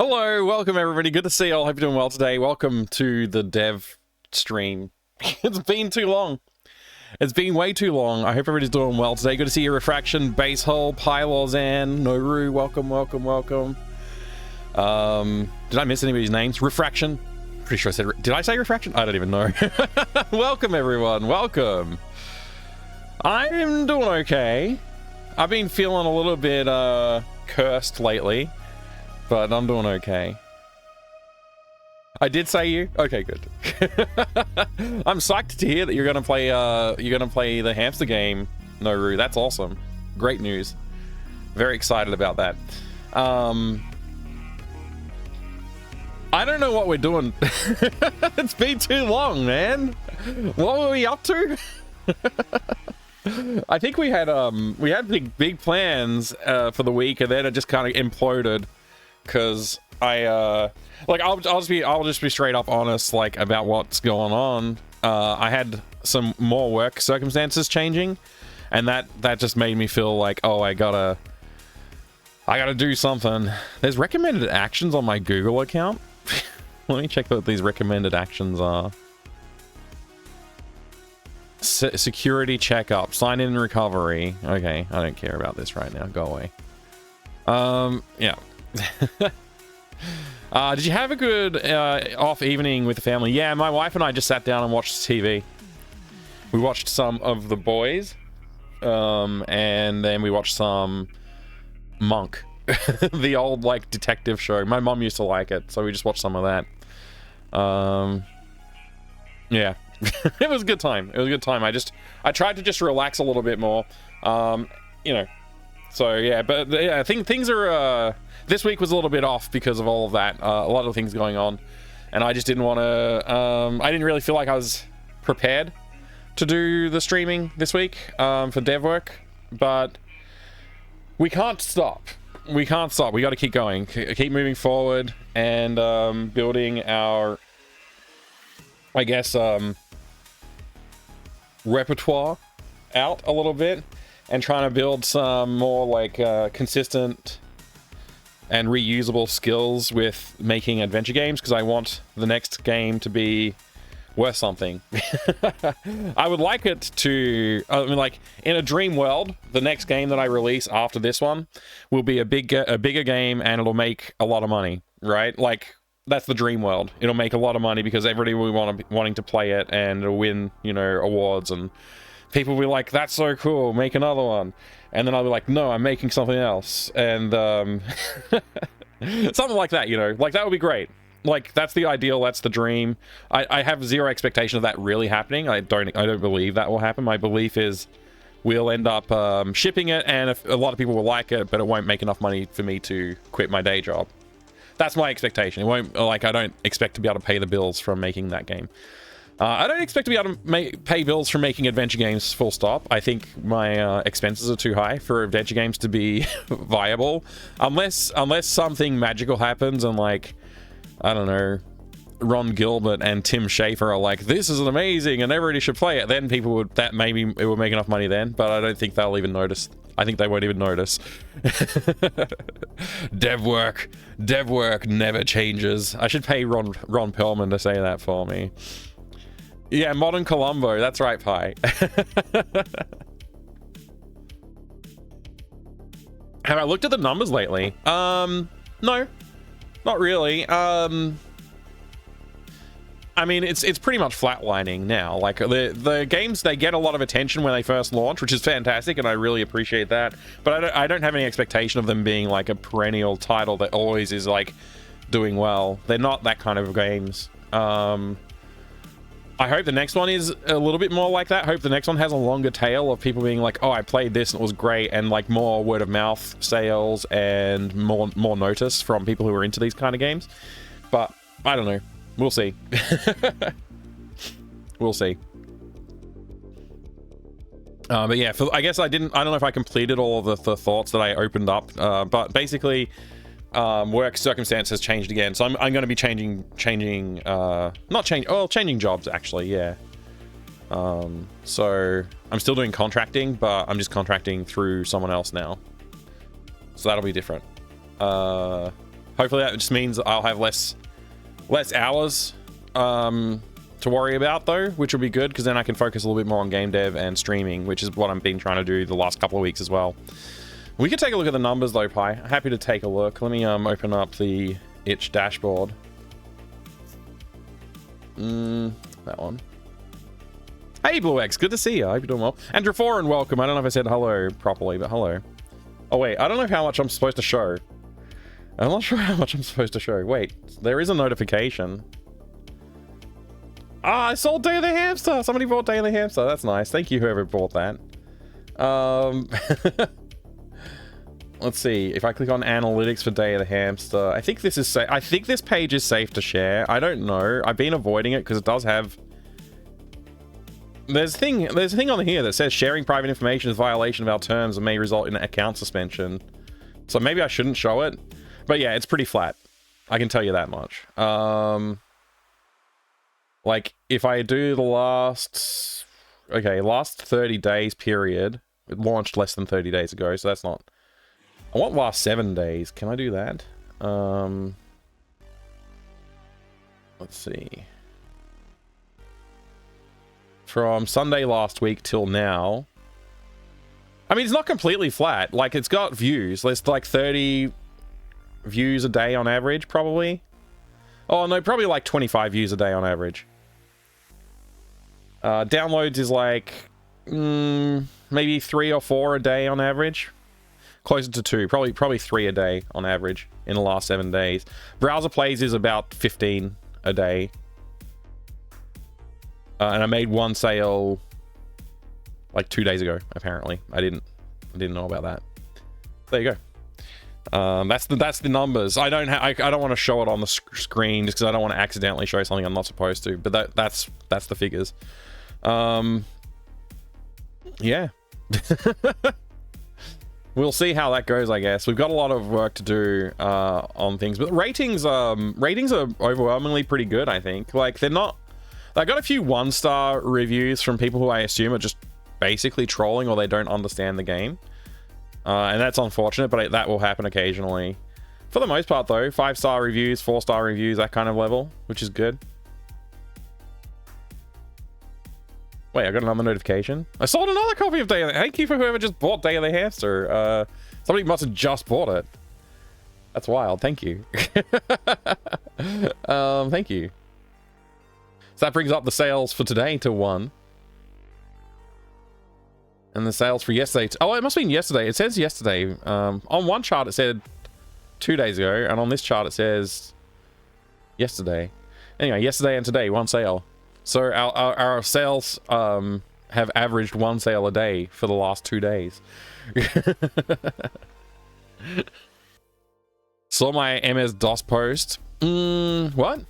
Hello, welcome everybody. Good to see you all. Hope you're doing well today. Welcome to the dev stream. It's been too long. It's been way too long. I hope everybody's doing well today. Good to see you, Refraction, Base Hole, Pylozan, Noru. Welcome, welcome, welcome. Did I miss anybody's names? Refraction. Pretty sure I said. Did I say Refraction? I don't even know. Welcome everyone. Welcome. I'm doing okay. I've been feeling a little bit cursed lately, but I'm doing okay. I did say you? Okay, good. I'm psyched to hear that you're gonna play the hamster game, Noru. That's awesome. Great news. Very excited about that. I don't know what we're doing. It's been too long, man. What were we up to? I think we had big plans for the week, and then it just kind of imploded because I'll just be straight up honest about what's going on. I had some more work circumstances changing, and that just made me feel like, oh, I gotta do something. There's recommended actions on my Google account. Let me check what these recommended actions are. Security checkup, sign in and recovery. Okay, I don't care about this right now. Go away. Yeah. Did you have a good off evening with the family? Yeah, my wife and I just sat down and watched TV. We watched some of The Boys, and then we watched some Monk, the old detective show. My mom used to like it, so we just watched some of that. Yeah. It was a good time. It was a good time. I tried to just relax a little bit more, you know. So yeah, but yeah, I think things are. This week was a little bit off because of all of that. A lot of things going on, and I just didn't want to. I didn't really feel like I was prepared to do the streaming this week for dev work, but we can't stop. We can't stop. We got to keep going, keep moving forward, and building our, I guess, repertoire out a little bit, and trying to build some more consistent and reusable skills with making adventure games, because I want the next game to be worth something. I would like it to, in a dream world, the next game that I release after this one will be a bigger game, and it'll make a lot of money, right? That's the dream world. It'll make a lot of money because everybody will be wanting to play it, and it'll win, awards, and people will be like, that's so cool, make another one. And then I'll be like, no, I'm making something else. And something like that, that would be great. That's the ideal, that's the dream. I have zero expectation of that really happening. I don't believe that will happen. My belief is we'll end up shipping it, and if a lot of people will like it, but it won't make enough money for me to quit my day job. That's my expectation. It won't, I don't expect to be able to pay the bills from making that game. I don't expect to be able to pay bills from making adventure games, full stop. I think my expenses are too high for adventure games to be viable. Unless something magical happens and I don't know, Ron Gilbert and Tim Schafer are like, this is amazing and everybody should play it, then maybe it would make enough money then, but I don't think they'll even notice. I think they won't even notice. Dev work never changes. I should pay Ron Perlman to say that for me. Yeah, Modern Columbo, that's right, Pi. Have I looked at the numbers lately? No, not really. I mean, it's pretty much flatlining now. The games, they get a lot of attention when they first launch, which is fantastic, and I really appreciate that. But I don't have any expectation of them being a perennial title that always is doing well. They're not that kind of games. I hope the next one is a little bit more like that. I hope the next one has a longer tail of people being like, oh, I played this and it was great, and more word of mouth sales and more notice from people who are into these kind of games. But I don't know. We'll see. We'll see. But yeah, I guess I don't know if I completed all of the thoughts that I opened up, but basically work circumstance has changed again, so I'm going to be changing jobs, actually. Yeah. So I'm still doing contracting, but I'm just contracting through someone else now, so that'll be different. Hopefully that just means I'll have less hours to worry about though, which will be good because then I can focus a little bit more on game dev and streaming, which is what I've been trying to do the last couple of weeks as well. We could take a look at the numbers though, Pi. Happy to take a look. Let me open up the itch dashboard. That one. Hey Blue X, good to see you. I hope you're doing well. Andrew Foreign, welcome. I don't know if I said hello properly, but hello. Oh wait, I don't know how much I'm supposed to show. I'm not sure how much I'm supposed to show. Wait, there is a notification. Ah, I sold Day of the Hamster. Somebody bought Day of the Hamster. That's nice. Thank you, whoever bought that. Let's see. If I click on analytics for Day of the Hamster, I think this is safe. I think this page is safe to share. I don't know. I've been avoiding it because it does have. There's a thing on here that says sharing private information is a violation of our terms and may result in an account suspension. So maybe I shouldn't show it. But yeah, it's pretty flat. I can tell you that much. Like, if I do the last 30 days period, it launched less than 30 days ago, so that's not... I want last 7 days. Can I do that? Let's see. From Sunday last week till now... I mean, it's not completely flat. Like, it's got views. There's like 30 views a day on average, probably. Oh, no, probably like 25 views a day on average. Downloads is like maybe 3 or 4 a day on average. Closer to 2, probably 3 a day on average in the last 7 days. Browser plays is about 15 a day. And I made one sale like 2 days ago, apparently. I didn't know about that. There you go. That's the numbers. I don't want to show it on the screen just because I don't want to accidentally show something I'm not supposed to. But that's the figures. Yeah. We'll see how that goes, I guess. We've got a lot of work to do on things, but ratings are overwhelmingly pretty good, I think. Like, they're not... I got a few 1-star reviews from people who I assume are just basically trolling or they don't understand the game. And that's unfortunate, but that will happen occasionally. For the most part, though, 5-star reviews, 4-star reviews, that kind of level, which is good. Wait, I got another notification. I sold another copy of Day of the... Thank you for whoever just bought Day of the Hamster. Somebody must have just bought it. That's wild. Thank you. Thank you. So that brings up the sales for today to 1. And the sales for yesterday... Oh, it must have been yesterday. It says yesterday. On one chart, it said 2 days ago. And on this chart, it says yesterday. Anyway, yesterday and today, 1 sale. So our sales have averaged 1 sale a day for the last 2 days. Saw my MS-DOS post. What?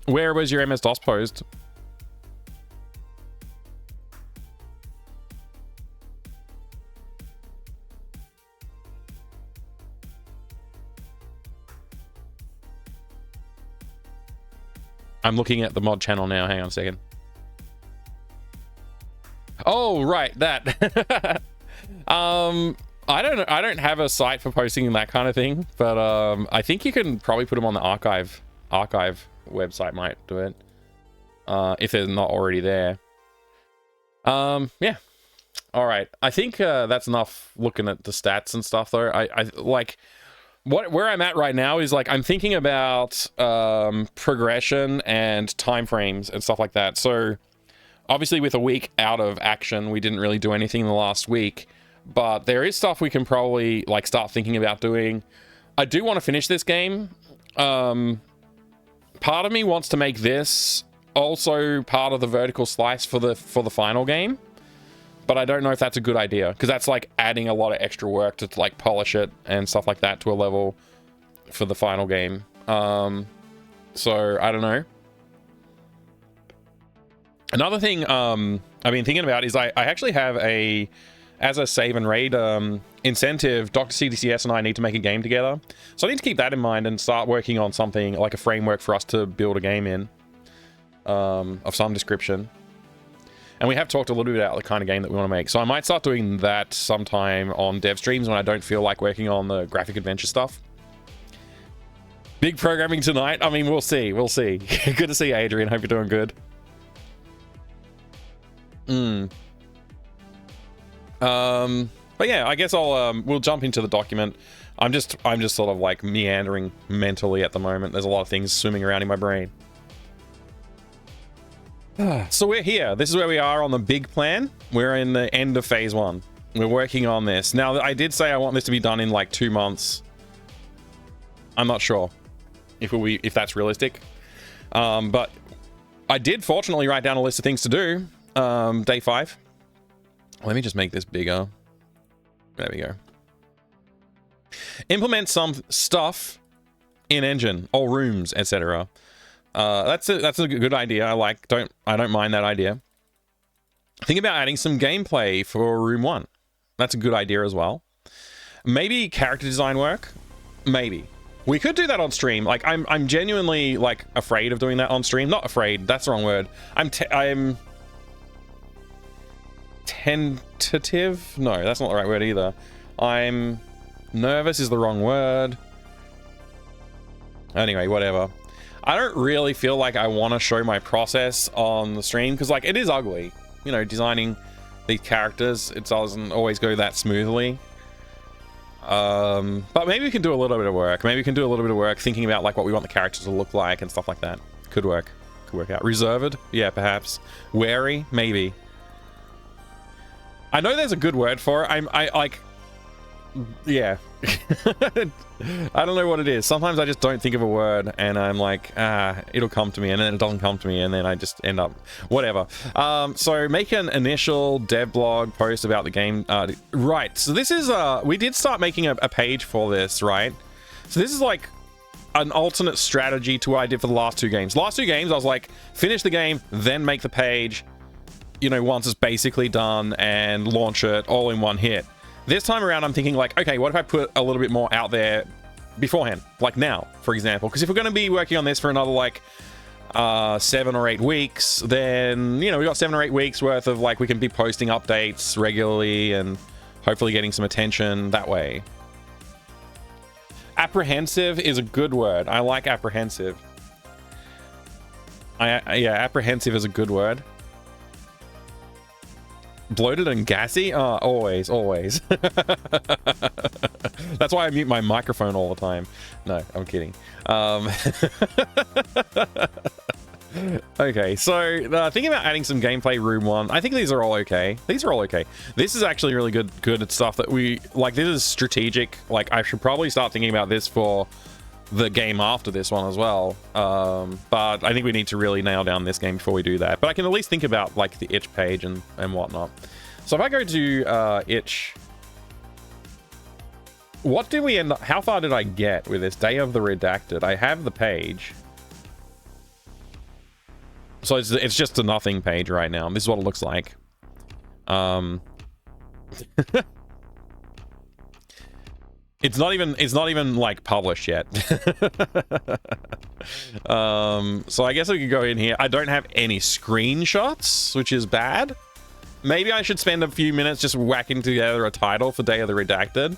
Where was your MS-DOS post? I'm looking at the mod channel now. Hang on a second. Oh, right, that. I don't have a site for posting that kind of thing, but I think you can probably put them on the archive website. Might do it if they're not already there. Yeah. All right. I think that's enough looking at the stats and stuff, though. I like. Where I'm at right now is like I'm thinking about progression and time frames and stuff like that. So obviously with a week out of action, we didn't really do anything in the last week, but there is stuff we can probably like start thinking about doing. I do want to finish this game. Part of me wants to make this also part of the vertical slice for the final game. But I don't know if that's a good idea, because that's like adding a lot of extra work to like polish it and stuff like that to a level for the final game. So I don't know. Another thing I've been thinking about is I actually have as a save and raid incentive, Dr. CDCS and I need to make a game together. So I need to keep that in mind and start working on something like a framework for us to build a game in of some description. And we have talked a little bit about the kind of game that we want to make. So I might start doing that sometime on dev streams when I don't feel like working on the graphic adventure stuff. Big programming tonight. I mean, we'll see. We'll see. Good to see you, Adrian. Hope you're doing good. But yeah, I guess we'll jump into the document. I'm just sort of like meandering mentally at the moment. There's a lot of things swimming around in my brain. So we're here. This is where we are on the big plan. We're in the end of phase 1. We're working on this. Now, I did say I want this to be done in like 2 months. I'm not sure if that's realistic. But I did fortunately write down a list of things to do. Day 5. Let me just make this bigger. There we go. Implement some stuff in engine, all rooms, etc. That's a good idea. I don't mind that idea. Think about adding some gameplay for room 1. That's a good idea as well. Maybe character design work. Maybe we could do that on stream. Like I'm genuinely like afraid of doing that on stream. Not afraid. That's the wrong word. I'm tentative. No, that's not the right word either. I'm nervous is the wrong word. Anyway, whatever. I don't really feel like I want to show my process on the stream because like it is ugly. You know, designing these characters, it doesn't always go that smoothly. But maybe we can do a little bit of work. Maybe we can do a little bit of work thinking about like what we want the characters to look like and stuff like that. Could work. Could work out. Reserved? Yeah, perhaps. Wary? Maybe. I know there's a good word for it. I like... Yeah. I don't know what it is. Sometimes I just don't think of a word and I'm like, it'll come to me, and then it doesn't come to me, and then I just end up whatever. So make an initial dev blog post about the game. Right. So this is we did start making a page for this, right? So this is like an alternate strategy to what I did for the last 2 games. Last 2 games I was like, finish the game, then make the page, you know, once it's basically done, and launch it all in one hit. This time around, I'm thinking like, okay, what if I put a little bit more out there beforehand? Like now, for example. Because if we're going to be working on this for another like 7 or 8 weeks, then, you know, we've got 7 or 8 weeks worth of like, we can be posting updates regularly and hopefully getting some attention that way. Apprehensive is a good word. I like apprehensive. Yeah, apprehensive is a good word. Bloated and gassy? Oh, always. That's why I mute my microphone all the time. No, I'm kidding. Okay, so thinking about adding some gameplay room 1. I think these are all okay. This is actually really good stuff that we like. This is strategic. Like, I should probably start thinking about this for the game after this one as well. But I think we need to really nail down this game before we do that. But I can at least think about like the itch page and whatnot. So if I go to itch, what did we end up, how far did I get with this? Day of the Redacted. I have the page. So it's just a nothing page right now. This is what it looks like. It's not even like published yet. So I guess we could go in here. I don't have any screenshots, which is bad. Maybe I should spend a few minutes just whacking together a title for Day of the Redacted.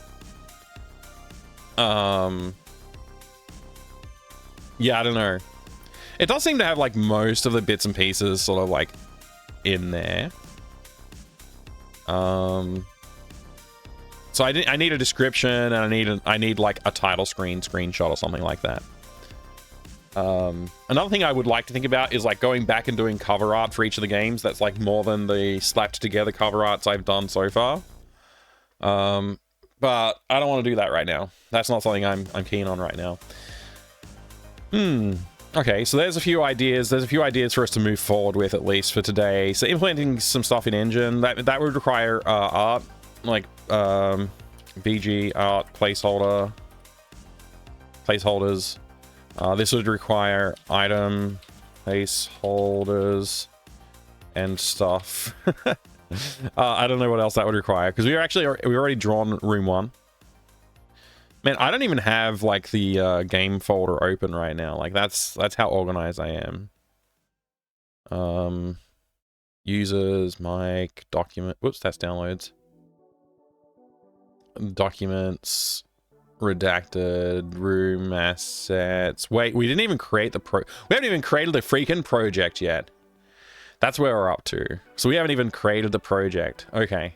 Yeah, I don't know. It does seem to have like most of the bits and pieces sort of like in there. So I need a description, and I need like a title screenshot or something like that. Another thing I would like to think about is like going back and doing cover art for each of the games. That's like more than the slapped together cover arts I've done so far. But I don't want to do that right now. That's not something I'm keen on right now. Okay, so there's a few ideas. There's a few ideas for us to move forward with, at least for today. So implementing some stuff in engine that would require art, like BG art placeholders. This would require item placeholders and stuff. I don't know what else that would require, because we already drawn room 1. Man, I don't even have like the game folder open right now. Like that's how organized I am. Users, mic, document. Whoops, that's downloads. Documents. Redacted, room assets. Wait, we didn't even create the we haven't even created the freaking project yet. That's where we're up to. So we haven't even created the project. Okay.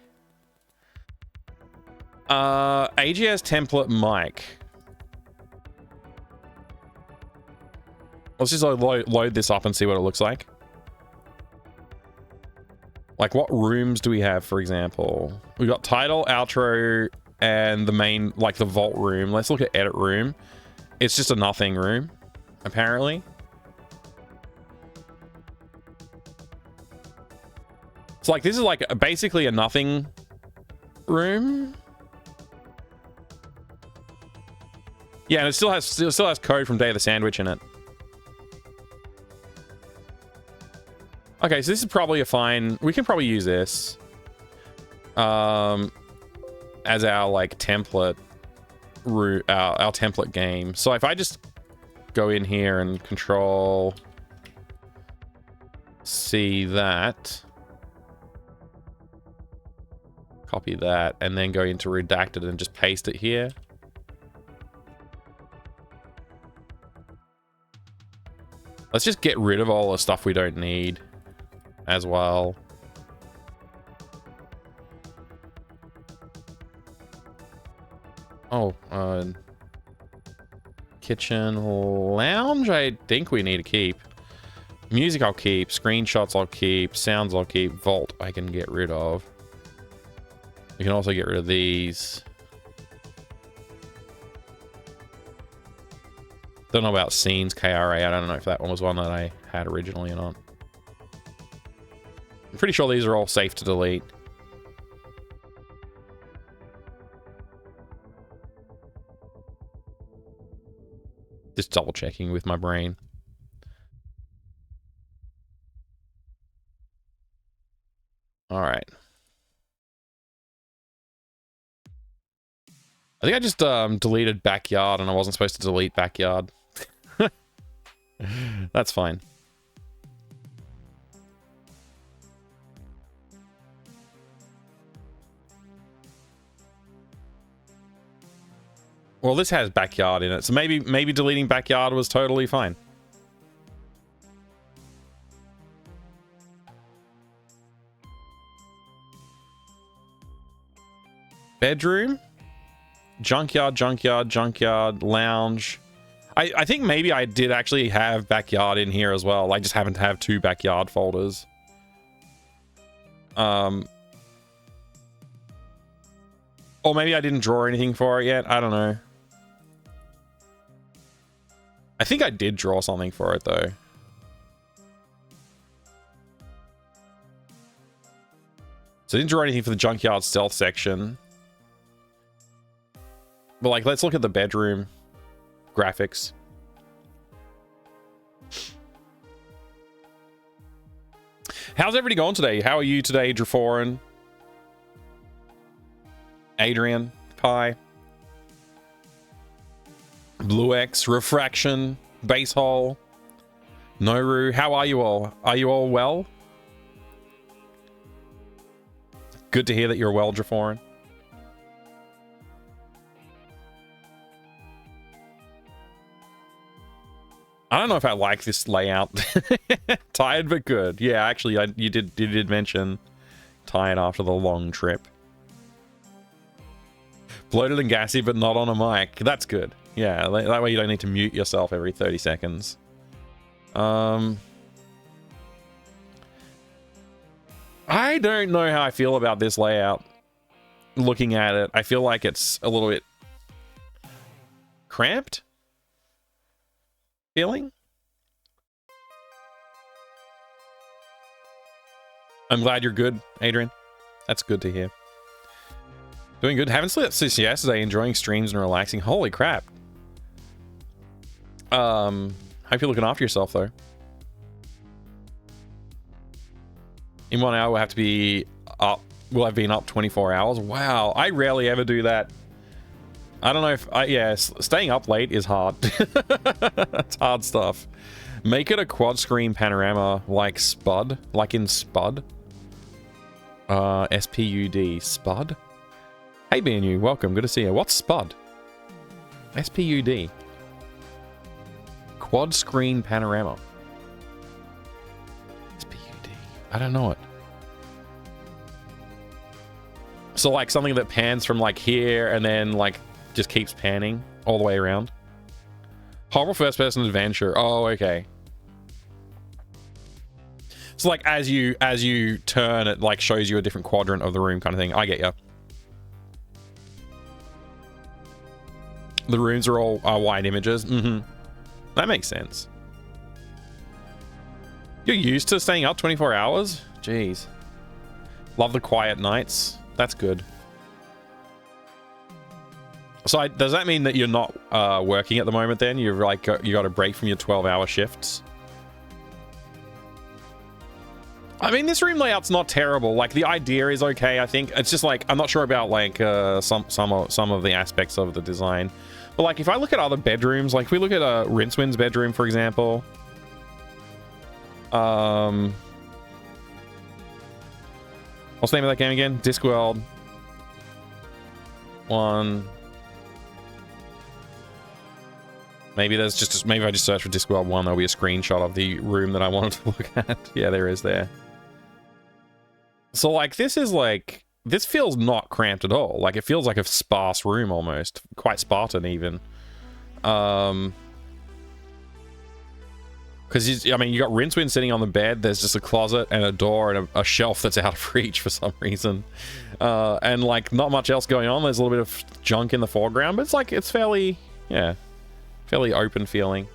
AGS template mic. Let's just load this up and see what it looks like. Like, what rooms do we have, for example? We got title, outro, and the main, like the vault room. Let's look at edit room. It's just a nothing room, apparently. It's like, this is like basically a nothing room. Yeah, and it still has code from Day of the Sandwich in it. Okay, so this is probably a fine... We can probably use this as our, like, template our template game. So if I just go in here and control C that, copy that, and then go into redacted and just paste it here. Let's just get rid of all the stuff we don't need as well. Oh, kitchen lounge, I think we need to keep. Music I'll keep, screenshots I'll keep, sounds I'll keep, vault I can get rid of. We can also get rid of these. Don't know about scenes KRA. I don't know if that one was one that I had originally or not. I'm pretty sure these are all safe to delete. Just double checking with my brain. All right. I think I just deleted backyard and I wasn't supposed to delete backyard. That's fine. Well, this has backyard in it, so maybe deleting backyard was totally fine. Bedroom, junkyard, lounge. I think maybe I did actually have backyard in here as well. I just happen to have 2 backyard folders. Or maybe I didn't draw anything for it yet. I don't know. I think I did draw something for it though. So I didn't draw anything for the junkyard stealth section. But like, let's look at the bedroom graphics. How's everybody going today? How are you today, Draforan? Adrian, Pi, Blue X, Refraction, Basehole, Noru. How are you all? Are you all well? Good to hear that you're well, Draforan. I don't know if I like this layout. Tired but good. Yeah, actually, you did mention tired after the long trip. Bloated and gassy, but not on a mic. That's good. Yeah, that way you don't need to mute yourself every 30 seconds. I don't know how I feel about this layout. Looking at it, I feel like it's a little bit cramped. Feeling? I'm glad you're good, Adrian. That's good to hear. Doing good. Haven't slept since yesterday. Enjoying streams and relaxing. Holy crap. Hope you're looking after yourself though. In 1 hour, we'll have to be up. We'll have been up 24 hours. Wow. I rarely ever do that. I don't know if yeah, staying up late is hard. It's hard stuff. Make it a quad screen panorama like Spud, like in Spud. SPUD, Spud. Hey BNU, welcome. Good to see you. What's Spud? SPUD. Quad screen panorama. SPUD. I don't know it. So like something that pans from like here and then like just keeps panning all the way around. Horrible first person adventure. Oh, okay. So like as you turn, it like shows you a different quadrant of the room kind of thing. I get ya. The rooms are all wide images. That makes sense. You're used to staying up 24 hours? Jeez. Love the quiet nights. That's good. So does that mean that you're not working at the moment then? You've like you got a break from your 12-hour shifts? I mean, this room layout's not terrible. Like the idea is okay, I think. It's just like I'm not sure about like some of the aspects of the design. But like if I look at other bedrooms, like if we look at Rincewind's bedroom, for example. What's the name of that game again? Discworld 1. Maybe there's just maybe I just search for Discworld 1. There'll be a screenshot of the room that I wanted to look at. Yeah, there is there. So like this is like this feels not cramped at all. Like it feels like a sparse room almost, quite Spartan even. Because I mean, you got Rincewind sitting on the bed. There's just a closet and a door and a shelf that's out of reach for some reason, and like not much else going on. There's a little bit of junk in the foreground, but it's like it's fairly, yeah, fairly open feeling.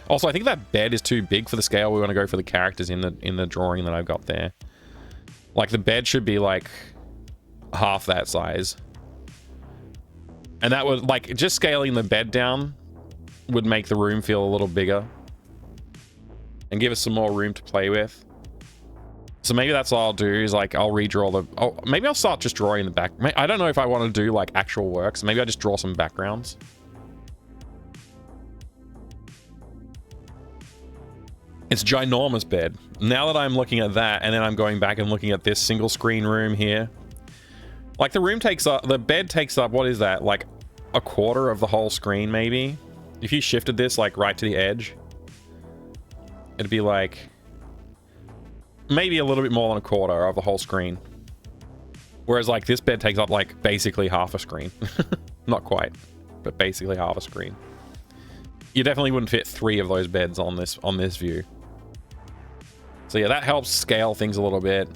Also, I think that bed is too big for the scale we want to go for the characters in the drawing that I've got there. Like the bed should be like half that size, and that would like just scaling the bed down would make the room feel a little bigger. And give us some more room to play with. So maybe that's all I'll do is like I'll redraw the... Oh, maybe I'll start just drawing the back... I don't know if I want to do like actual work, so maybe I just draw some backgrounds. It's a ginormous bed. Now that I'm looking at that, and then I'm going back and looking at this single screen room here. Like the room takes up... The bed takes up, what is that? Like a quarter of the whole screen maybe? If you shifted this like right to the edge... It'd be like maybe a little bit more than a quarter of the whole screen. Whereas like this bed takes up like basically half a screen. Not quite, but basically half a screen. You definitely wouldn't fit 3 of those beds on this view. So yeah, that helps scale things a little bit.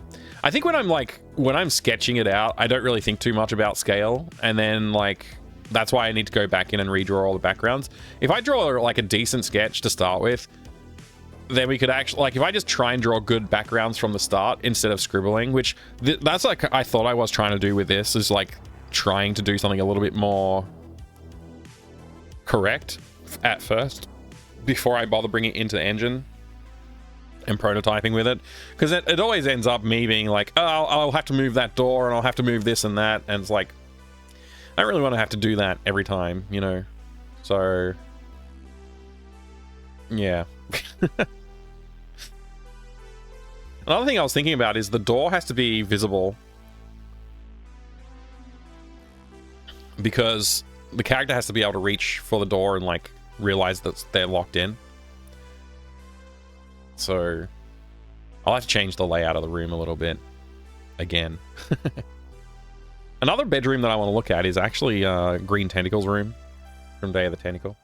I think when I'm sketching it out, I don't really think too much about scale, and then like that's why I need to go back in and redraw all the backgrounds. If I draw like a decent sketch to start with, then we could actually, like, if I just try and draw good backgrounds from the start instead of scribbling, which that's like I thought I was trying to do with this, is like trying to do something a little bit more correct at first before I bother bringing it into the engine and prototyping with it, because it always ends up me being like, oh, I'll have to move that door and I'll have to move this and that, and it's like I don't really want to have to do that every time, you know. So yeah. Another thing I was thinking about is the door has to be visible, because the character has to be able to reach for the door and like realize that they're locked in. So I'll have to change the layout of the room a little bit again. Another bedroom that I want to look at is actually Green Tentacle's room from Day of the Tentacle.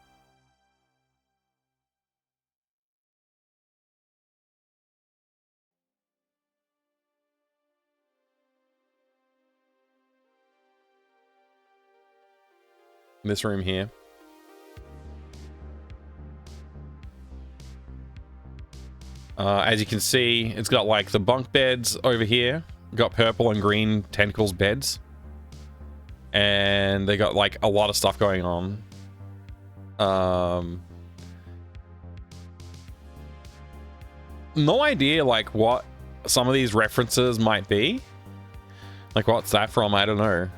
This room here. As you can see, it's got like the bunk beds over here. Got purple and green Tentacles beds. And they got like a lot of stuff going on. No idea like what some of these references might be. Like what's that from? I don't know.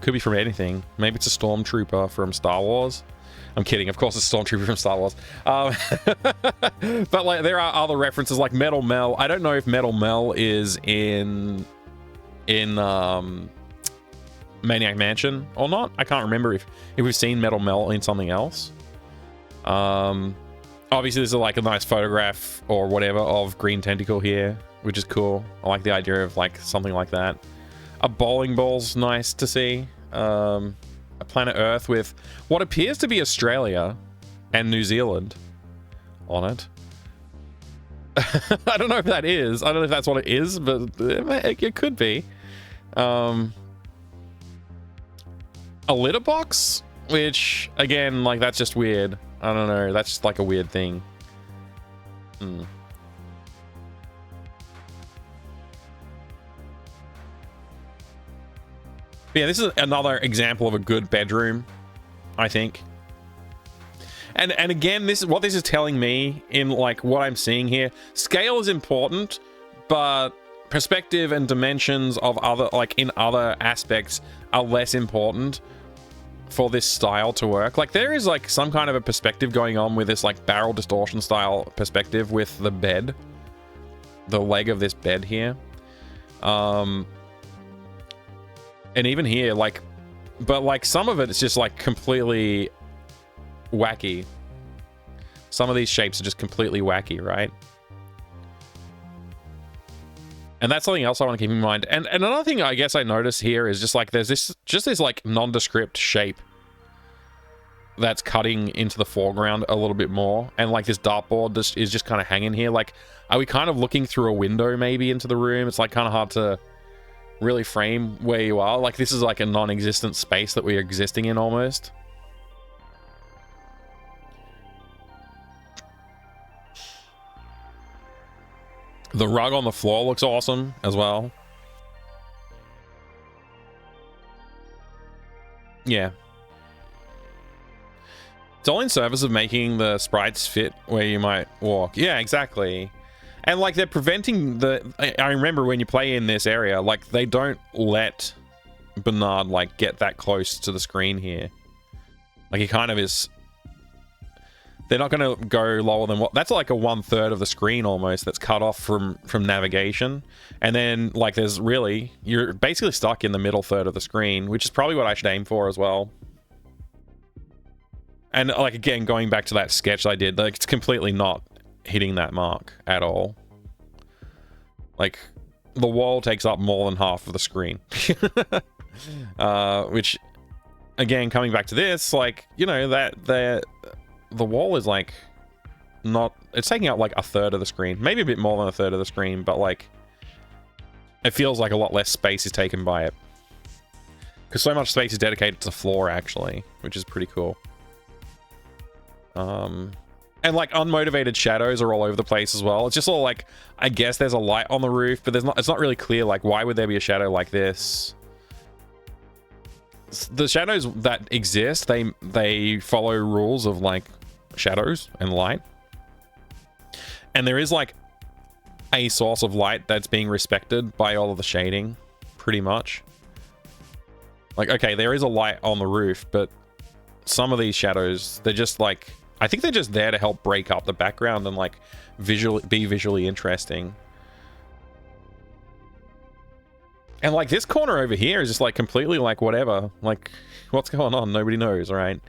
Could be from anything. Maybe it's a stormtrooper from Star Wars. I'm kidding. Of course, it's a stormtrooper from Star Wars. But like, there are other references like Metal Mel. I don't know if Metal Mel is in Maniac Mansion or not. I can't remember if we've seen Metal Melt in something else. Obviously, there's like a nice photograph or whatever of Green Tentacle here, which is cool. I like the idea of like something like that. A bowling ball's nice to see. A planet Earth with what appears to be Australia and New Zealand on it. I don't know if that is. I don't know if that's what it is, but it could be. A litter box, which again, like, that's just weird. I don't know. That's just like a weird thing. But yeah, this is another example of a good bedroom, I think. And again, this is what this is telling me in like what I'm seeing here. Scale is important, but perspective and dimensions of other, like in other aspects, are less important for this style to work. Like there is like some kind of a perspective going on with this like barrel distortion style perspective with the bed, the leg of this bed here. And even here, like, but like some of it is just like completely wacky. Some of these shapes are just completely wacky, right? And that's something else I want to keep in mind. And another thing I guess I notice here is just like there's this like nondescript shape that's cutting into the foreground a little bit more, and like this dartboard is just kind of hanging here. Like, are we kind of looking through a window maybe into the room? It's like kind of hard to really frame where you are. Like this is like a non-existent space that we're existing in almost. The rug on the floor looks awesome as well. Yeah. It's all in service of making the sprites fit where you might walk. Yeah, exactly. And like they're preventing the... I remember when you play in this area, like they don't let Bernard like get that close to the screen here. Like he kind of is... They're not going to go lower than what... That's like a 1/3 of the screen almost that's cut off from navigation. And then like there's really... You're basically stuck in the middle third of the screen, which is probably what I should aim for as well. And like again, going back to that sketch I did, like it's completely not hitting that mark at all. Like the wall takes up more than half of the screen. Which again, coming back to this, like, you know, that the wall is like not, it's taking up like 1/3 of the screen, maybe a bit more than 1/3 of the screen, but like it feels like a lot less space is taken by it because so much space is dedicated to the floor actually, which is pretty cool. And like unmotivated shadows are all over the place as well. It's just all like, I guess there's a light on the roof, but it's not really clear like why would there be a shadow like this. The shadows that exist, they follow rules of like shadows and light, and there is like a source of light that's being respected by all of the shading pretty much. Like, okay, there is a light on the roof, but some of these shadows, they're just like, I think they're just there to help break up the background and like be visually interesting. And like this corner over here is just like completely like whatever, like what's going on? Nobody knows, right?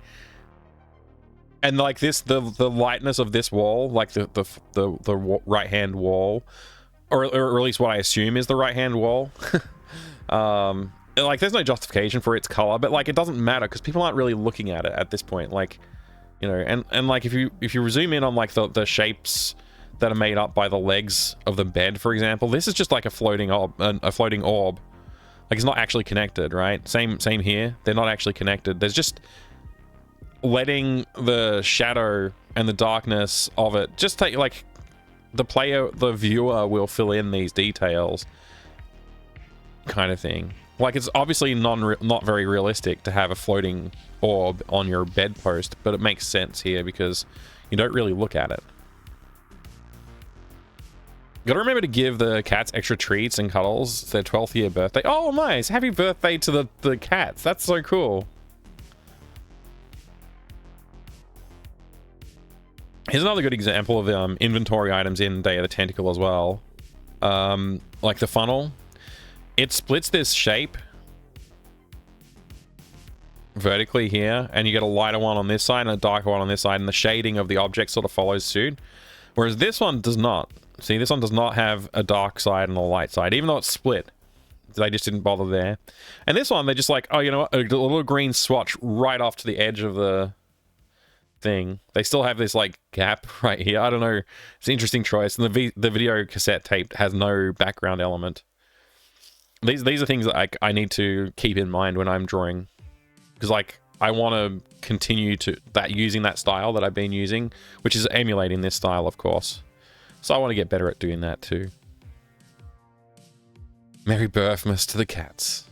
And like this, the lightness of this wall, like the right hand wall, or at least what I assume is the right hand wall. Like there's no justification for its color, but like it doesn't matter because people aren't really looking at it at this point. Like, you know, and like if you zoom in on like the shapes that are made up by the legs of the bed, for example, this is just like a floating orb. Like it's not actually connected, right? Same here. They're not actually connected. There's just letting the shadow and the darkness of it just take, like, the viewer will fill in these details kind of thing. Like it's obviously not very realistic to have a floating orb on your bedpost, but it makes sense here because you don't really look at it. Gotta remember to give the cats extra treats and cuddles. It's their 12th year birthday. Oh, nice. Happy birthday to the cats. That's so cool. Here's another good example of inventory items in Day of the Tentacle as well. Like the funnel. It splits this shape vertically here, and you get a lighter one on this side and a darker one on this side, and the shading of the object sort of follows suit. Whereas this one does not. See, this one does not have a dark side and a light side, even though it's split. They just didn't bother there. And this one, they're just like, oh, you know what? A little green swatch right off to the edge of the thing. They still have this, like, gap right here. I don't know. It's an interesting choice. And the video cassette tape has no background element. These are things that I need to keep in mind when I'm drawing. Because, like, I want to continue to using that style that I've been using, which is emulating this style, of course. So I want to get better at doing that, too. Merry Birthmas to the cats.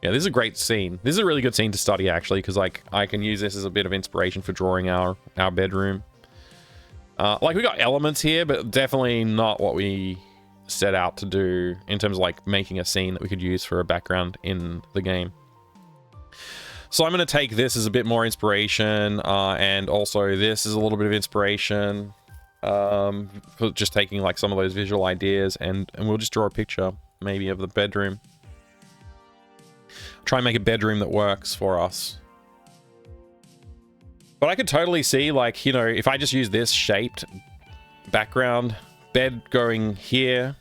Yeah, this is a great scene. This is a really good scene to study, actually, because, like, I can use this as a bit of inspiration for drawing our bedroom. Like, we got elements here, but definitely not what we set out to do in terms of, like, making a scene that we could use for a background in the game. So I'm going to take this as a bit more inspiration, and also this is a little bit of inspiration. For just taking like some of those visual ideas, and we'll just draw a picture maybe of the bedroom. Try and make a bedroom that works for us. But I could totally see, like, you know, if I just use this shaped background, bed going here,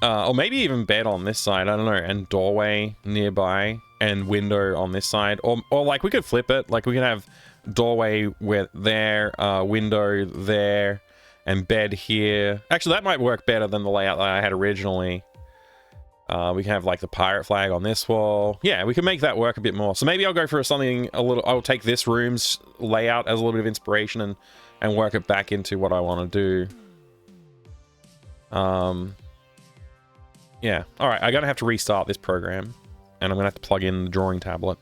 or maybe even bed on this side, I don't know, and doorway nearby, and window on this side, or like we could flip it, like we could have doorway with there, window there, and bed here. Actually, that might work better than the layout that I had originally. We can have like the pirate flag on this wall. Yeah, we can make that work a bit more. So maybe I'll go for something a little. I'll take this room's layout as a little bit of inspiration and work it back into what I want to do. Yeah. All right. I'm gonna have to restart this program, and I'm gonna have to plug in the drawing tablet,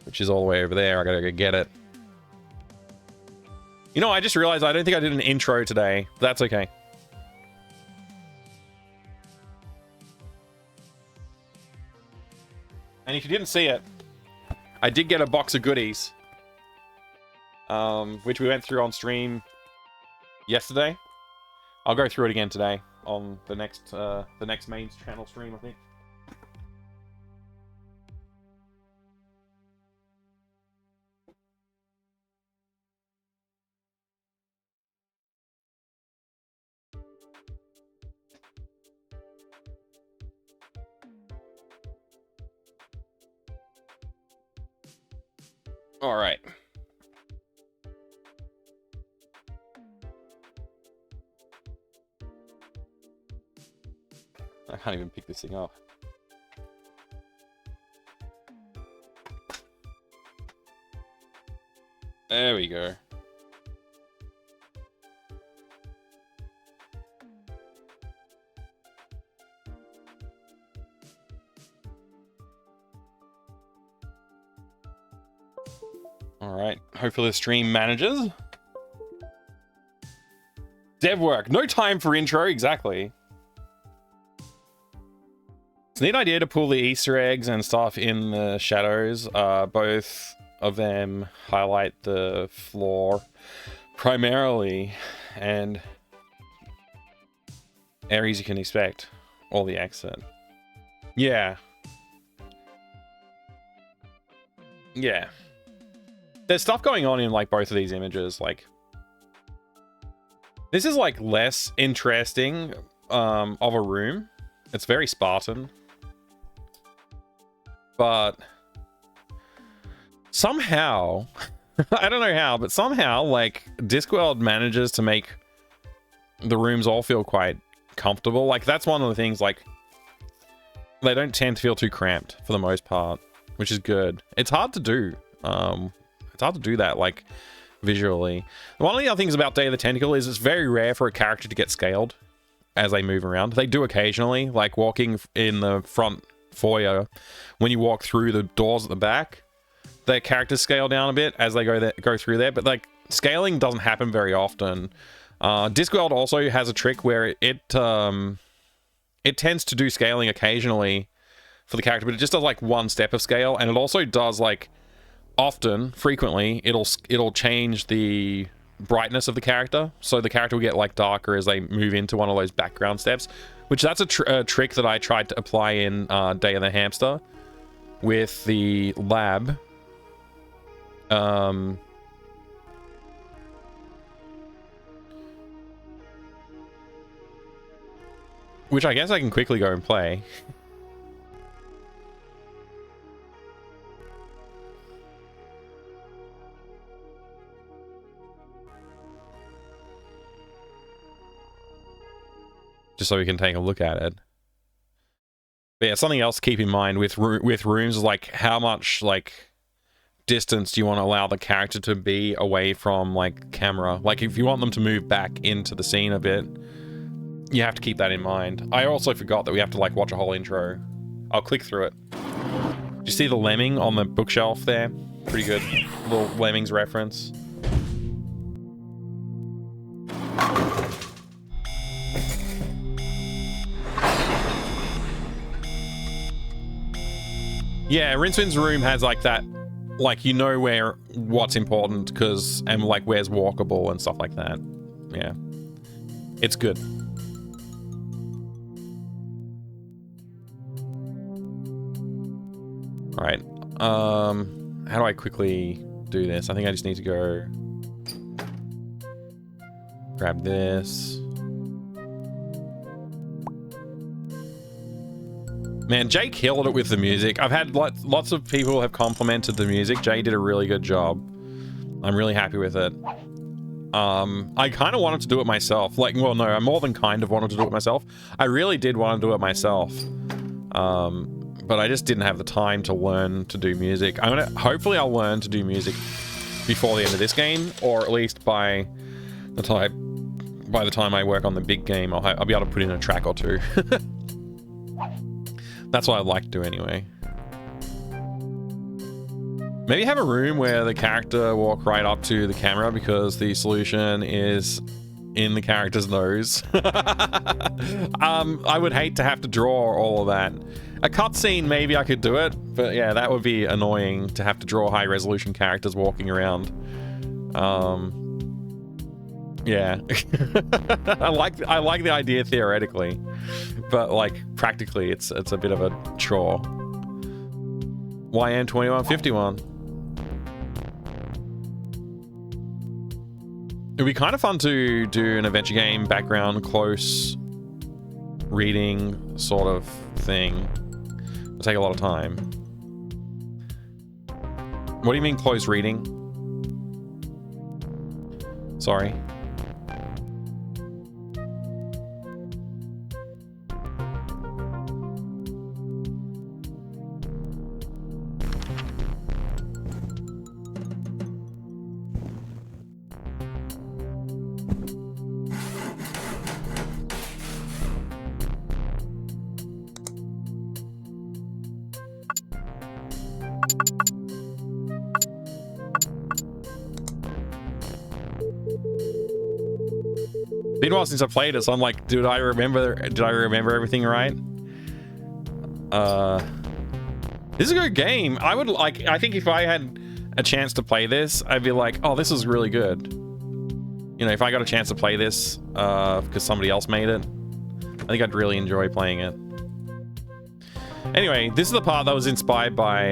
which is all the way over there. I gotta go get it. You know, I just realized I don't think I did an intro today. That's okay. And if you didn't see it, I did get a box of goodies, which we went through on stream yesterday. I'll go through it again today on the next main channel stream, I think. All right. I can't even pick this thing up. There we go. Alright, hopefully the stream manages. Dev work. No time for intro, exactly. It's a neat idea to pull the Easter eggs and stuff in the shadows. Both of them highlight the floor primarily, and areas you can expect, or the exit. Yeah. Yeah. There's stuff going on in like both of these images. Like, this is like less interesting of a room. It's very Spartan, but somehow I don't know how, but somehow like Discworld manages to make the rooms all feel quite comfortable. Like, that's one of the things, like, they don't tend to feel too cramped for the most part, which is good. It's hard to do. It's hard to do that, like, visually. One of the other things about Day of the Tentacle is it's very rare for a character to get scaled as they move around. They do occasionally, like walking in the front foyer. When you walk through the doors at the back, their characters scale down a bit as they go through there. But, like, scaling doesn't happen very often. Discworld also has a trick where it tends to do scaling occasionally for the character, but it just does, like, one step of scale, and it also does, like, frequently, it'll change the brightness of the character. So the character will get like darker as they move into one of those background steps, which that's a trick that I tried to apply in Day of the Hamster with the lab. Which I guess I can quickly go and play. Just so we can take a look at it. But yeah, something else to keep in mind with rooms is like how much like distance do you want to allow the character to be away from like camera. Like if you want them to move back into the scene a bit, you have to keep that in mind. I also forgot that we have to like watch a whole intro. I'll click through it. Do you see the lemming on the bookshelf there? Pretty good little Lemmings reference. Yeah, Rincewind's room has like that, like you know where what's important because and like where's walkable and stuff like that. Yeah, it's good. All right, how do I quickly do this? I think I just need to go grab this. Man, Jay killed it with the music. I've had lots of people have complimented the music. Jay did a really good job. I'm really happy with it. I kind of wanted to do it myself. Like, well, no, I more than kind of wanted to do it myself. I really did want to do it myself. But I just didn't have the time to learn to do music. Hopefully I'll learn to do music before the end of this game, or at least by the time I work on the big game, I'll be able to put in a track or two. That's what I'd like to do anyway. Maybe have a room where the character walk right up to the camera because the solution is in the character's nose. I would hate to have to draw all of that. A cutscene, maybe I could do it, but yeah, that would be annoying to have to draw high resolution characters walking around. Yeah. I like the idea theoretically, but like practically it's a bit of a chore. YM2151. It'd be kind of fun to do an adventure game background close reading sort of thing. It'll take a lot of time. What do you mean close reading? Sorry. Been a while since I played it, so I'm like, did I remember everything right? This is a good game. I think if I had a chance to play this, I'd be like, oh, this is really good. You know, if I got a chance to play this because somebody else made it, I think I'd really enjoy playing it. Anyway, this is the part that was inspired by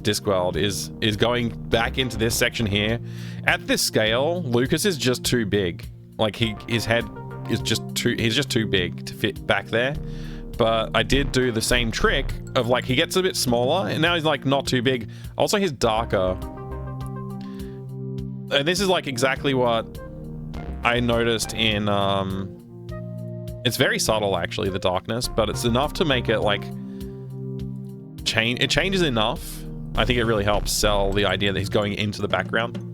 Discworld, is going back into this section here. At this scale, Lucas is just too big. Like his head is he's just too big to fit back there. But I did do the same trick of like, he gets a bit smaller and now he's like not too big. Also, he's darker. And this is like exactly what I noticed in, it's very subtle actually, the darkness, but it's enough to make it like, it changes enough. I think it really helps sell the idea that he's going into the background.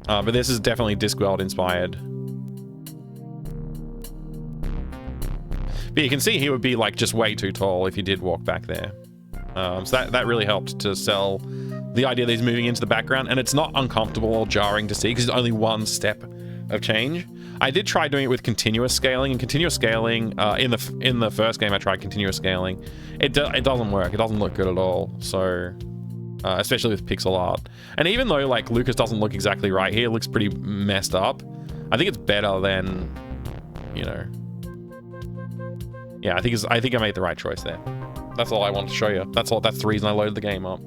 But this is definitely Discworld inspired. But you can see he would be like just way too tall if he did walk back there. So that really helped to sell the idea that he's moving into the background, and it's not uncomfortable or jarring to see because it's only one step of change. I did try doing it with continuous scaling, and continuous scaling in the first game I tried continuous scaling. It doesn't work. It doesn't look good at all. So especially with pixel art. And even though like Lucas doesn't look exactly right here, it looks pretty messed up, I think it's better than, you know. Yeah, I think I made the right choice there. That's all I wanted to show you. That's the reason I loaded the game up.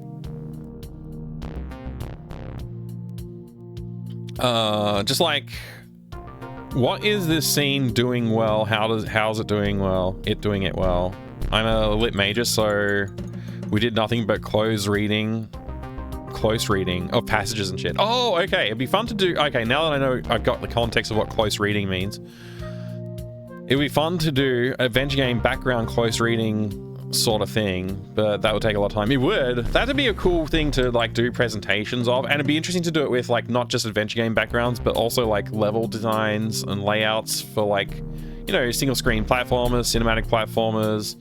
Just like, what is this scene doing well? How's it doing well? It doing it well. I'm a lit major, so we did nothing but close reading of passages and shit. Oh, okay. It'd be fun to do. Okay, now that I know I've got the context of what close reading means, it'd be fun to do adventure game background close reading sort of thing, but that would take a lot of time. It would. That'd be a cool thing to like do presentations of, and it'd be interesting to do it with like not just adventure game backgrounds, but also like level designs and layouts for like, you know, single screen platformers, cinematic platformers,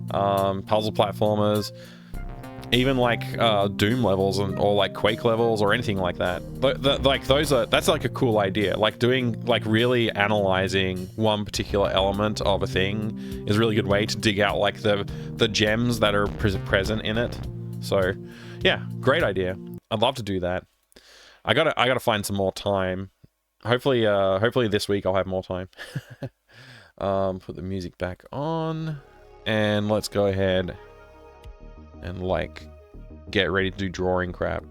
puzzle platformers, even like Doom levels or like Quake levels or anything like that. Like that's like a cool idea. Like doing, like really analyzing one particular element of a thing is a really good way to dig out like the gems that are present in it. So yeah, great idea. I'd love to do that. I gotta find some more time. Hopefully this week I'll have more time. Put the music back on and let's go ahead and like get ready to do drawing crap.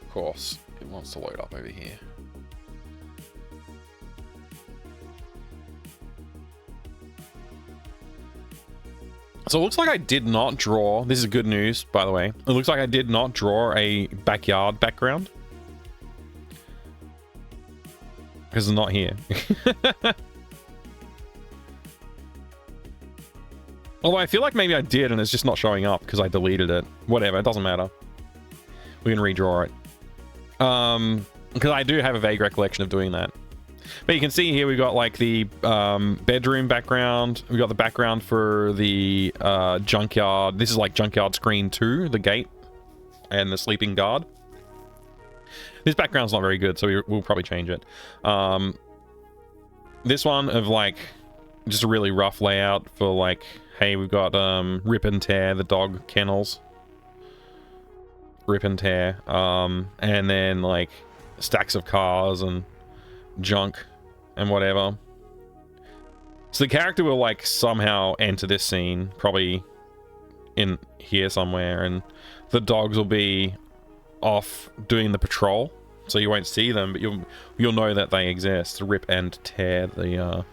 Of course, it wants to load up over here. So it looks like I did not draw, this is good news, by the way. It looks like I did not draw a backyard background. Because it's not here. Although I feel like maybe I did and it's just not showing up because I deleted it. Whatever, it doesn't matter. We can redraw it. Because I do have a vague recollection of doing that. But you can see here we've got like the bedroom background. We've got the background for the junkyard. This is like junkyard screen 2, the gate, and the sleeping guard. This background's not very good, so we'll probably change it. This one of like just a really rough layout for like, hey, we've got Rip and Tear, the dog kennels. Rip and Tear. And then like stacks of cars and junk and whatever. So the character will like somehow enter this scene, probably in here somewhere, and the dogs will be off doing the patrol, so you won't see them, but you'll know that they exist. Rip and Tear, the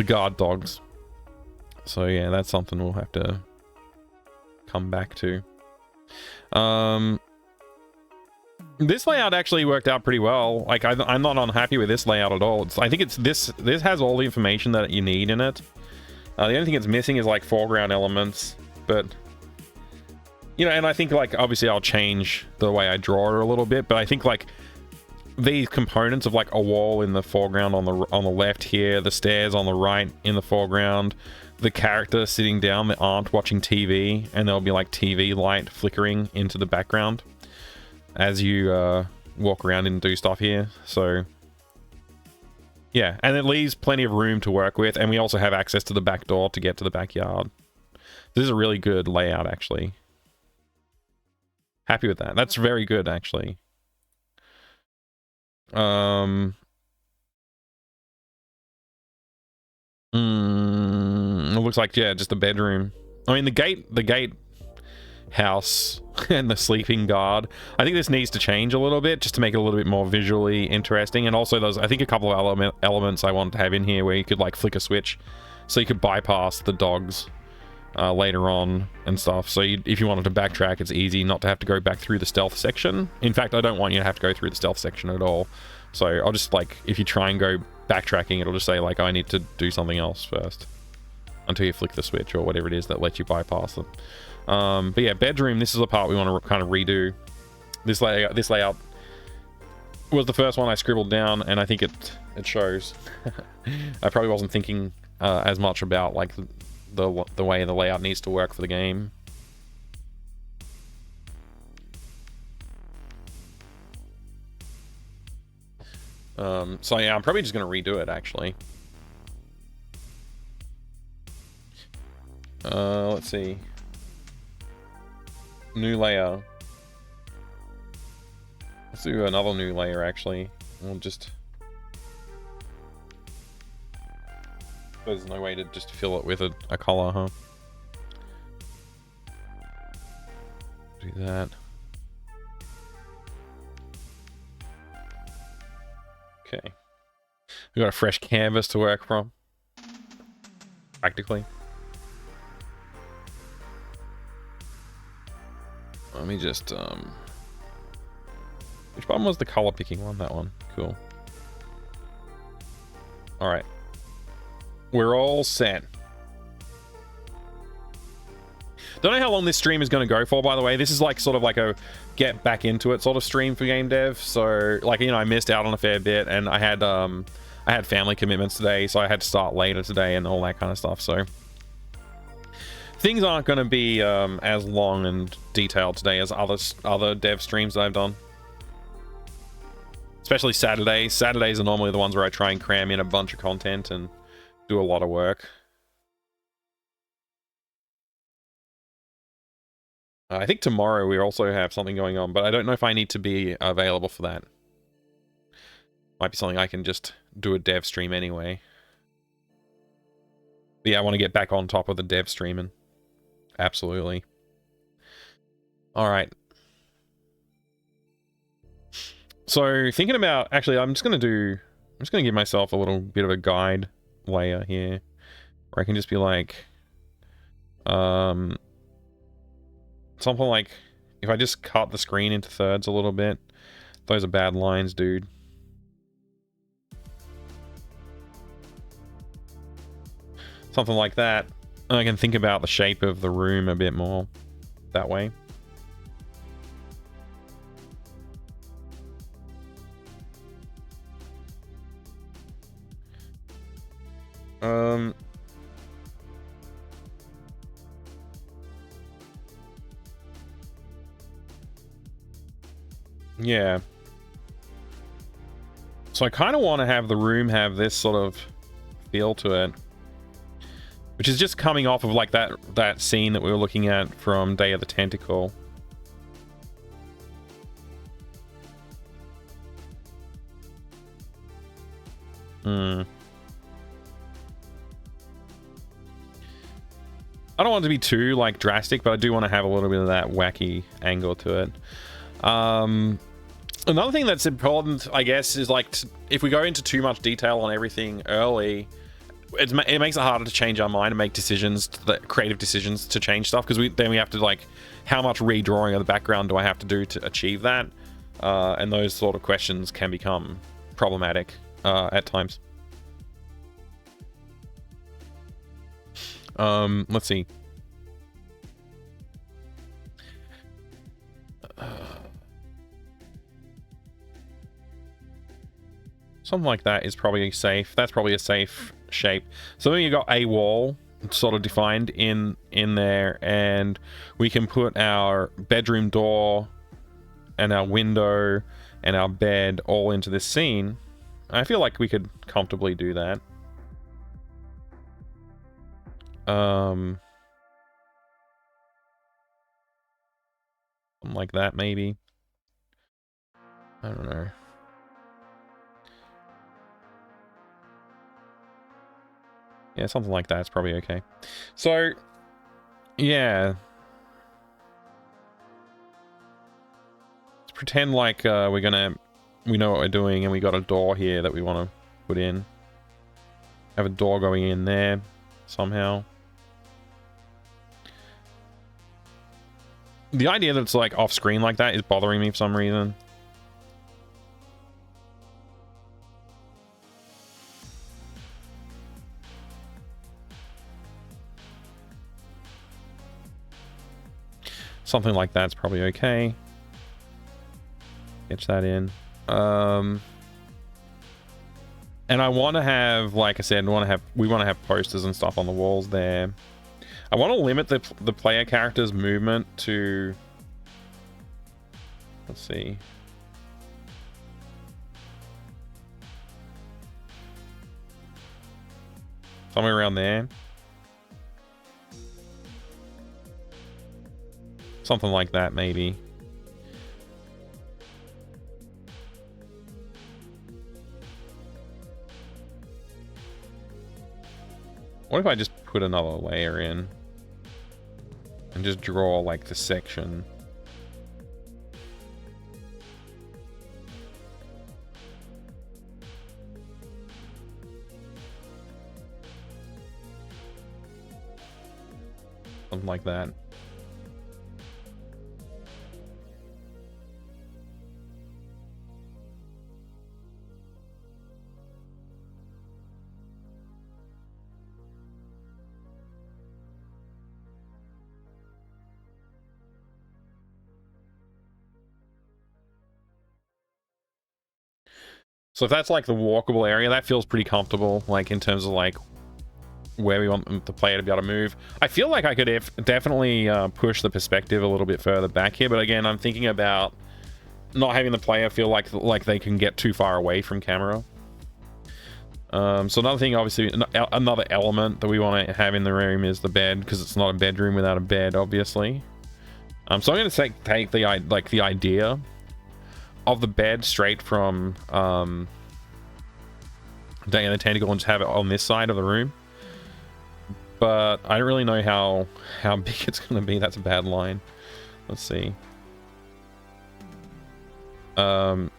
guard dogs. So yeah, that's something we'll have to come back to. This layout actually worked out pretty well. Like I'm not unhappy with this layout at all. I think it's this has all the information that you need in it. The only thing it's missing is like foreground elements, but you know, and I think like obviously I'll change the way I draw it a little bit, but I think like these components of like a wall in the foreground on the left here, the stairs on the right in the foreground, the character sitting down, the aunt watching TV, and there'll be like TV light flickering into the background as you walk around and do stuff here. So yeah, and it leaves plenty of room to work with, and we also have access to the back door to get to the backyard. This is a really good layout, actually. Happy with that. That's very good, actually. It looks like, yeah, just a bedroom. I mean, the gate house and the sleeping guard. I think this needs to change a little bit just to make it a little bit more visually interesting. And also there's, I think, a couple of elements I want to have in here where you could like flick a switch so you could bypass the dogs later on and stuff. So if you wanted to backtrack, it's easy not to have to go back through the stealth section. In fact, I don't want you to have to go through the stealth section at all. So I'll just like, if you try and go backtracking, it'll just say like, I need to do something else first until you flick the switch or whatever it is that lets you bypass them. But yeah, bedroom, this is the part we want to kind of redo. This layout was the first one I scribbled down, and I think it shows. I probably wasn't thinking as much about like the way the layout needs to work for the game. So yeah, I'm probably just going to redo it, actually. Let's see. New layer. Let's do another new layer, actually. We'll just... There's no way to just fill it with a color, huh? Do that. Okay. We got a fresh canvas to work from. Practically. Let me just, which one was the color picking one? That one. Cool. Alright. We're all set. Don't know how long this stream is going to go for, by the way. This is like sort of like a get back into it sort of stream for game dev. So, like, you know, I missed out on a fair bit, and I had family commitments today, so I had to start later today and all that kind of stuff. So things aren't going to be as long and detailed today as other dev streams that I've done. Especially Saturdays. Saturdays are normally the ones where I try and cram in a bunch of content and do a lot of work. I think tomorrow we also have something going on, but I don't know if I need to be available for that. Might be something I can just do a dev stream anyway. But yeah, I want to get back on top of the dev streaming. Absolutely. Alright. So, thinking about... Actually, I'm just going to give myself a little bit of a guide layer here. Where I can just be like... something like... If I just cut the screen into thirds a little bit. Those are bad lines, dude. Something like that. And I can think about the shape of the room a bit more that way. Yeah. So I kind of want to have the room have this sort of feel to it. Which is just coming off of like that scene that we were looking at from Day of the Tentacle. I don't want it to be too like drastic, but I do want to have a little bit of that wacky angle to it. Another thing that's important, I guess, is like if we go into too much detail on everything early, it makes it harder to change our mind and make decisions, creative decisions to change stuff, because then we have to like, how much redrawing of the background do I have to do to achieve that? And those sort of questions can become problematic at times. Let's see. Something like that is probably safe. That's probably a safe shape. So then you got a wall sort of defined in there, and we can put our bedroom door and our window and our bed all into this scene. I feel like we could comfortably do that. Something like that, maybe. I don't know. Yeah, something like that's probably okay. So, yeah. Let's pretend like we know what we're doing, and we got a door here that we want to put in. Have a door going in there somehow. The idea that it's like off screen like that is bothering me for some reason. Something like that's probably okay. Get that in. And I want to have, like I said, we want to have posters and stuff on the walls there. I want to limit the player character's movement to, let's see. Somewhere around there. Something like that, maybe. What if I just put another layer in and just draw like the section? Something like that. So if that's like the walkable area, that feels pretty comfortable, like in terms of like where we want the player to be able to move. I feel like I could definitely push the perspective a little bit further back here, but again, I'm thinking about not having the player feel like they can get too far away from camera. So another thing, obviously, another element that we want to have in the room is the bed, because it's not a bedroom without a bed, obviously. So I'm going to take the idea of the bed straight from Day and the Tentacle and just have it on this side of the room. But I don't really know how big it's going to be. That's a bad line. Let's see. And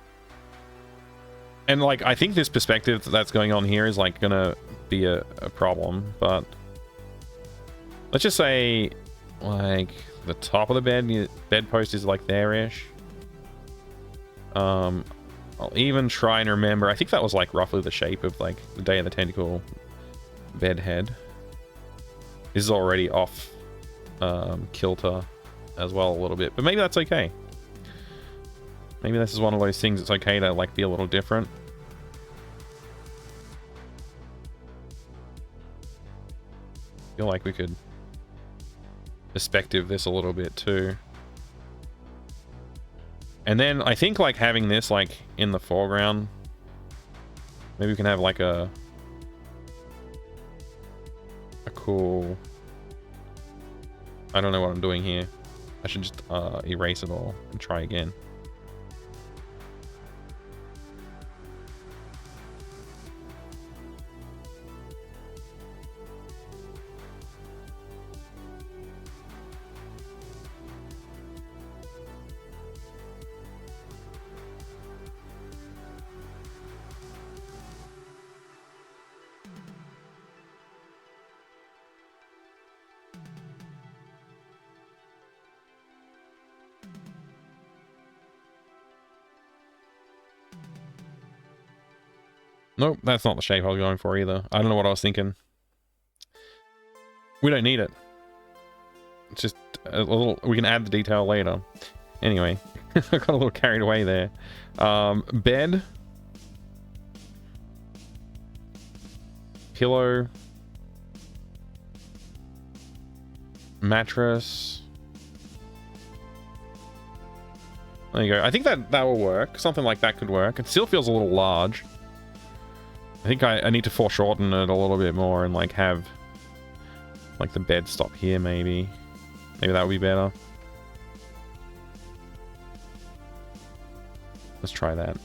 like, I think this perspective that's going on here is like going to be a problem, but let's just say like the top of the bedpost is like there-ish. I'll even try and remember. I think that was like roughly the shape of like the Day of the Tentacle bed head. This is already off kilter as well a little bit, but maybe that's okay. Maybe this is one of those things it's okay to like be a little different. I feel like we could perspective this a little bit too. And then I think like having this like in the foreground, maybe we can have like a cool, I don't know what I'm doing here. I should just erase it all and try again. Nope, that's not the shape I was going for either. I don't know what I was thinking. We don't need it. It's just a little, we can add the detail later. Anyway, I got a little carried away there. Bed. Pillow. Mattress. There you go. I think that will work. Something like that could work. It still feels a little large. I think I need to foreshorten it a little bit more and like have like the bed stop here maybe. Maybe that would be better. Let's try that.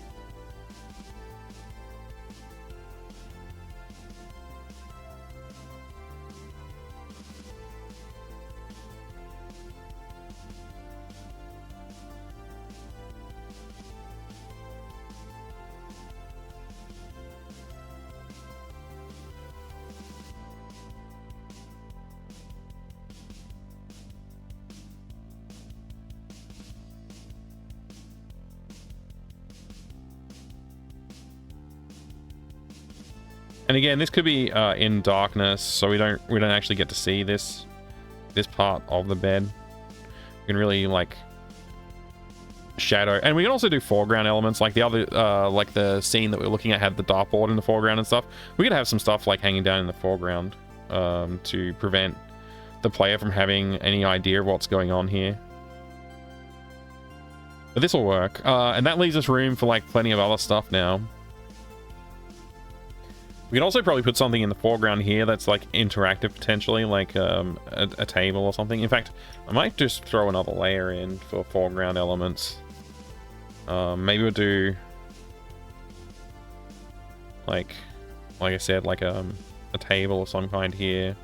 And again, this could be in darkness, so we don't actually get to see this part of the bed. We can really like shadow, and we can also do foreground elements, like the other like the scene that we're looking at had the dartboard in the foreground and stuff. We could have some stuff like hanging down in the foreground to prevent the player from having any idea of what's going on here. But this will work, and that leaves us room for like plenty of other stuff now. We can also probably put something in the foreground here that's like interactive potentially, like a table or something. In fact, I might just throw another layer in for foreground elements. Maybe we'll do like I said, like a table of some kind here.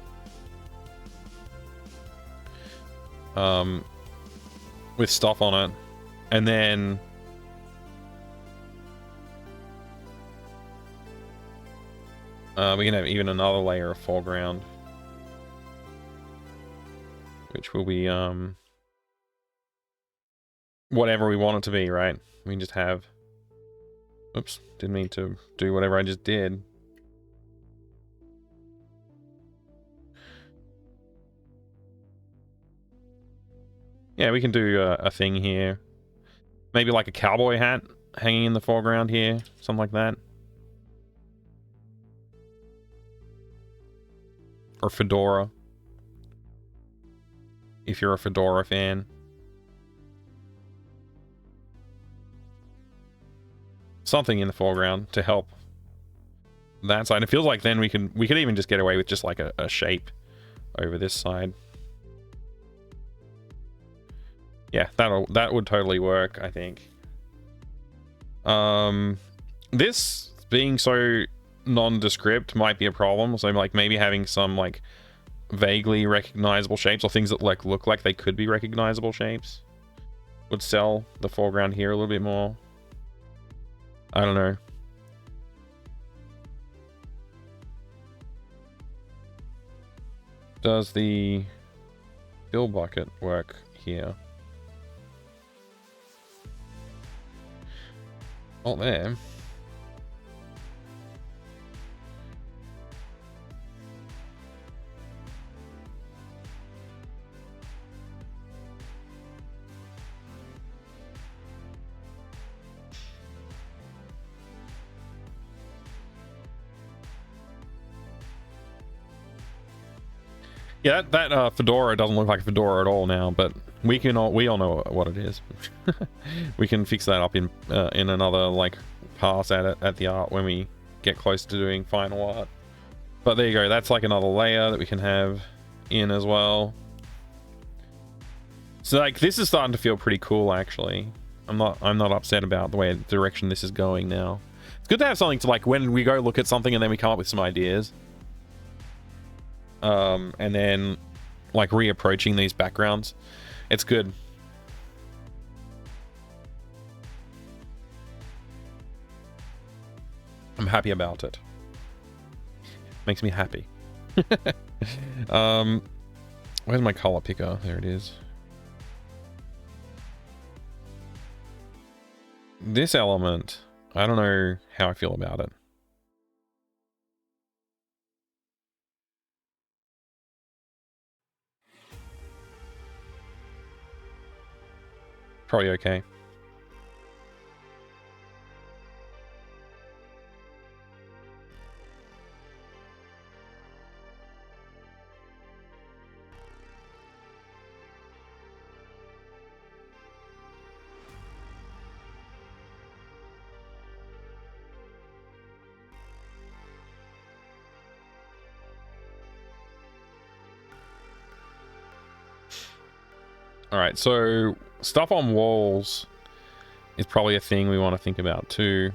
With stuff on it, and then we can have even another layer of foreground, which will be whatever we want it to be, right? We can just have, oops, didn't mean to do whatever I just did. Yeah, we can do a thing here. Maybe like a cowboy hat hanging in the foreground here. Something like that. Or fedora. If you're a fedora fan. Something in the foreground to help that side. It feels like then we could even just get away with just like a shape over this side. Yeah, that would totally work, I think. This being so nondescript might be a problem. So like maybe having some like vaguely recognizable shapes or things that like look like they could be recognizable shapes would sell the foreground here a little bit more. I don't know. Does the fill bucket work here? Not there. Yeah, that fedora doesn't look like a fedora at all now, but we all know what it is. We can fix that up in another like pass at the art when we get close to doing final art. But there you go. That's like another layer that we can have in as well. So like this is starting to feel pretty cool actually. I'm not upset about the way the direction this is going now. It's good to have something to like when we go look at something and then we come up with some ideas. And then like reapproaching these backgrounds. It's good. I'm happy about it. Makes me happy. Where's my color picker? There it is. This element, I don't know how I feel about it. Probably okay. All right, so stuff on walls is probably a thing we want to think about too.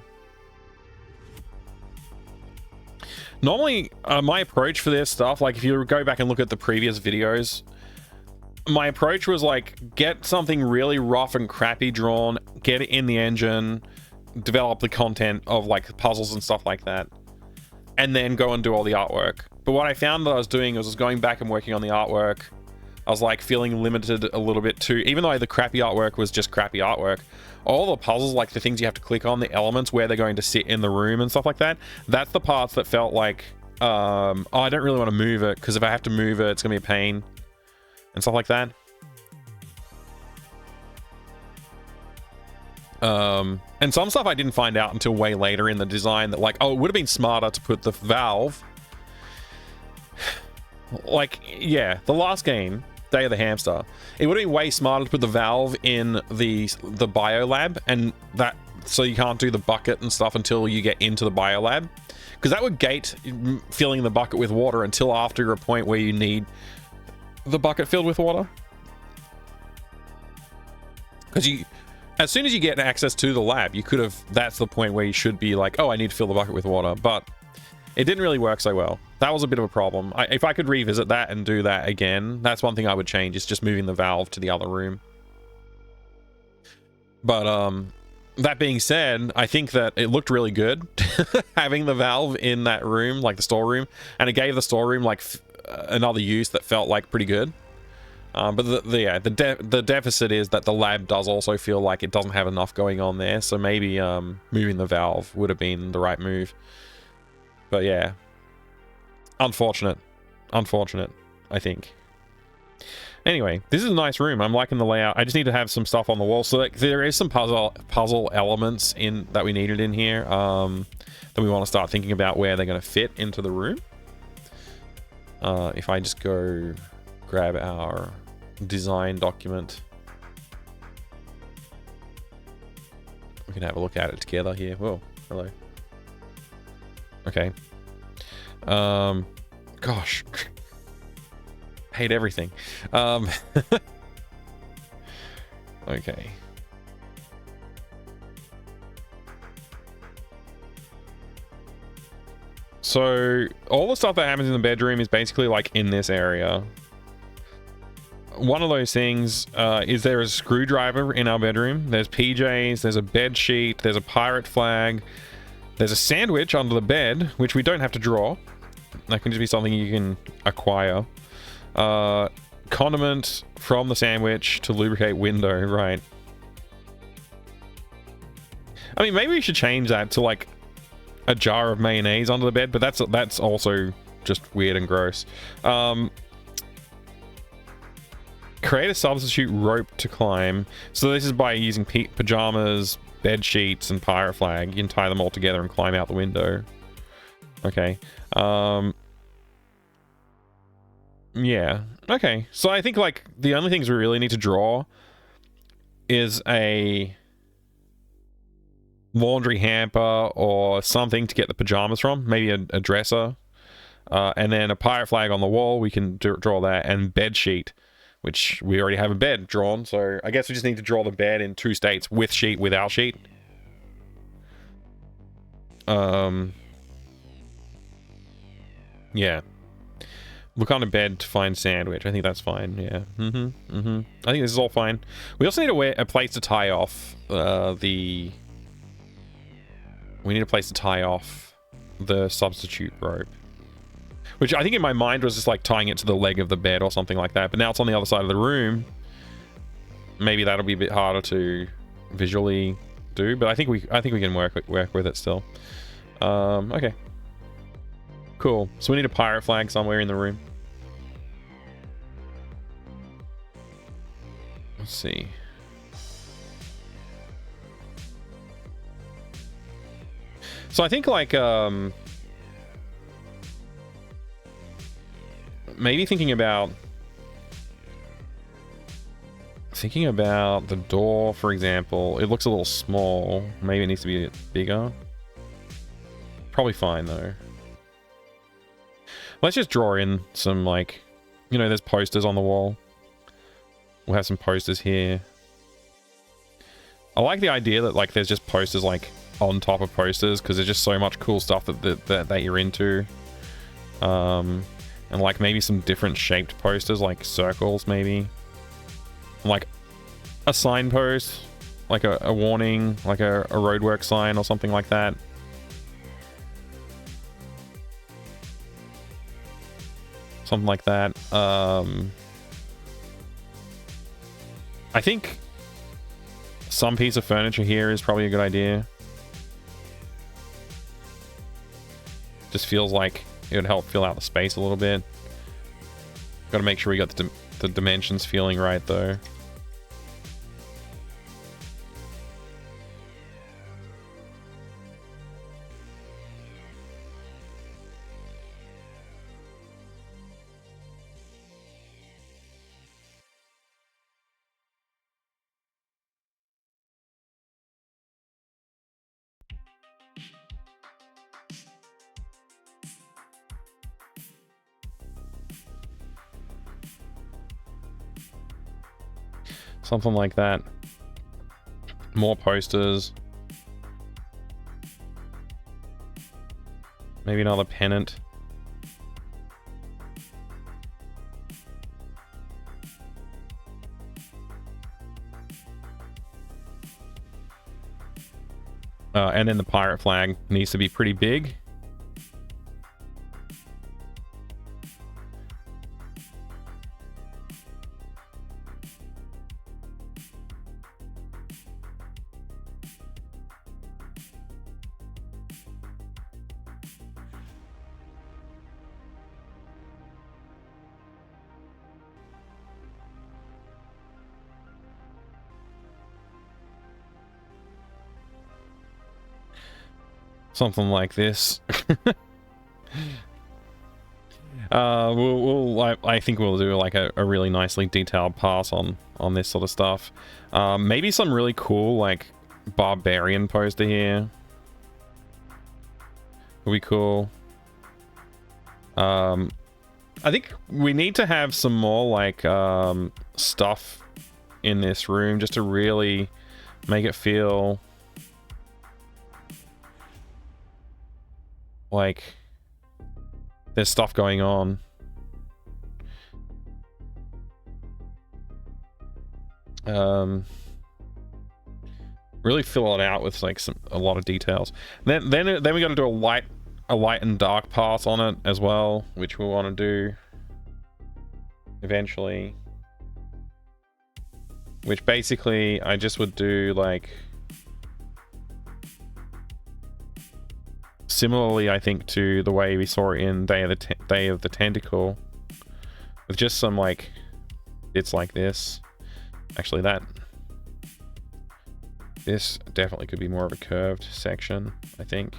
Normally, my approach for this stuff, like if you go back and look at the previous videos, my approach was like, get something really rough and crappy drawn, get it in the engine, develop the content of like puzzles and stuff like that, and then go and do all the artwork. But what I found that I was doing was going back and working on the artwork. I was like feeling limited a little bit too, even though the crappy artwork was just crappy artwork. All the puzzles, like the things you have to click on, the elements where they're going to sit in the room and stuff like that, that's the parts that felt like, oh, I don't really want to move it, because if I have to move it, it's going to be a pain and stuff like that. And some stuff I didn't find out until way later in the design that like, oh, it would have been smarter to put the valve. Like, yeah, the last game, Day of the Hamster, it would have been way smarter to put the valve in the biolab, and that so you can't do the bucket and stuff until you get into the biolab, because that would gate filling the bucket with water until after a point where you need the bucket filled with water. Because as soon as you get access to the lab, you could have, that's the point where you should be like, oh, I need to fill the bucket with water. But it didn't really work so well. That was a bit of a problem. If I could revisit that and do that again, that's one thing I would change, is just moving the valve to the other room. But that being said, I think that it looked really good having the valve in that room, like the storeroom, and it gave the storeroom like another use that felt like pretty good. But the deficit is that the lab does also feel like it doesn't have enough going on there, so maybe moving the valve would have been the right move. But yeah, unfortunate, I think. Anyway, this is a nice room. I'm liking the layout. I just need to have some stuff on the wall. So like, there is some puzzle elements in that we needed in here that we want to start thinking about where they're going to fit into the room. If I just go grab our design document, we can have a look at it together here. Whoa, hello. Okay. Gosh. Hate everything. Okay. So all the stuff that happens in the bedroom is basically like in this area. One of those things is there a screwdriver in our bedroom. There's PJs, there's a bed sheet, there's a pirate flag, there's a sandwich under the bed, which we don't have to draw. That can just be something you can acquire. Condiment from the sandwich to lubricate window, right? I mean, maybe we should change that to like a jar of mayonnaise under the bed, but that's also just weird and gross. Create a substitute rope to climb. So this is by using pajamas, bed sheets, and pirate flag. You can tie them all together and climb out the window. Okay. Yeah. Okay. So I think like the only things we really need to draw is a laundry hamper or something to get the pajamas from. Maybe a dresser. And then a pirate flag on the wall. We can draw that. And bed sheet, which we already have a bed drawn. So I guess we just need to draw the bed in two states, with sheet, without sheet. Yeah. Look on a bed to find sandwich. I think that's fine. Yeah. I think this is all fine. We also need a place to tie off we need a place to tie off the substitute rope. Which I think in my mind was just like tying it to the leg of the bed or something like that. But now it's on the other side of the room. Maybe that'll be a bit harder to visually do. But I think we can work with it still. Okay. Cool. So we need a pirate flag somewhere in the room. Let's see. So I think like maybe thinking about the door, for example. It looks a little small. Maybe it needs to be a bit bigger. Probably fine though. Let's just draw in some, like, you know, there's posters on the wall. We'll have some posters here. I like the idea that, like, there's just posters, like, on top of posters, because there's just so much cool stuff that you're into. And, like, maybe some different shaped posters, like circles, maybe. Like, a signpost, like a warning, like a roadwork sign or something like that. Something like that. I think some piece of furniture here is probably a good idea. Just feels like it would help fill out the space a little bit. Got to make sure we got the dimensions feeling right though. Something like that. More posters. Maybe another pennant. And then the pirate flag needs to be pretty big. Something like this. I think we'll do like a really nicely detailed pass on this sort of stuff. Maybe some really cool like barbarian poster here. Would be cool. I think we need to have some more like stuff in this room just to really make it feel like there's stuff going on. Really fill it out with like a lot of details. Then we got to do a light and dark pass on it as well, which we want to do eventually. Which basically I just would do like similarly, I think, to the way we saw it in Day of the Tentacle, with just some like bits like this. Actually, this definitely could be more of a curved section, I think.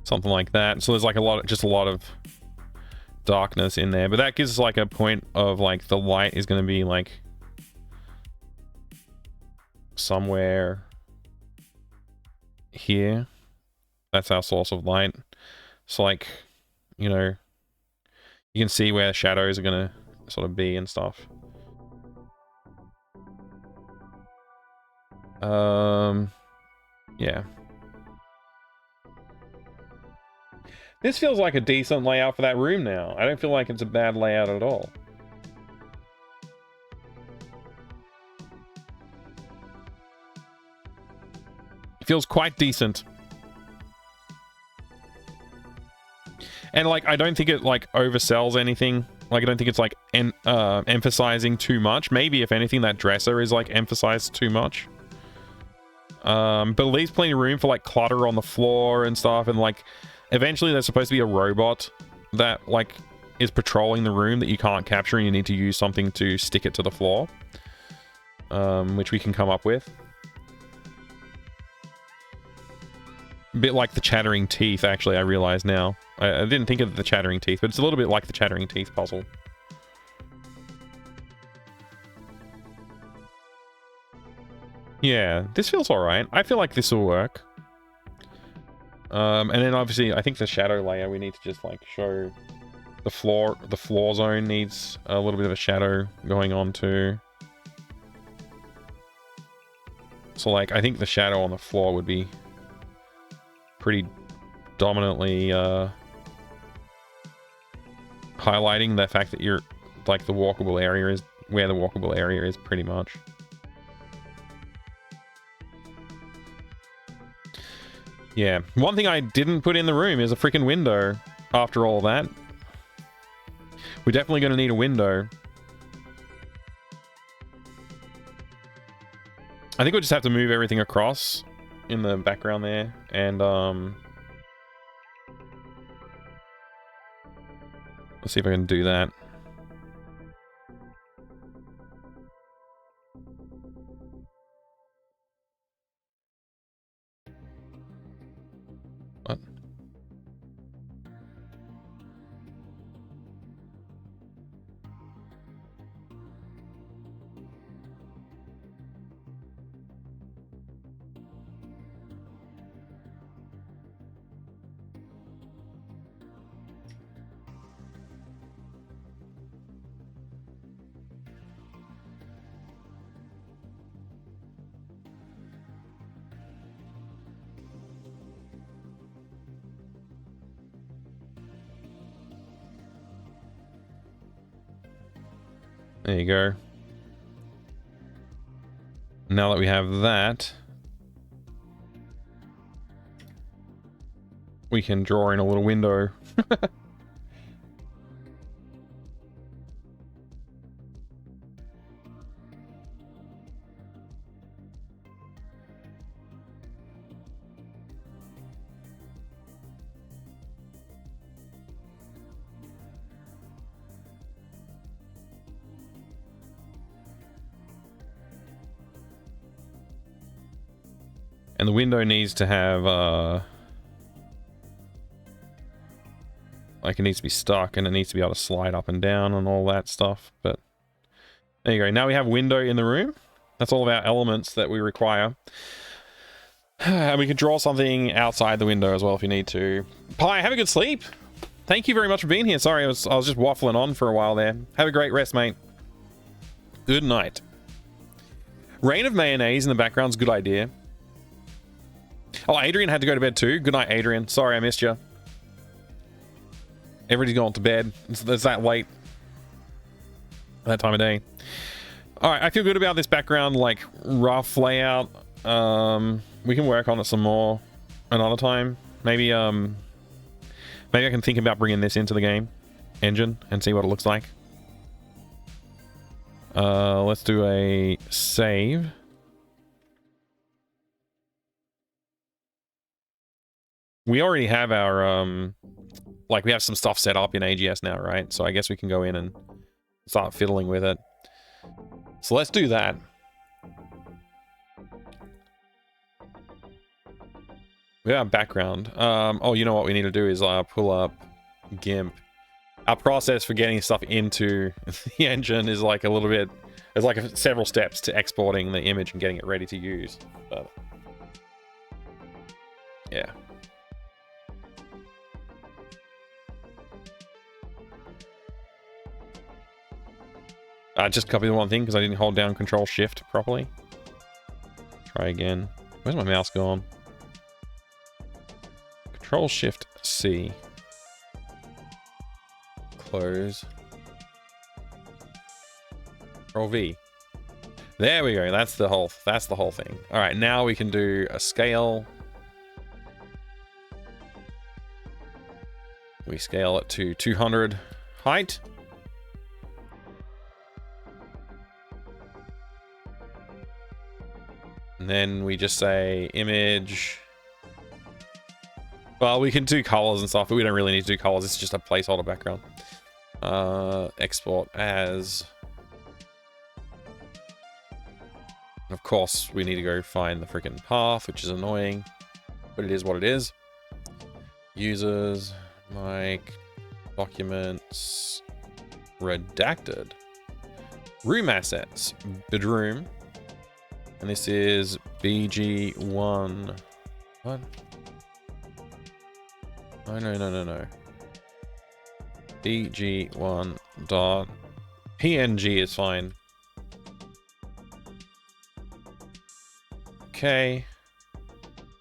Something like that. So there's like a lot of darkness in there, but that gives us like a point of like the light is going to be like somewhere here. That's our source of light. So like, you know, you can see where shadows are gonna sort of be and stuff. Yeah. This feels like a decent layout for that room now. I don't feel like it's a bad layout at all. Feels quite decent. And like, I don't think it like oversells anything. Like, I don't think it's like emphasizing too much. Maybe if anything, that dresser is like emphasized too much. But it leaves plenty of room for like clutter on the floor and stuff. And like, eventually there's supposed to be a robot that like is patrolling the room that you can't capture, and you need to use something to stick it to the floor. Which we can come up with. A bit like the chattering teeth, actually, I realize now. I didn't think of the chattering teeth, but it's a little bit like the chattering teeth puzzle. Yeah, this feels alright. I feel like this will work. And then obviously, I think the shadow layer, we need to just like show the floor zone needs a little bit of a shadow going on too. So like, I think the shadow on the floor would be pretty dominantly highlighting the fact that you're like the walkable area is where the walkable area is, pretty much. Yeah, one thing I didn't put in the room is a freaking window. After all that, we're definitely going to need a window. I think we'll just have to move everything across in the background there, and let's see if I can do that. What? There you go. Now that we have that, we can draw in a little window. And the window needs to have, like, it needs to be stuck and it needs to be able to slide up and down and all that stuff. But there you go. Now we have window in the room. That's all of our elements that we require. And we can draw something outside the window as well if you need to. Pi, have a good sleep. Thank you very much for being here. Sorry, I was just waffling on for a while there. Have a great rest, mate. Good night. Rain of mayonnaise in the background's a good idea. Oh, Adrian had to go to bed too. Good night, Adrian. Sorry I missed you. Everybody's gone to bed. It's that late. That time of day. Alright, I feel good about this background, like, rough layout. We can work on it some more another time. Maybe I can think about bringing this into the game engine and see what it looks like. Let's do a save. We already have our, like, we have some stuff set up in AGS now, right? So I guess we can go in and start fiddling with it. So let's do that. We have background. Oh, you know what we need to do is pull up GIMP. Our process for getting stuff into the engine is like a little bit... There's like several steps to exporting the image and getting it ready to use. But yeah. Just copy the one thing because I didn't hold down Control Shift properly. Try again. Where's my mouse gone? Control Shift C. Close. Control V. There we go. That's the whole thing. All right, now we can do a scale. We scale it to 200 height. And then we just say image. Well, we can do colors and stuff, but we don't really need to do colors. It's just a placeholder background. Export as. Of course, we need to go find the freaking path, which is annoying, but it is what it is. Users, mic, documents, redacted. Room assets, bedroom. And this is BG1. What? No. BG1 dot PNG is fine. Okay.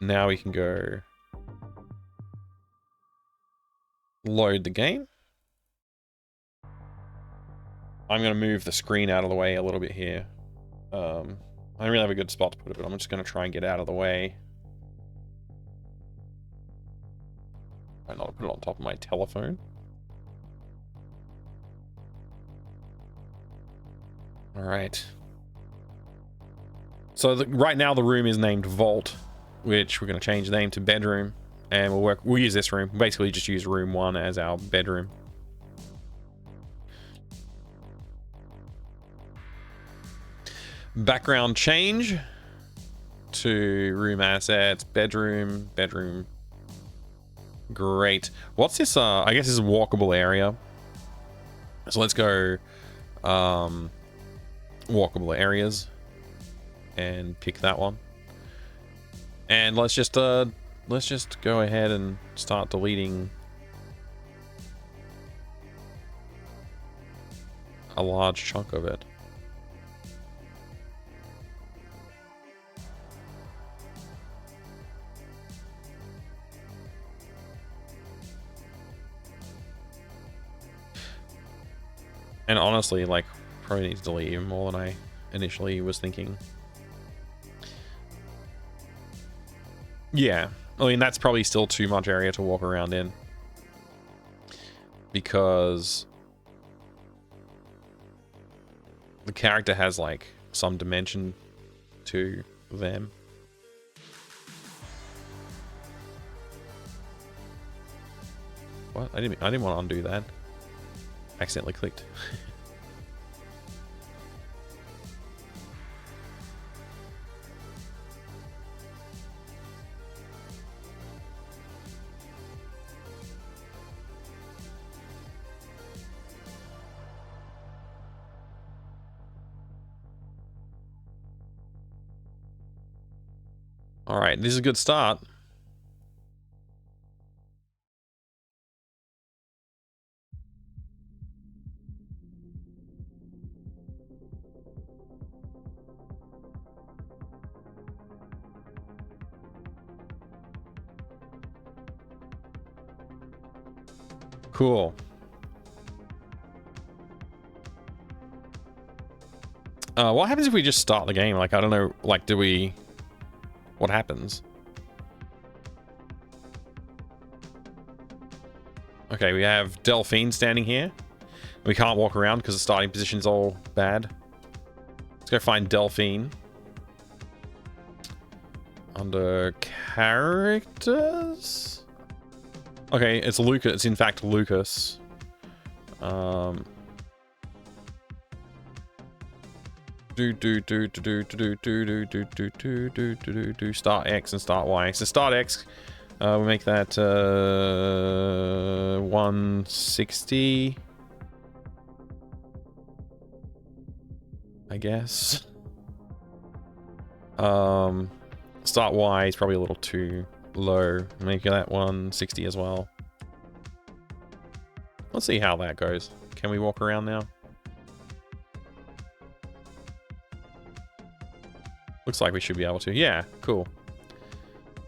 Now we can go load the game. I'm going to move the screen out of the way a little bit here. I don't really have a good spot to put it, but I'm just going to try and get out of the way. Try not to put it on top of my telephone. All right. So right now the room is named Vault, which we're going to change the name to Bedroom, and we'll use this room. Basically just use room 1 as our bedroom. Background change to room assets, bedroom. Great. What's this? I guess this is a walkable area. So let's go walkable areas and pick that one. And let's just go ahead and start deleting a large chunk of it. And honestly, like, Probably need to delete even more than I initially was thinking. Yeah, I mean, that's probably still too much area to walk around in. Because the character has, like, some dimension to them. What? I didn't want to undo that. Accidentally clicked. All right, this is a good start. Cool. What happens if we just start the game? Like, I don't know, like, do we... What happens? Okay, we have Delphine standing here. We can't walk around because the starting position's all bad. Let's go find Delphine. Under characters? Okay, it's Lucas. It's in fact Lucas. Start X and start Y. So start X, we make that 160, I guess. Start Y is probably a little too low. Make that 160 as well. Let's see how that goes. Can we walk around now? Looks like we should be able to. Yeah, cool.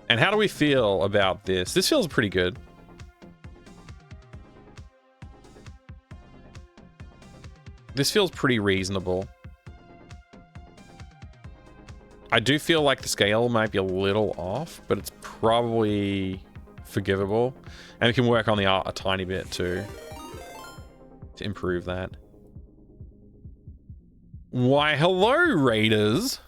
And how do we feel about this? This feels pretty good. This feels pretty reasonable. I do feel like the scale might be a little off, but it's probably forgivable. And we can work on the art a tiny bit too, to improve that. Why, hello, Raiders!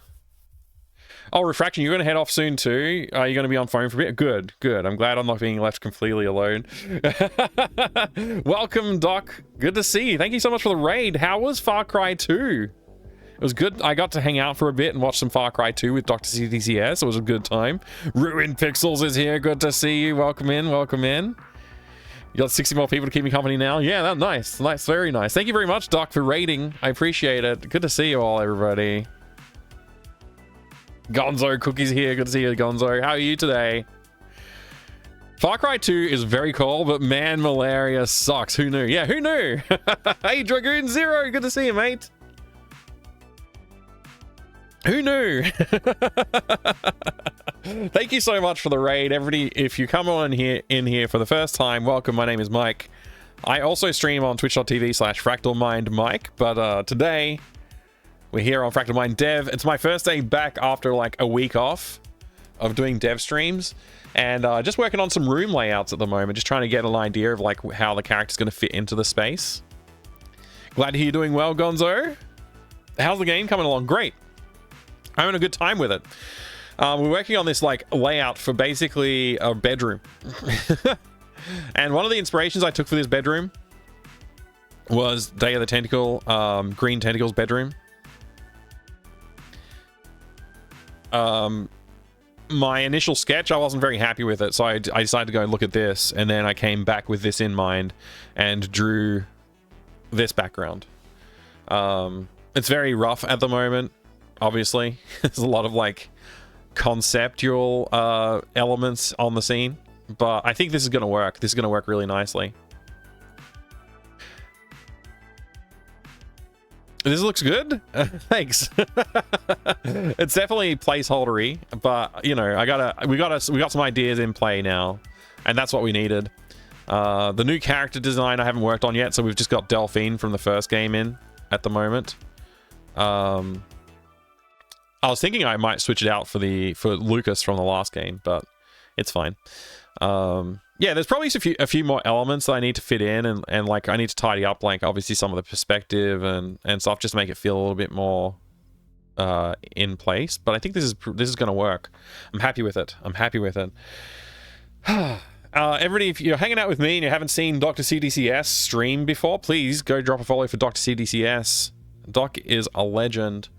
Oh, Refraction, you're going to head off soon too? Are you going to be on phone for a bit? Good, good. I'm glad I'm not being left completely alone. Welcome, Doc. Good to see you. Thank you so much for the raid. How was Far Cry 2? It was good. I got to hang out for a bit and watch some Far Cry 2 with Dr. CTCS. It was a good time. Ruined Pixels is here. Good to see you. Welcome in. Welcome in. You got 60 more people to keep me company now. Yeah, that's nice. Nice. Very nice. Thank you very much, Doc, for raiding. I appreciate it. Good to see you all, everybody. Gonzo Cookies here. Good to see you, Gonzo. How are you today? Far Cry 2 is very cool, but man, malaria sucks. Who knew? Yeah, who knew? Hey, Dragoon Zero. Good to see you, mate. Who knew? Thank you so much for the raid, everybody. If you come on in here for the first time, welcome. My name is Mike. I also stream on twitch.tv/FractalMindMike, but today we're here on Fractal Mind Dev. It's my first day back after like a week off of doing dev streams, and just working on some room layouts at the moment, just trying to get an idea of like how the character's going to fit into the space. Glad to hear you're doing well, Gonzo. How's the game coming along? Great. I'm having a good time with it. We're working on this like layout for basically a bedroom. And one of the inspirations I took for this bedroom was Day of the Tentacle, Green Tentacle's bedroom. My initial sketch, I wasn't very happy with it, so I decided to go and look at this, and then I came back with this in mind and drew this background. It's very rough at the moment, obviously. There's a lot of like conceptual elements on the scene, but I think this is going to work. This is going to work really nicely. This looks good. Thanks. It's definitely placeholdery, but you know, we got some ideas in play now, and that's what we needed. The new character design I haven't worked on yet, so we've just got Delphine from the first game in. at the moment. I was thinking I might switch it out for Lucas from the last game, but it's fine. Yeah, there's probably a few more elements that I need to fit in, and like I need to tidy up, like obviously some of the perspective and stuff, just to make it feel a little bit more in place. But I think this is going to work. I'm happy with it. Everybody, if you're hanging out with me and you haven't seen Dr. CDCS stream before, please go drop a follow for Dr. CDCS. Doc is a legend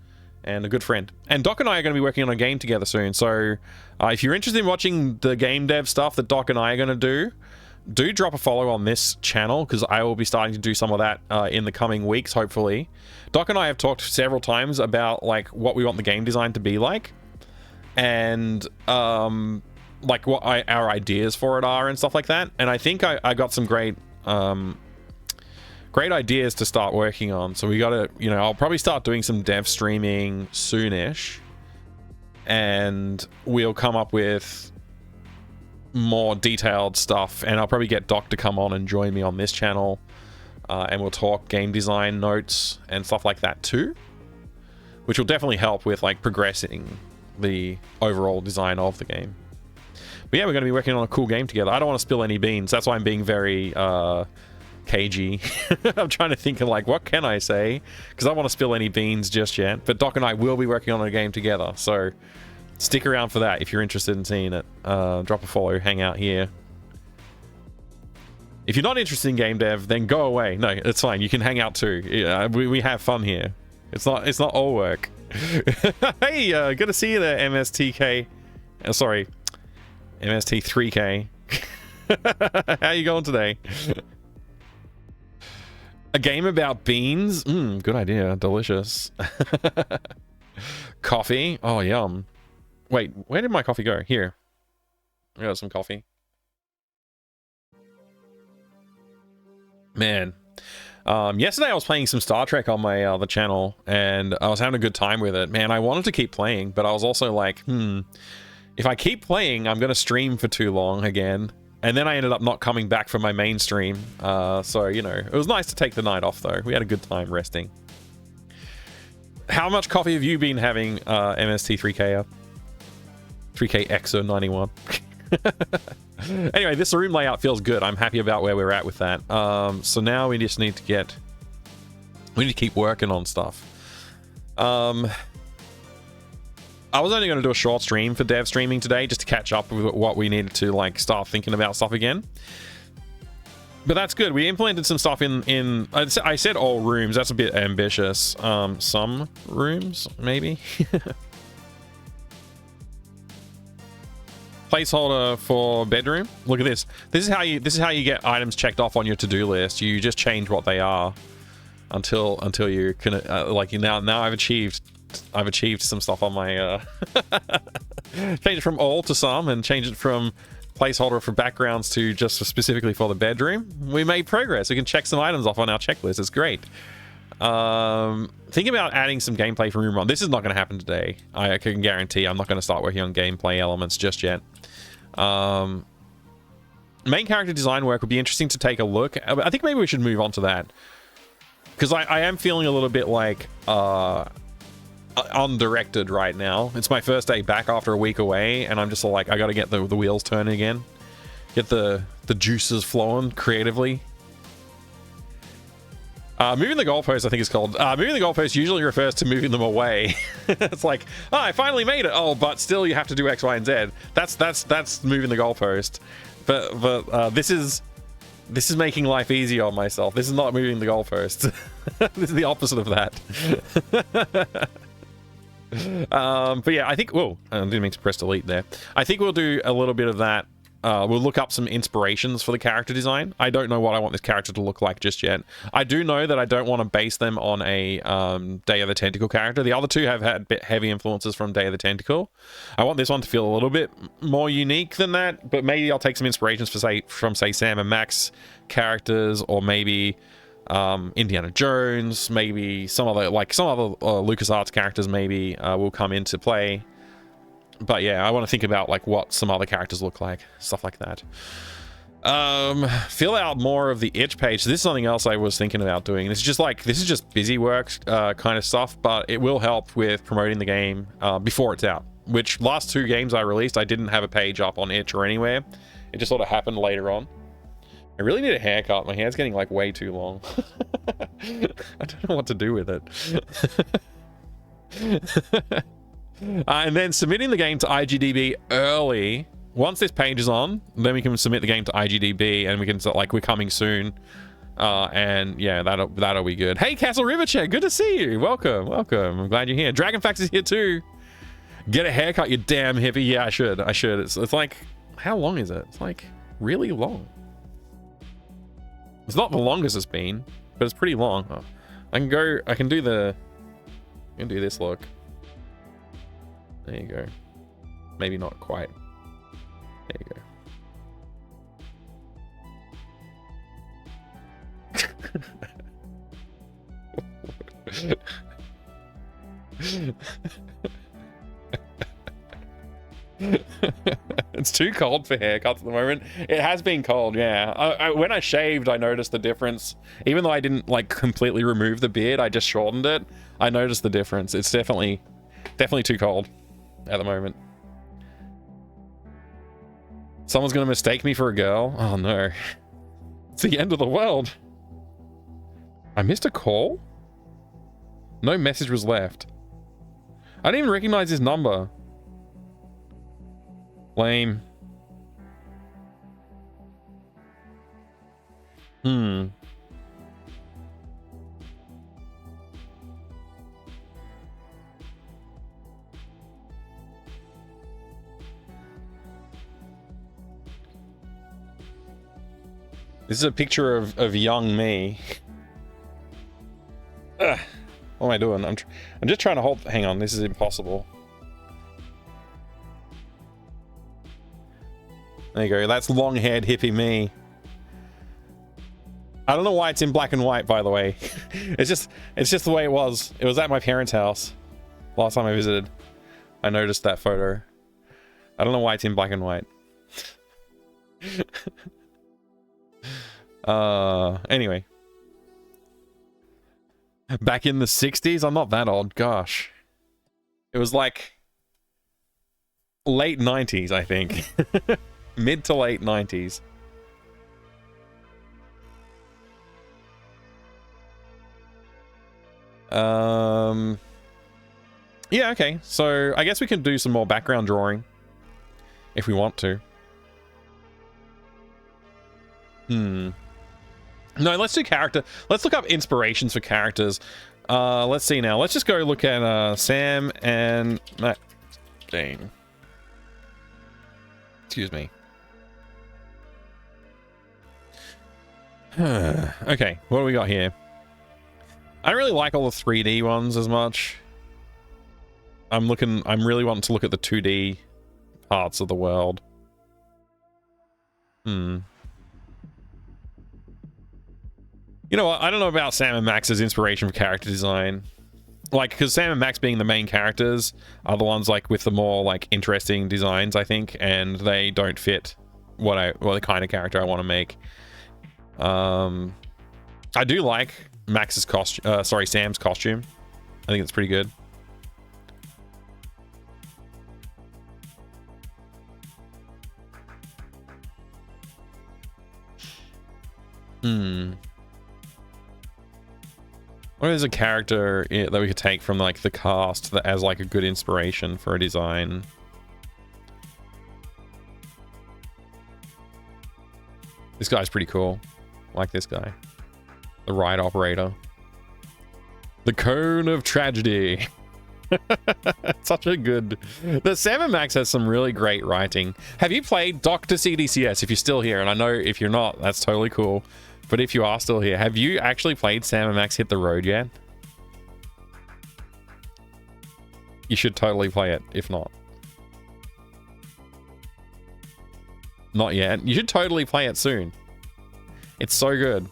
and a good friend. And Doc and I are going to be working on a game together soon. So if you're interested in watching the game dev stuff that Doc and I are going to do drop a follow on this channel, because I will be starting to do some of that in the coming weeks, hopefully. Doc and I have talked several times about like what we want the game design to be like, and like what our ideas for it are and stuff like that. And I think I got some great ideas to start working on. So we gotta, I'll probably start doing some dev streaming soonish, and we'll come up with more detailed stuff, and I'll probably get Doc to come on and join me on this channel, and we'll talk game design notes and stuff like that too, which will definitely help with like progressing the overall design of the game. But yeah, we're going to be working on a cool game together. I don't want to spill any beans. That's why I'm being very cagey. I'm trying to think of like, what can I say? Because I don't want to spill any beans just yet. But Doc and I will be working on a game together. So stick around for that if you're interested in seeing it. Drop a follow, hang out here. If you're not interested in game dev, then go away. No, it's fine. You can hang out too. Yeah, we have fun here. It's not all work. Hey, good to see you there, MSTK. Sorry. MST3K. How you going today? A game about beans? Good idea. Delicious. Coffee? Oh, yum. Wait, where did my coffee go? Here. I got some coffee. Man. Yesterday I was playing some Star Trek on my other channel, and I was having a good time with it. Man, I wanted to keep playing, but I was also like, if I keep playing, I'm going to stream for too long again. And then I ended up not coming back from my main stream. So, it was nice to take the night off, though. We had a good time resting. How much coffee have you been having, MST3K? 3KXer 91. Anyway, this room layout feels good. I'm happy about where we're at with that. So now we just need to keep working on stuff. I was only going to do a short stream for dev streaming today, just to catch up with what we needed to like start thinking about stuff again. But that's good. We implemented some stuff in I said all rooms. That's a bit ambitious. Some rooms, maybe. Placeholder for bedroom. Look at this. This is how you get items checked off on your to-do list. You just change what they are until you can now I've achieved some stuff on my change it from all to some, and change it from placeholder for backgrounds to just specifically for the bedroom. We made progress. We can check some items off on our checklist. It's great. Think about adding some gameplay from Room 1. This is not going to happen today. I can guarantee I'm not going to start working on gameplay elements just yet. Main character design work would be interesting to take a look. I think maybe we should move on to that, because I am feeling a little bit like undirected right now. It's my first day back after a week away, and I'm just like, I gotta get the wheels turning again, get the juices flowing creatively. Moving the goalposts, I think it's called. Moving the goalposts usually refers to moving them away. It's like, oh, I finally made it. Oh, but still you have to do X, Y, and Z. That's moving the goalpost. But this is making life easier on myself. This is not moving the goalpost. This is the opposite of that. But yeah, I think, whoa, I didn't mean to press delete there. I think we'll do a little bit of that. We'll look up some inspirations for the character design. I don't know what I want this character to look like just yet. I do know that I don't want to base them on a Day of the Tentacle character. The other two have had heavy influences from Day of the Tentacle. I want this one to feel a little bit more unique than that, but maybe I'll take some inspirations from say Sam and Max characters, or maybe Indiana Jones, maybe some other LucasArts characters maybe will come into play. But yeah, I want to think about like what some other characters look like, stuff like that. Fill out more of the itch page. This is something else I was thinking about doing. This is just busy work kind of stuff, but it will help with promoting the game before it's out. Which last 2 games I released, I didn't have a page up on itch or anywhere. It just sort of happened later on. I really need a haircut. My hair's getting like way too long. I don't know what to do with it. And then submitting the game to IGDB early. Once this page is on, then we can submit the game to IGDB, and we can like, we're coming soon. And yeah, that'll be good. Hey, Castle Riverchair, good to see you. Welcome. I'm glad you're here. Dragonfax is here too. Get a haircut, you damn hippie. Yeah, I should. It's like, how long is it? It's like really long. It's not the longest it's been, but it's pretty long. Oh, I can do this look. There you go. Maybe not quite. There you go. It's too cold for haircuts at the moment. It has been cold, yeah. When I shaved, I noticed the difference. Even though I didn't like completely remove the beard, I just shortened it. I noticed the difference. It's definitely too cold at the moment. Someone's gonna mistake me for a girl. Oh no. It's the end of the world. I missed a call? No message was left. I didn't even recognize his number. Lame. This is a picture of young me. Ugh. What am I doing? I'm just trying to hold. Hang on, this is impossible. There you go. That's long-haired hippie me. I don't know why it's in black and white, by the way. It's just the way it was. It was at my parents' house last time I visited. I noticed that photo. I don't know why it's in black and white. Anyway. Back in the 60s? I'm not that old. Gosh. It was like late 90s, I think. Mid to late 90s. Yeah, okay. So I guess we can do some more background drawing if we want to. No, let's do character. Let's look up inspirations for characters. Let's see now. Let's just go look at Sam and Max. Dang. Excuse me. Okay, what do we got here? I don't really like all the 3D ones as much. I'm really wanting to look at the 2D parts of the world. You know what? I don't know about Sam and Max's inspiration for character design. Like, because Sam and Max being the main characters are the ones like with the more like interesting designs, I think, and they don't fit the kind of character I want to make. I do like Max's costume. Sam's costume. I think it's pretty good. What is a character that we could take from like the cast that has like a good inspiration for a design? This guy's pretty cool. I like this guy. The ride operator. The Cone of Tragedy. Such a good... The Sam and Max has some really great writing. Have you played Dr. CDCS if you're still here? And I know if you're not, that's totally cool. But if you are still here, have you actually played Sam and Max Hit the Road yet? You should totally play it, if not. Not yet. You should totally play it soon. It's so good.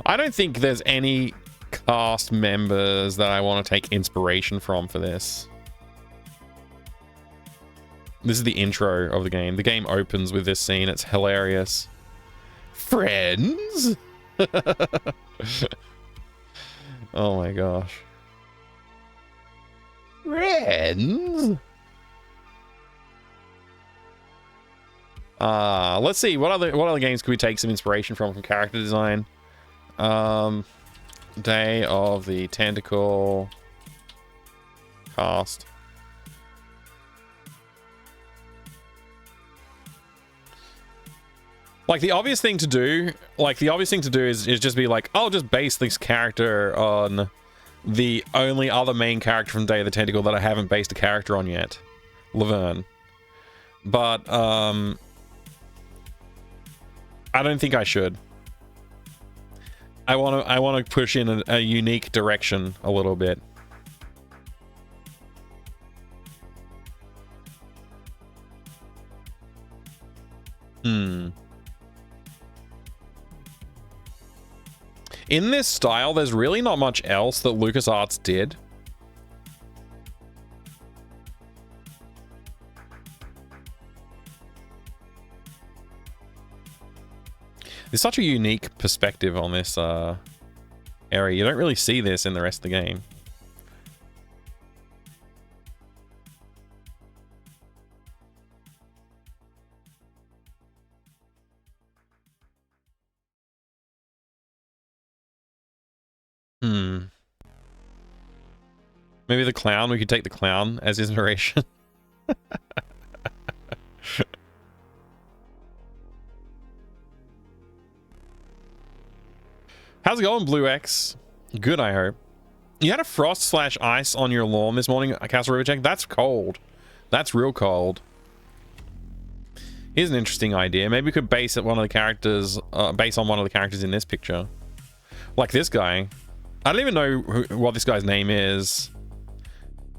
I don't think there's any cast members that I want to take inspiration from for this. This is the intro of the game. The game opens with this scene. It's hilarious. Friends? Oh my gosh. Friends? Let's see. What other games could we take some inspiration from character design? Day of the Tentacle cast. Like the obvious thing to do, is just be like, I'll just base this character on the only other main character from Day of the Tentacle that I haven't based a character on yet, Laverne. But I don't think I should. I want to push in a unique direction a little bit. In this style, there's really not much else that LucasArts did. There's such a unique perspective on this area. You don't really see this in the rest of the game. Maybe the clown, we could take the clown as inspiration. How's it going, Blue X? Good, I hope. You had a frost/ice on your lawn this morning at Castle Rivercheck. That's cold. That's real cold. Here's an interesting idea. Maybe we could base one of the characters, base on one of the characters in this picture. Like this guy. I don't even know what this guy's name is.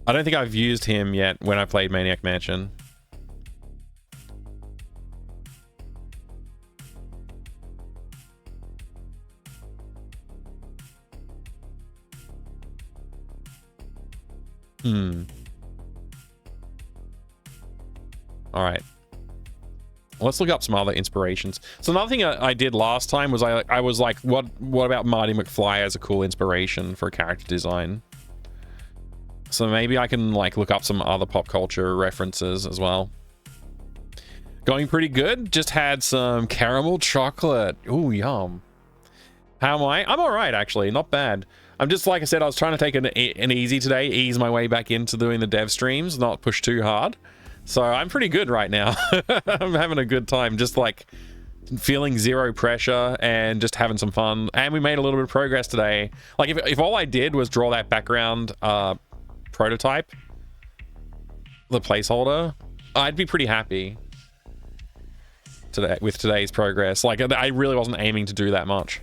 I don't think I've used him yet when I played Maniac Mansion. All right. Let's look up some other inspirations. So another thing I did last time was I was like, what about Marty McFly as a cool inspiration for character design? So maybe I can like look up some other pop culture references as well. Going pretty good. Just had some caramel chocolate. Ooh, yum. How am I? I'm all right, actually. Not bad. I'm just, like I said, I was trying to take an easy today, ease my way back into doing the dev streams, not push too hard. So I'm pretty good right now. I'm having a good time, just like feeling zero pressure and just having some fun. And we made a little bit of progress today. Like if all I did was draw that background prototype, the placeholder, I'd be pretty happy today with today's progress. Like I really wasn't aiming to do that much.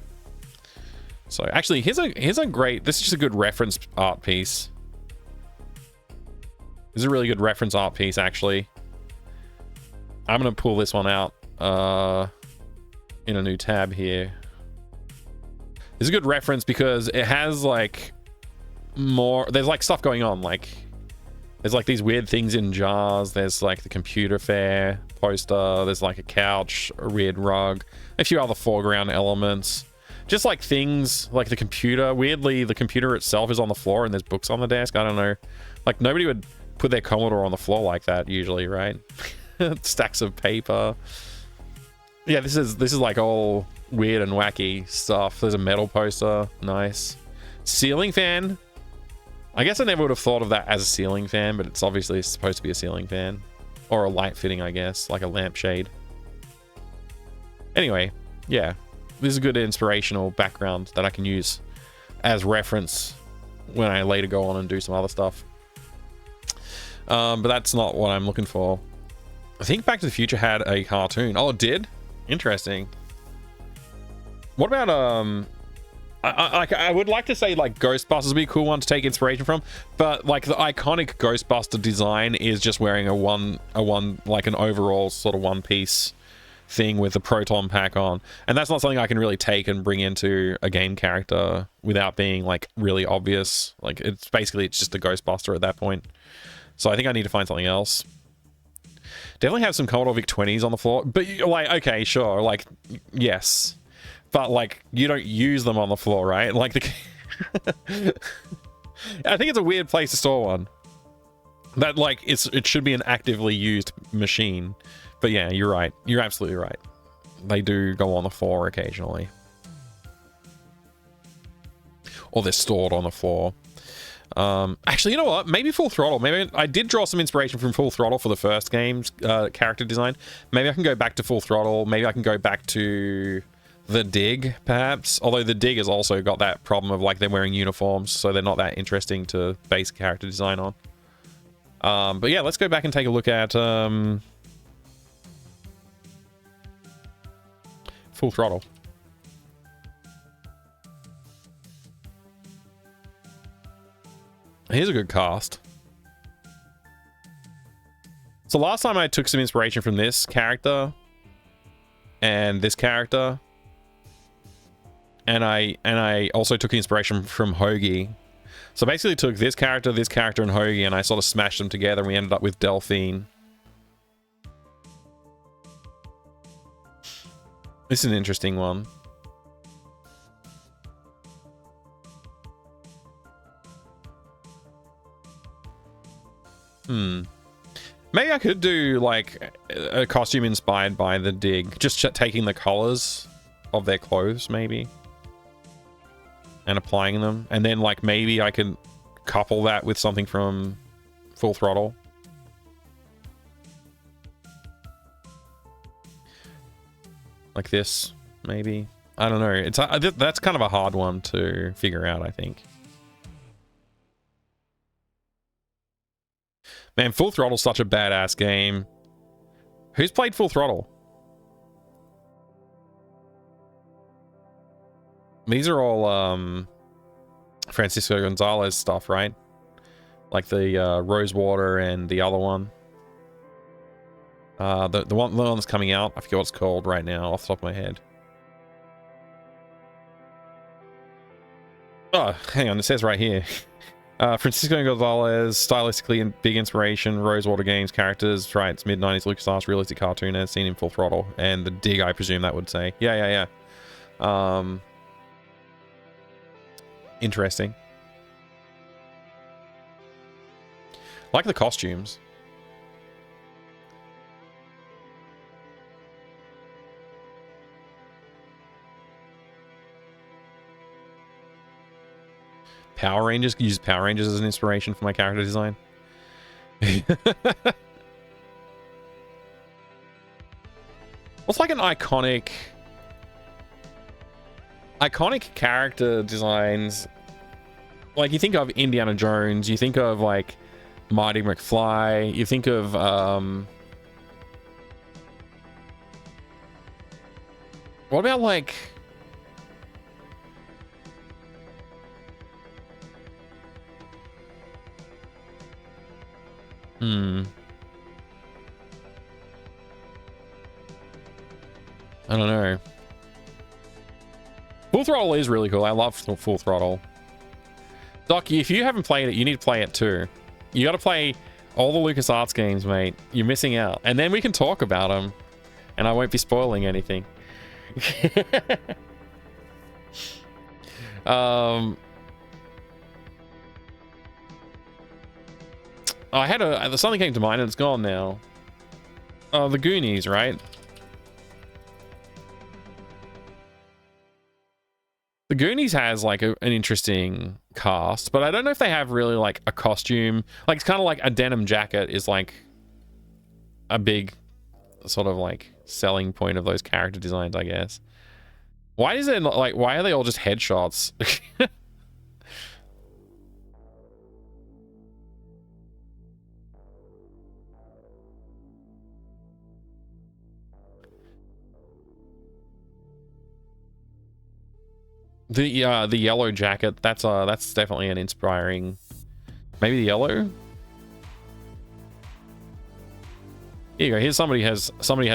So actually, here's a great, this is just a good reference art piece. This is a really good reference art piece, actually. I'm gonna pull this one out in a new tab here. It's a good reference because it has like more, there's like stuff going on, like there's like these weird things in jars. There's like the computer fair poster, there's like a couch, a weird rug, a few other foreground elements. Just like things like the computer. Weirdly, the computer itself is on the floor and there's books on the desk. I don't know. Like nobody would put their Commodore on the floor like that usually, right? Stacks of paper. Yeah, this is like all weird and wacky stuff. There's a metal poster. Nice. Ceiling fan. I guess I never would have thought of that as a ceiling fan, but it's obviously supposed to be a ceiling fan. Or a light fitting, I guess. Like a lampshade. Anyway, yeah. This is a good inspirational background that I can use as reference when I later go on and do some other stuff. But that's not what I'm looking for. I think Back to the Future had a cartoon. Oh, it did? Interesting. What about, I would like to say, like, Ghostbusters would be a cool one to take inspiration from, but, like, the iconic Ghostbuster design is just wearing like, an overall sort of one-piece thing with the proton pack on, and that's not something I can really take and bring into a game character without being, like, really obvious. Like, it's just a Ghostbuster at that point. So I think I need to find something else. Definitely have some Commodore VIC-20s on the floor. But, like, okay, sure. Like, yes. But, like, you don't use them on the floor, right? Like, the... I think it's a weird place to store one. That, like, it should be an actively used machine. But yeah, you're right. You're absolutely right. They do go on the floor occasionally. Or they're stored on the floor. Actually, you know what? Maybe Full Throttle. Maybe I did draw some inspiration from Full Throttle for the first game's character design. Maybe I can go back to Full Throttle. Maybe I can go back to the Dig, perhaps. Although the Dig has also got that problem of, like, they're wearing uniforms, so they're not that interesting to base character design on. But yeah, let's go back and take a look at Full Throttle. Here's a good cast. So last time I took some inspiration from this character and this character, and I also took inspiration from Hoagie. So basically took this character, and Hoagie, and I sort of smashed them together, and we ended up with Delphine. This is an interesting one. Maybe I could do, like, a costume inspired by the Dig. Just taking the colors of their clothes, maybe. And applying them. And then, like, maybe I can couple that with something from Full Throttle. Like this, maybe. I don't know. It's that's kind of a hard one to figure out, I think. Man, Full Throttle's such a badass game. Who's played Full Throttle? These are all Francisco Gonzalez stuff, right? Like the Rosewater and the other one. The one that's coming out, I forget what it's called right now off the top of my head. Oh, hang on, it says right here. Francisco Gonzalez, stylistically and big inspiration, Rosewater Games characters, right? It's mid-90s LucasArts realistic cartoon as seen in Full Throttle. And the Dig, I presume that would say. Yeah. Interesting. Like the costumes. Power Rangers, use Power Rangers as an inspiration for my character design. What's like an iconic character designs? Like, you think of Indiana Jones, you think of like Marty McFly, you think of what about like I don't know. Full Throttle is really cool. I love Full Throttle. Doc, if you haven't played it, you need to play it too. You got to play all the LucasArts games, mate. You're missing out. And then we can talk about them. And I won't be spoiling anything. I had something came to mind and it's gone now. The Goonies, right? The Goonies has like an interesting cast, but I don't know if they have really like a costume. Like, it's kind of like a denim jacket is like a big sort of like selling point of those character designs, I guess. Why is it like, why are they all just headshots? The yellow jacket, that's definitely an inspiring. Maybe the yellow? Here you go. Here's somebody has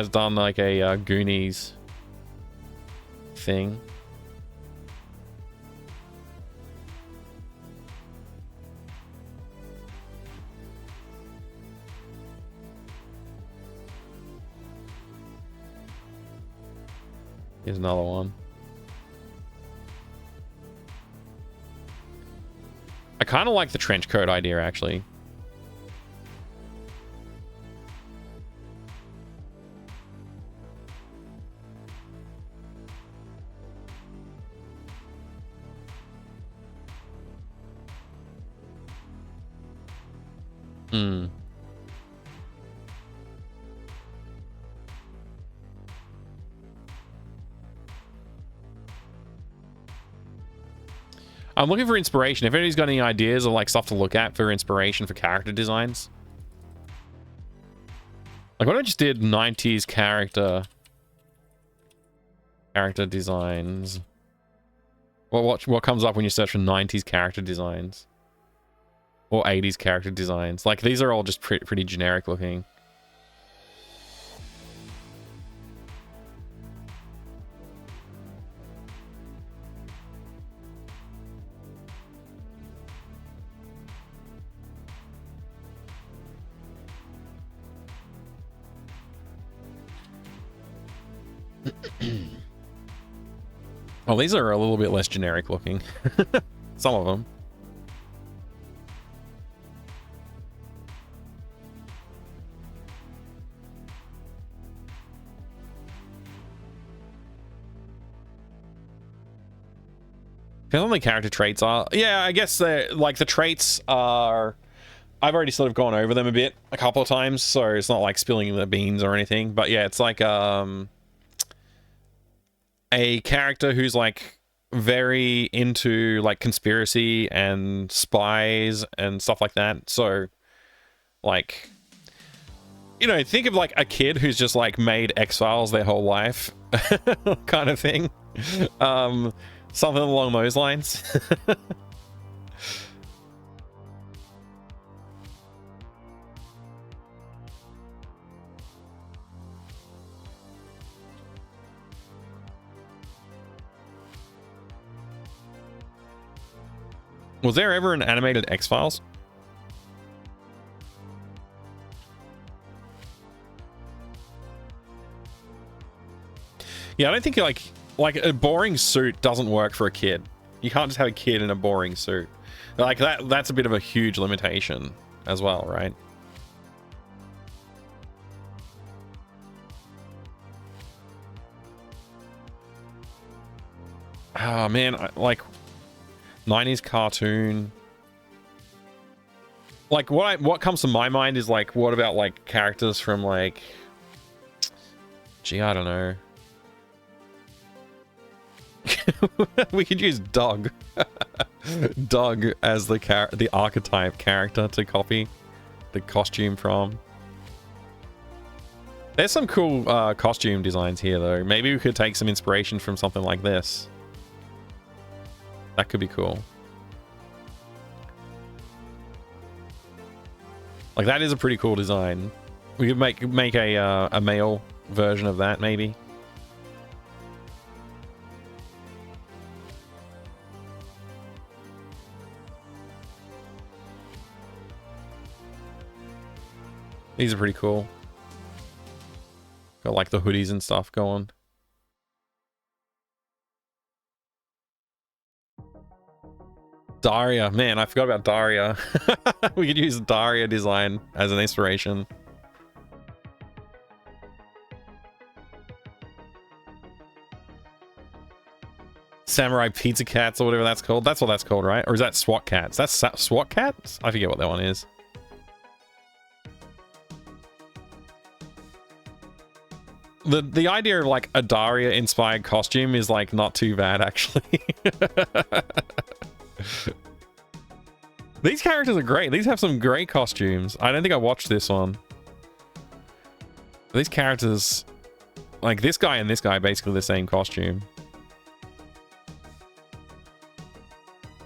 done like a Goonies thing. Here's another one. I kind of like the trench coat idea, actually. Hmm. I'm looking for inspiration. If anybody's got any ideas or like stuff to look at for inspiration for character designs. Like what I just did 90s character designs. What comes up when you search for 90s character designs? Or 80s character designs? Like these are all just pretty generic looking. Well, these are a little bit less generic looking. Some of them. Depends on the character traits are. Yeah, I guess like the traits are. I've already sort of gone over them a couple of times, so it's not like spilling the beans or anything. But yeah, it's like a character who's like very into like conspiracy and spies and stuff like that. So like, you know, think of like a kid who's just like made X-Files their whole life kind of thing. Something along those lines. Was there ever an animated X-Files? Yeah, I don't think like a boring suit doesn't work for a kid. You can't just have a kid in a boring suit. Like that's a bit of a huge limitation as well, right? Oh man, like 90s cartoon. Like what comes to my mind is like, what about like characters from like, gee, I don't know. We could use Doug. Doug as the archetype character to copy the costume from. There's some cool costume designs here though. Maybe we could take some inspiration from something like this. That could be cool. Like that is a pretty cool design. We could make a male version of that maybe. These are pretty cool. Got like the hoodies and stuff going. Daria, man, I forgot about Daria. We could use Daria design as an inspiration. Samurai Pizza Cats or whatever that's called. That's what that's called, right? Or is that SWAT Cats? That's SWAT Cats? I forget what that one is. The idea of like a Daria inspired costume is like not too bad actually. These characters are great. These have some great costumes. I don't think I watched this one. These characters, like this guy and this guy, basically the same costume.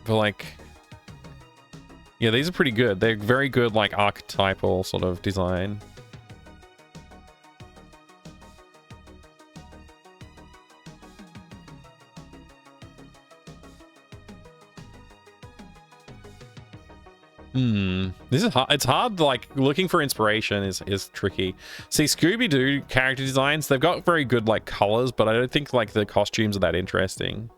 But like, yeah, these are pretty good. They're very good, like archetypal sort of design. This is hard. It's hard, like, looking for inspiration is tricky. See, Scooby-Doo character designs, they've got very good, like, colors, but I don't think, like, the costumes are that interesting.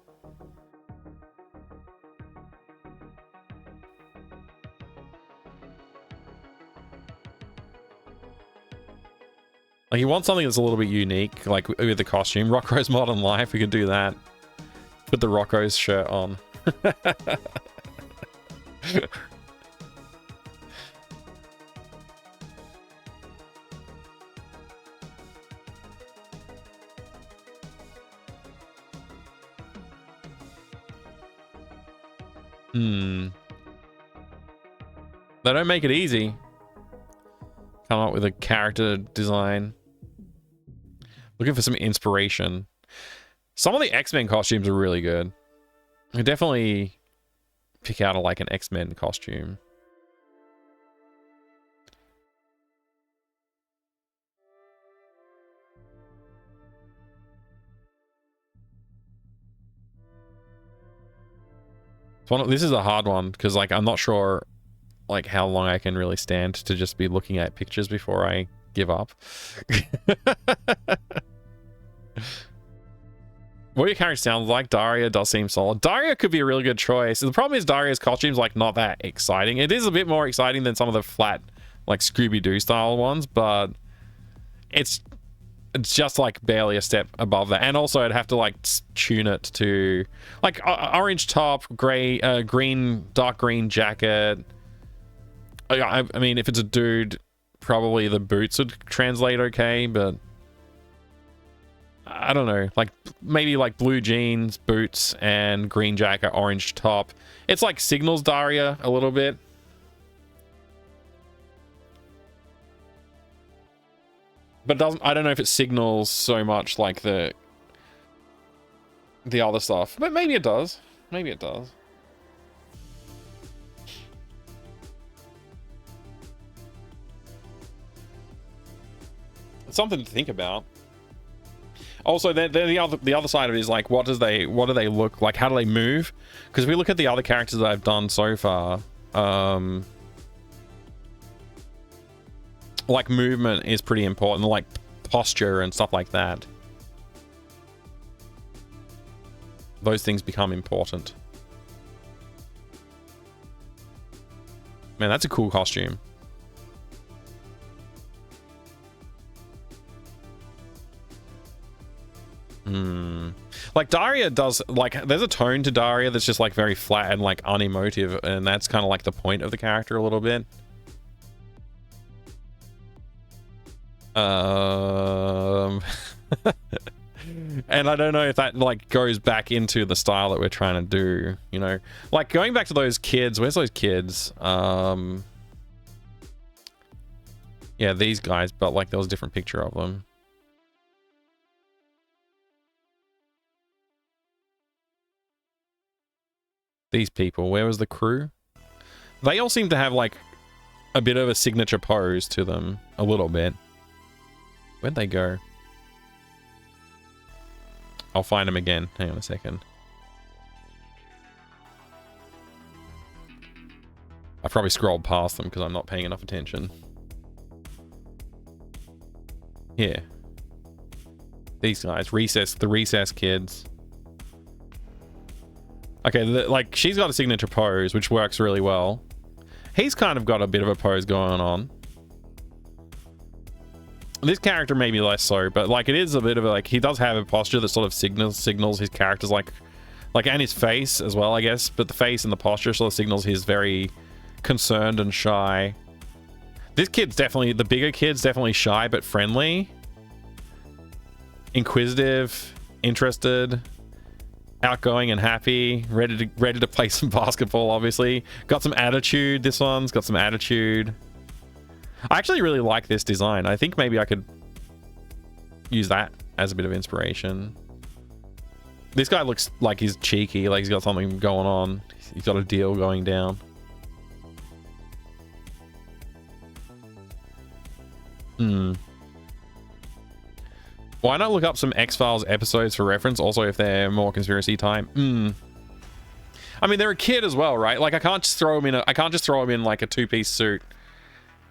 Like, you want something that's a little bit unique, like with the costume. Rocko's Modern Life, we could do that. Put the Rocko's shirt on. They don't make it easy. Come up with a character design. Looking for some inspiration. Some of the X-Men costumes are really good. I could definitely pick out like an X-Men costume. This is a hard one because, like, I'm not sure, like, how long I can really stand to just be looking at pictures before I give up. What your character sounds like, Daria does seem solid. Daria could be a really good choice. The problem is Daria's costume's, like, not that exciting. It is a bit more exciting than some of the flat, like, Scooby-Doo style ones, but it's just, like, barely a step above that. And also I'd have to, like, tune it to, like, orange top, gray, green, dark green jacket. I mean, if it's a dude, probably the boots would translate okay, but I don't know. Like, maybe, like, blue jeans, boots, and green jacket, orange top. It's, like, signals Daria a little bit. But I don't know if it signals so much like the other stuff. But maybe it does. Maybe it does. It's something to think about. Also, the other side of it is, like, what do they look like? How do they move? Because if we look at the other characters that I've done so far, like, movement is pretty important, like posture and stuff like that. Those things become important. Man, that's a cool costume. Like, Daria does, like, there's a tone to Daria that's just, like, very flat and, like, unemotive, and that's kind of like the point of the character a little bit. And I don't know if that, like, goes back into the style that we're trying to do, you know? Like, going back to those kids, where's those kids? Yeah, these guys, but, like, there was a different picture of them. These people, where was the crew? They all seem to have, like, a bit of a signature pose to them, a little bit. Where'd they go? I'll find them again. Hang on a second. I probably scrolled past them because I'm not paying enough attention. Here. These guys. The recess kids. Okay, like, she's got a signature pose, which works really well. He's kind of got a bit of a pose going on. This character maybe less so, but, like, it is a bit of a, like, he does have a posture that sort of signals his character's, like, and his face as well, I guess. But the face and the posture sort of signals he's very concerned and shy. This kid's definitely, the bigger kid's definitely shy but friendly. Inquisitive, interested. Outgoing and happy, ready to play some basketball, obviously. Got some attitude, this one's got some attitude. I actually really like this design. I think maybe I could use that as a bit of inspiration. This guy looks like he's cheeky, like he's got something going on. He's got a deal going down. Why not look up some X-Files episodes for reference, also if they're more conspiracy type? I I mean, they're a kid as well, right? Like, I can't just throw him in like a two-piece suit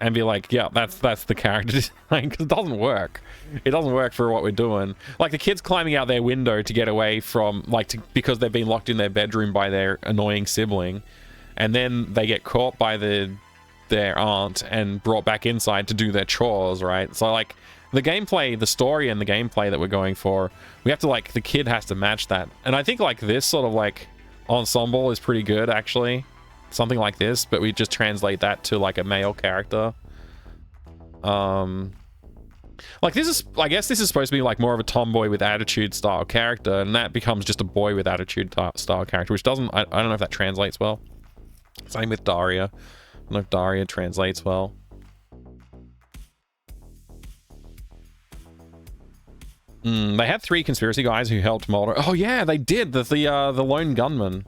and be like, yeah, that's the character design, because it doesn't work. It doesn't work for what we're doing. Like, the kid's climbing out their window to get away from, like, because they've been locked in their bedroom by their annoying sibling, and then they get caught by their aunt and brought back inside to do their chores, right? So, like, the gameplay, the story and the gameplay that we're going for, we have to, like, the kid has to match that. And I think, like, this sort of, like, ensemble is pretty good, actually. Something like this, but we just translate that to, like, a male character. Like, this is, I guess this is supposed to be, like, more of a tomboy with attitude style character, and that becomes just a boy with attitude style character, which doesn't, I don't know if that translates well. Same with Daria. I don't know if Daria translates well. They had 3 conspiracy guys who helped Mulder. Oh yeah, they did. The lone gunman.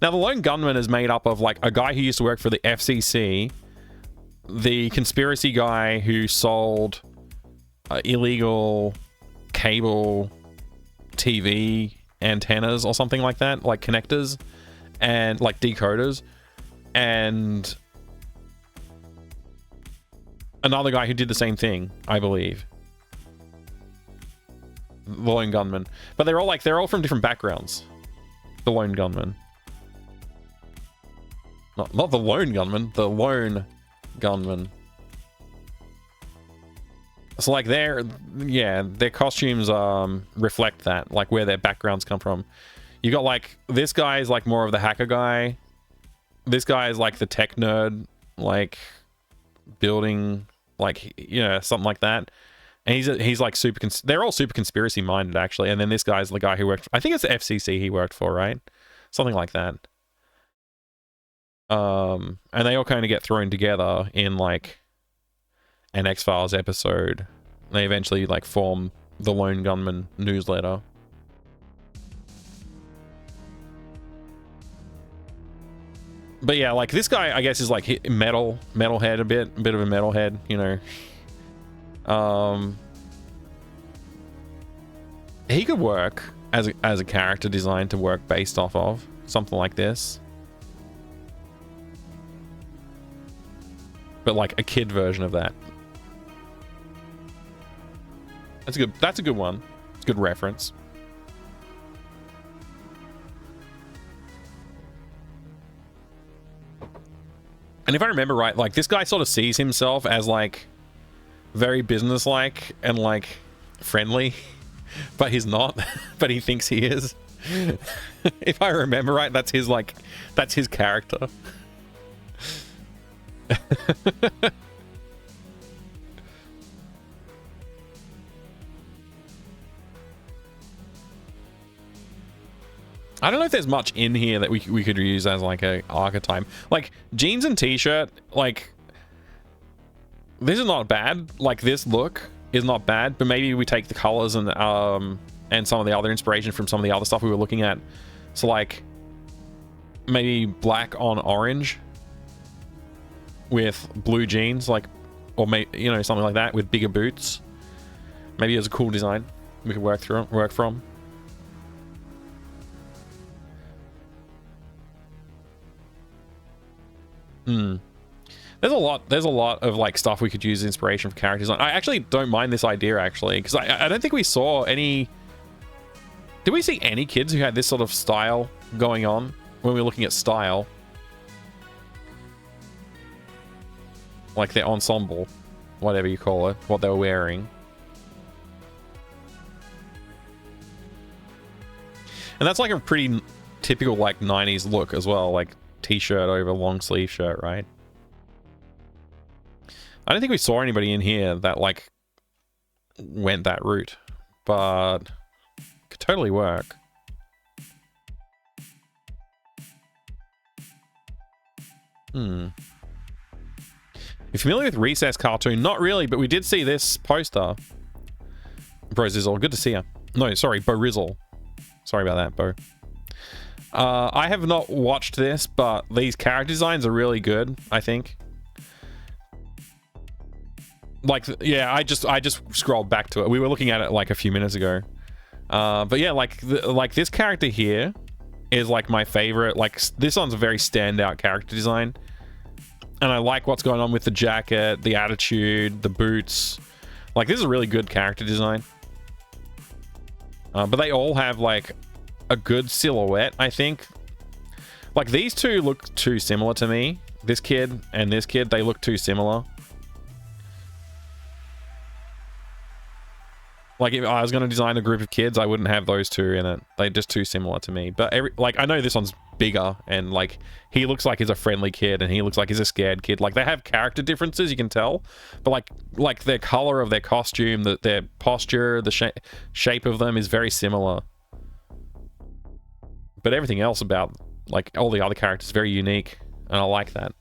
Now the lone gunman is made up of like a guy who used to work for the FCC, the conspiracy guy who sold illegal cable TV antennas or something like that, like connectors and like decoders, and another guy who did the same thing, I believe. The lone gunman, but they're all from different backgrounds. The lone gunman, not the lone gunman, the lone gunman. So like their costumes reflect that, like where their backgrounds come from. You got like this guy is like more of the hacker guy. This guy is like the tech nerd, like building, like, you know, something like that. And he's like super. They're all super conspiracy minded, actually. And then this guy's the guy who worked. I think it's the FCC he worked for, right? Something like that. And they all kind of get thrown together in like an X-Files episode. They eventually like form the Lone Gunman newsletter. But yeah, like this guy, I guess, is like metalhead a bit of a metalhead, you know. He could work as a character designed to work based off of something like this, but like a kid version of that. That's a good one. It's a good reference. And if I remember right, like this guy sort of sees himself as like very businesslike and like friendly, but he's not. But he thinks he is. If I remember right, that's his character. I don't know if there's much in here that we could use as like a archetype. Like jeans and t-shirt, like this is not bad. Like this look is not bad, but maybe we take the colors and some of the other inspiration from some of the other stuff we were looking at. So like maybe black on orange with blue jeans, like, or maybe, you know, something like that with bigger boots. Maybe it's a cool design we could work from. There's a lot of like stuff we could use inspiration for character design. I actually don't mind this idea, actually, because I don't think we saw any. Did we see any kids who had this sort of style going on when we were looking at style? Like their ensemble, whatever you call it, what they were wearing. And that's like a pretty typical like 90s look as well, like t-shirt over long sleeve shirt, right? I don't think we saw anybody in here that like went that route, but could totally work. You familiar with Recess cartoon? Not really, but we did see this poster. Bro Zizzle, good to see you. No, sorry, Bo Rizzle. Sorry about that, Bo. I have not watched this, but these character designs are really good, I think. Like, yeah, I just scrolled back to it. We were looking at it like a few minutes ago. But yeah, like this character here is like my favorite. Like this one's a very standout character design, and I like what's going on with the jacket, the attitude, the boots. Like this is a really good character design. But they all have like a good silhouette, I think. Like these two look too similar to me. This kid and this kid, they look too similar. Like if I was going to design a group of kids, I wouldn't have those two in it. They're just too similar to me. But like I know this one's bigger, and like he looks like he's a friendly kid, and he looks like he's a scared kid. Like they have character differences, you can tell. But like their color of their costume, their posture, the shape of them is very similar. But everything else about like all the other characters is very unique, and I like that.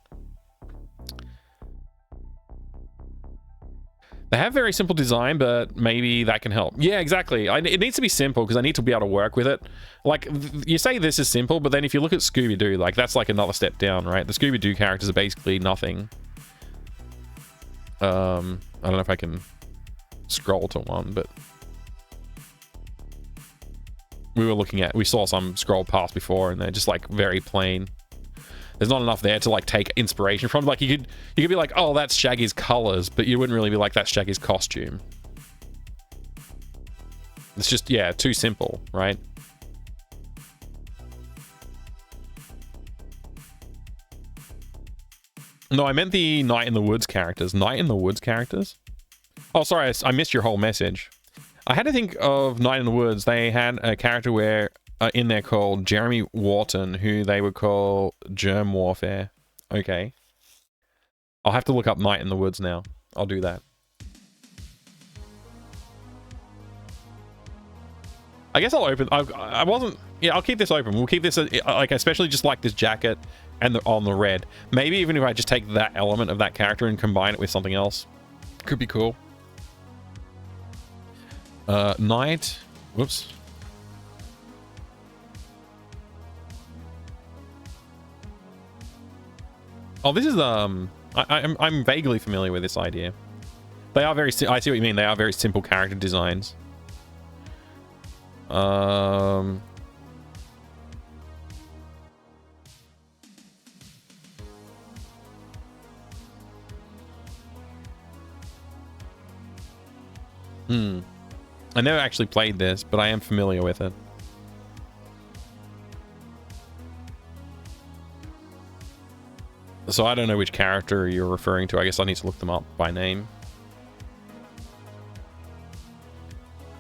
They have very simple design, but maybe that can help. Yeah, exactly. It needs to be simple because I need to be able to work with it. Like, you say this is simple, but then if you look at Scooby-Doo, like, that's like another step down, right? The Scooby-Doo characters are basically nothing. I don't know if I can scroll to one, but... we saw some scroll past before, and they're just, like, very plain. There's not enough there to like take inspiration from. Like you could be like, oh, that's Shaggy's colors, but you wouldn't really be like, that's Shaggy's costume. It's just, yeah, too simple, right? No, I meant the Night in the Woods characters. Night in the Woods characters? Oh, sorry, I missed your whole message. I had to think of Night in the Woods. They had a character where in there called Jeremy Wharton, who they would call Germ Warfare. Okay. I'll have to look up Night in the Woods now. I'll do that. I guess I'll open... I wasn't... Yeah, I'll keep this open. We'll keep this... like, especially just like this jacket and on the red. Maybe even if I just take that element of that character and combine it with something else. Could be cool. Night... Whoops. Oh, this is I'm vaguely familiar with this idea. They are very. I see what you mean. They are very simple character designs. And I never actually played this, but I am familiar with it. So I don't know which character you're referring to. I guess I need to look them up by name.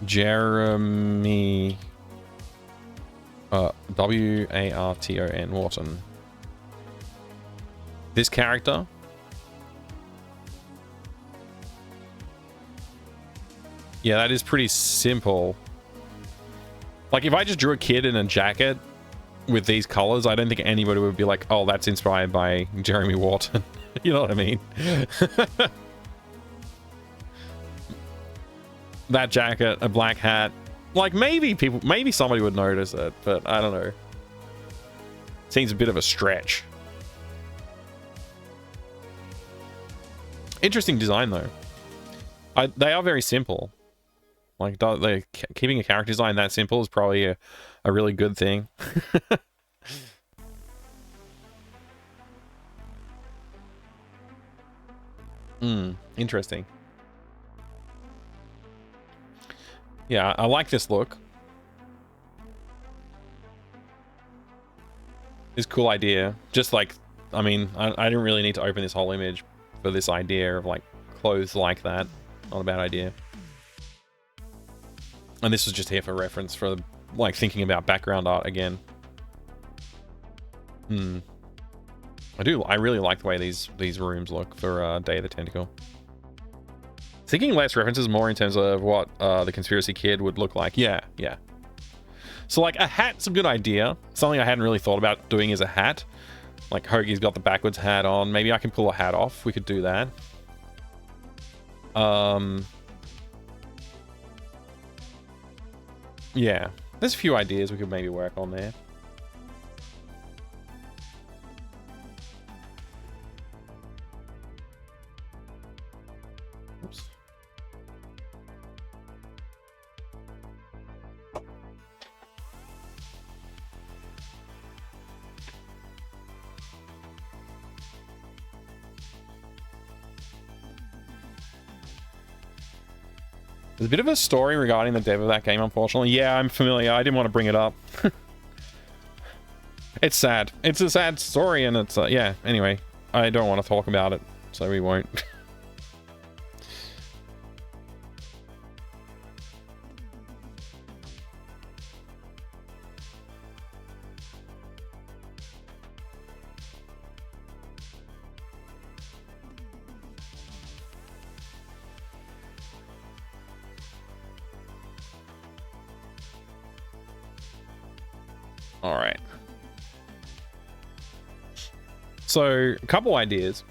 Jeremy... W-A-R-T-O-N, Wharton. This character? Yeah, that is pretty simple. Like, if I just drew a kid in a jacket with these colors, I don't think anybody would be like, oh, that's inspired by Jeremy Wharton. You know what I mean? That jacket, a black hat. Like, maybe somebody would notice it, but I don't know. Seems a bit of a stretch. Interesting design, though. They are very simple. Like, keeping a character design that simple is probably a really good thing. Interesting. Yeah, I like this look. It's a cool idea. Just like, I mean, I didn't really need to open this whole image for this idea of like clothes like that. Not a bad idea. And this was just here for reference for like thinking about background art again. I really like the way these rooms look for Day of the Tentacle. Thinking less references, more in terms of what the Conspiracy Kid would look like. Yeah. So like a hat's a good idea. Something I hadn't really thought about doing is a hat. Like Hoagie's got the backwards hat on. Maybe I can pull a hat off. We could do that. Yeah, there's a few ideas we could maybe work on there. Oops. There's a bit of a story regarding the dev of that game, unfortunately. Yeah, I'm familiar. I didn't want to bring it up. It's sad. It's a sad story, and it's, yeah, anyway. I don't want to talk about it, so we won't. All right. So, a couple ideas.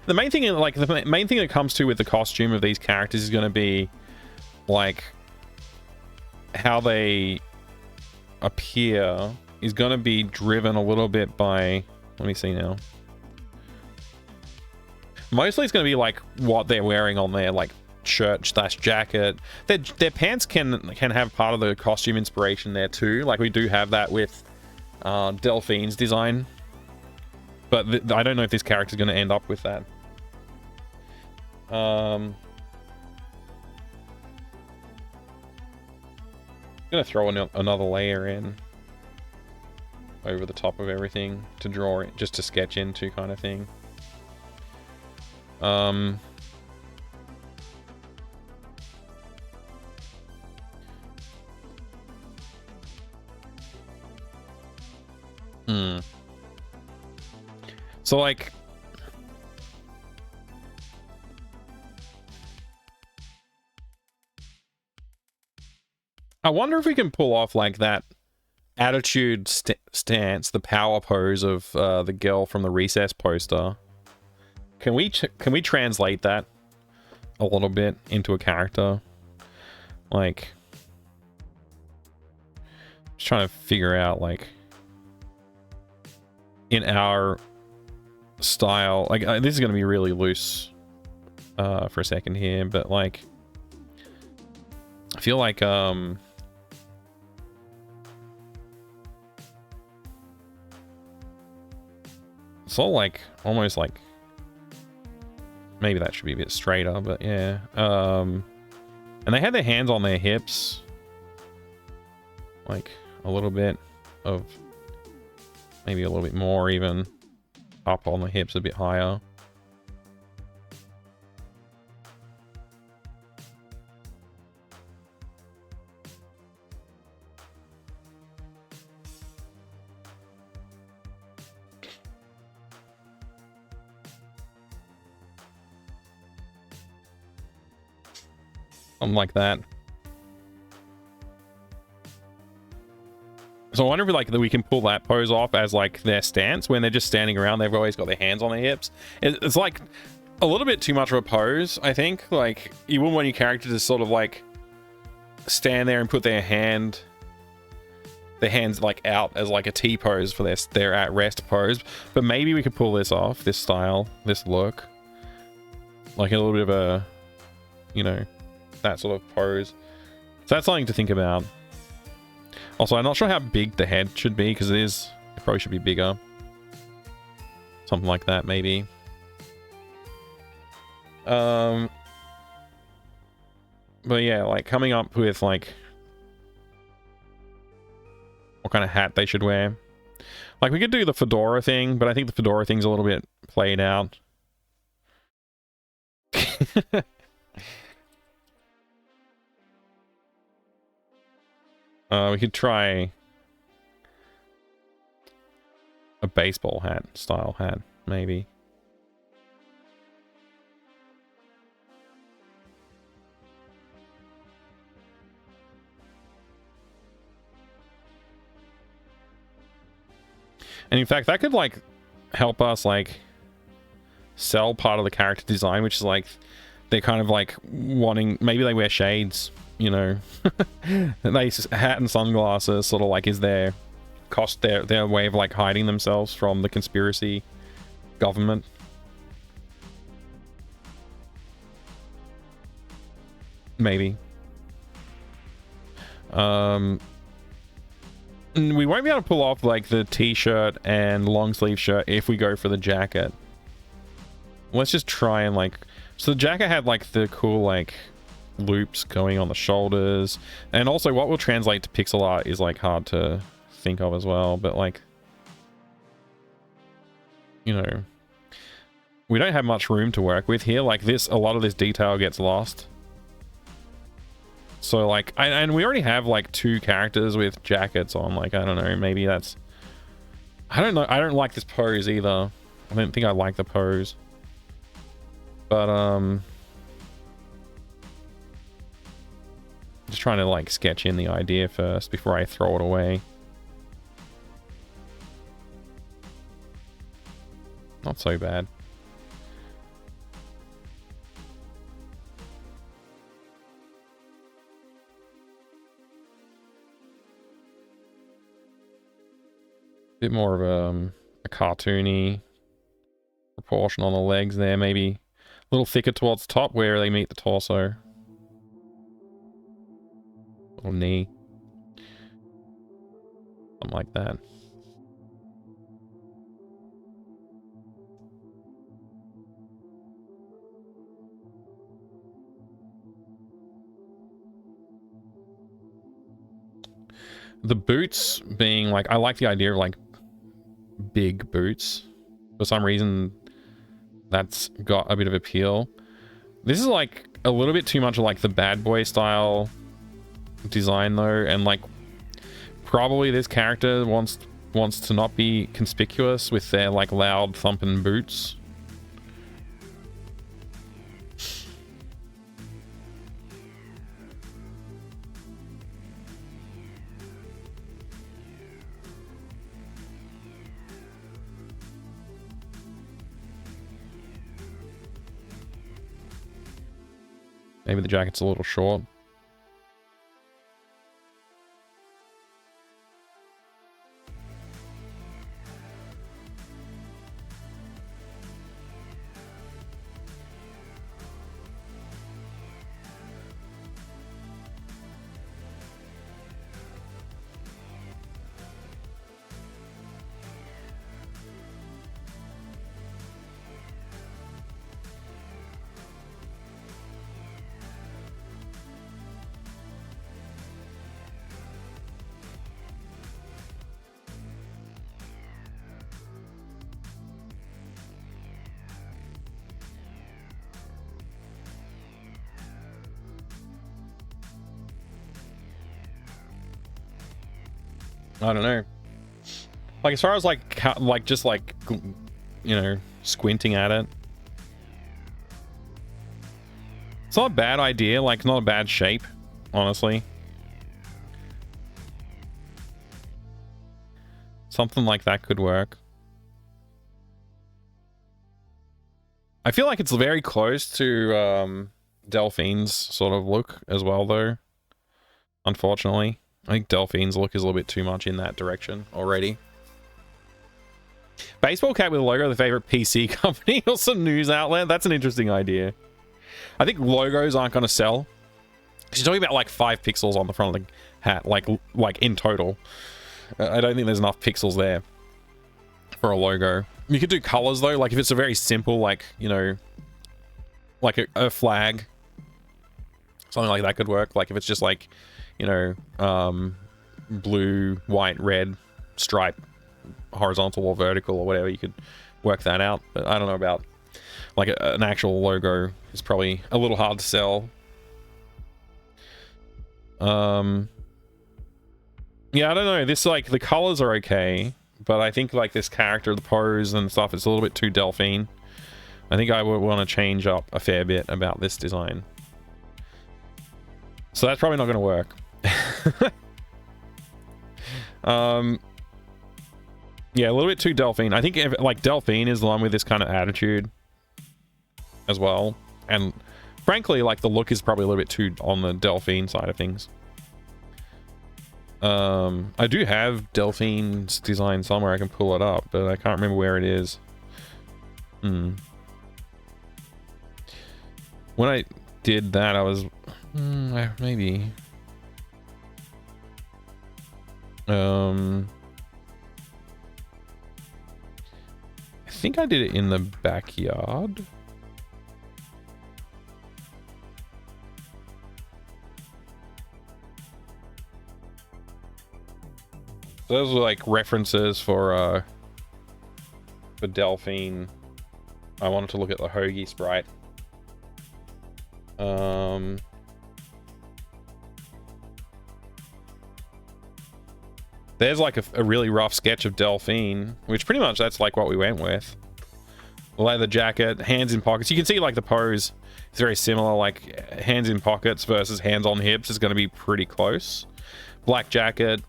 The main thing, like, the main thing that comes to with the costume of these characters is going to be, like, how they appear is going to be driven a little bit by, let me see now. Mostly it's going to be, like, what they're wearing on their, like, shirt / jacket. Their pants can have part of the costume inspiration there too. Like, we do have that with Delphine's design. But I don't know if this character's going to end up with that. I'm going to throw another layer in over the top of everything to draw it, just to sketch into kind of thing. So, like, I wonder if we can pull off, like, that attitude stance, the power pose of the girl from the Recess poster. Can we translate that a little bit into a character? Like, just trying to figure out, like, in our style, like, this is going to be really loose for a second here, but, like, I feel like it's all, like, almost like, maybe that should be a bit straighter, but yeah. And they had their hands on their hips, like a little bit of, maybe a little bit more even, up on the hips a bit higher. Something like that. So I wonder if, like, we can pull that pose off as, like, their stance when they're just standing around. They've always got their hands on their hips. It's like a little bit too much of a pose, I think. Like, you wouldn't want your character to sort of, like, stand there and put their hands, like, out as, like, a T pose for their at rest pose. But maybe we could pull this off, this style, this look, like a little bit of a, you know, that sort of pose. So that's something to think about. Also, I'm not sure how big the head should be, because it probably should be bigger. Something like that, maybe. But yeah, like, coming up with, like, what kind of hat they should wear. Like, we could do the fedora thing, but I think the fedora thing's a little bit played out. We could try a baseball hat style hat, maybe. And in fact, that could, like, help us, like, sell part of the character design, which is, like, they're kind of, like, wanting, maybe they wear shades, you know. They hat and sunglasses sort of, like, is their way of, like, hiding themselves from the conspiracy government. Maybe. We won't be able to pull off, like, the t-shirt and long sleeve shirt if we go for the jacket. Let's just try and, like, so the jacket had, like, the cool, like, loops going on the shoulders. And also what will translate to pixel art is like hard to think of as well, but like, you know, we don't have much room to work with here. Like this, a lot of this detail gets lost. So like, and we already have like 2 characters with jackets on. Like, I don't know, maybe that's, I don't know. I don't like this pose either. I don't think I like the pose. But, just trying to like sketch in the idea first before I throw it away. Not so bad. Bit more of a cartoony proportion on the legs there, maybe a little thicker towards the top where they meet the torso. Or knee. Something like that. The boots being like, I like the idea of like big boots. For some reason, that's got a bit of appeal. This is like a little bit too much of like the bad boy style design though, and like probably this character wants to not be conspicuous with their like loud thumping boots. Maybe the jacket's a little short. I don't know. Like as far as like just like, you know, squinting at it, it's not a bad idea. Like not a bad shape, honestly. Something like that could work. I feel like it's very close to Delphine's sort of look as well, though. Unfortunately, I think Delphine's look is a little bit too much in that direction already. Baseball cap with a logo of the favorite PC company or some news outlet. That's an interesting idea. I think logos aren't going to sell. She's talking about like 5 pixels on the front of the hat, like in total. I don't think there's enough pixels there for a logo. You could do colors though, like if it's a very simple, like, you know, like a flag, something like that could work. Like if it's just like, you know, blue, white, red stripe, horizontal or vertical or whatever, you could work that out. But I don't know about like an actual logo. It's probably a little hard to sell. Yeah, I don't know. This, like, the colors are okay, but I think, like, this character, the pose and stuff, it's a little bit too Delphine. I think I would want to change up a fair bit about this design. So that's probably not going to work. Yeah, a little bit too Delphine. I think, like, Delphine is the one with this kind of attitude as well. And, frankly, like, the look is probably a little bit too on the Delphine side of things. I do have Delphine's design somewhere. I can pull it up, but I can't remember where it is. When I did that, I was maybe I think I did it in the backyard. Those are like references for Delphine. I wanted to look at the Hoagie sprite. There's like a really rough sketch of Delphine, which pretty much that's like what we went with. Leather jacket, hands in pockets. You can see like the pose is very similar, like hands in pockets versus hands on hips is going to be pretty close. Black jacket,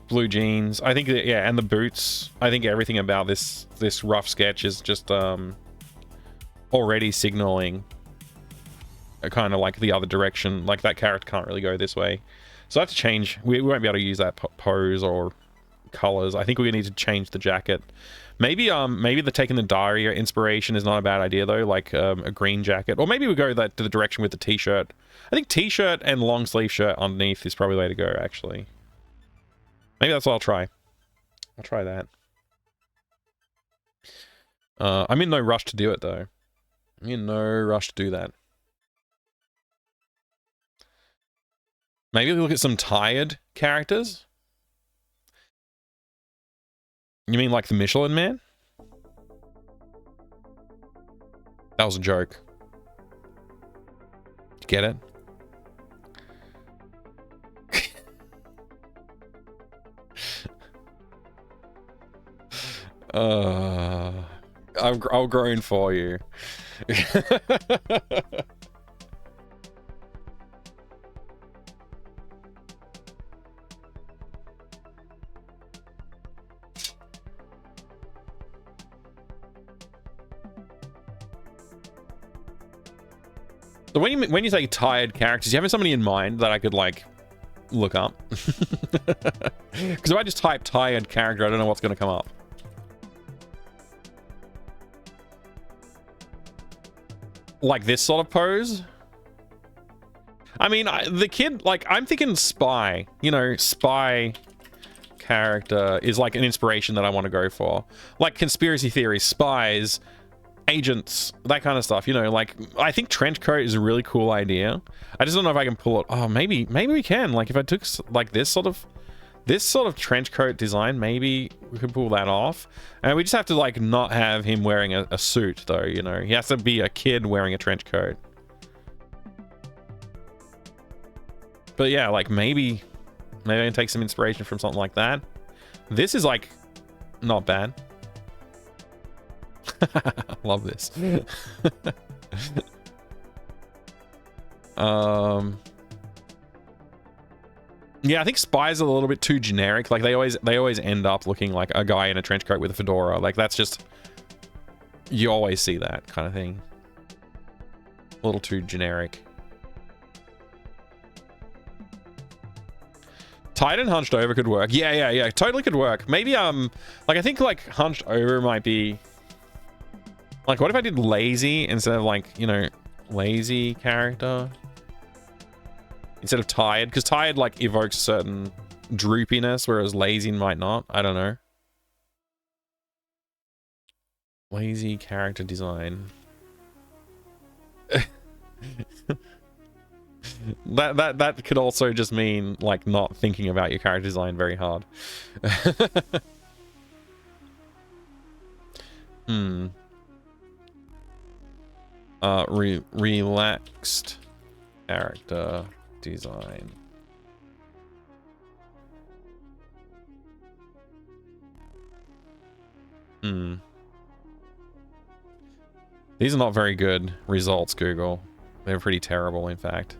blue jeans. I think, yeah, and the boots. I think everything about this rough sketch is just already signaling a kind of like the other direction. Like that character can't really go this way. So I have to change. We won't be able to use that pose or colors. I think we need to change the jacket. Maybe the taking the diary inspiration is not a bad idea though, like a green jacket. Or maybe we go to the direction with the t-shirt. I think t-shirt and long sleeve shirt underneath is probably the way to go, actually. Maybe that's what I'll try. I'll try that. I'm in no rush to do it though. I'm in no rush to do that. Maybe we look at some tired characters. You mean like the Michelin Man? That was a joke. Get it? I'll groan for you. So when you say tired characters, do you have somebody in mind that I could like look up? Because if I just type tired character, I don't know what's going to come up. Like this sort of pose? I mean, the kid, like, I'm thinking spy. You know, spy character is like an inspiration that I want to go for. Like conspiracy theories, spies, agents, that kind of stuff. You know, like, I think trench coat is a really cool idea. I just don't know if I can pull it. Oh, maybe we can. Like, if I took like this sort of trench coat design, maybe we could pull that off. And we just have to like not have him wearing a suit though, you know. He has to be a kid wearing a trench coat. But yeah, like maybe I can take some inspiration from something like that. This is like not bad. Love this. Yeah, I think spies are a little bit too generic. Like they always end up looking like a guy in a trench coat with a fedora. Like that's just, you always see that kind of thing. A little too generic. Tied and hunched over could work. Yeah, totally could work. Maybe like I think like hunched over might be like, what if I did lazy instead of like, you know, lazy character instead of tired? Because tired like evokes certain droopiness, whereas lazy might not. I don't know. Lazy character design. that could also just mean like not thinking about your character design very hard. Relaxed character design. These are not very good results, Google. They're pretty terrible, in fact.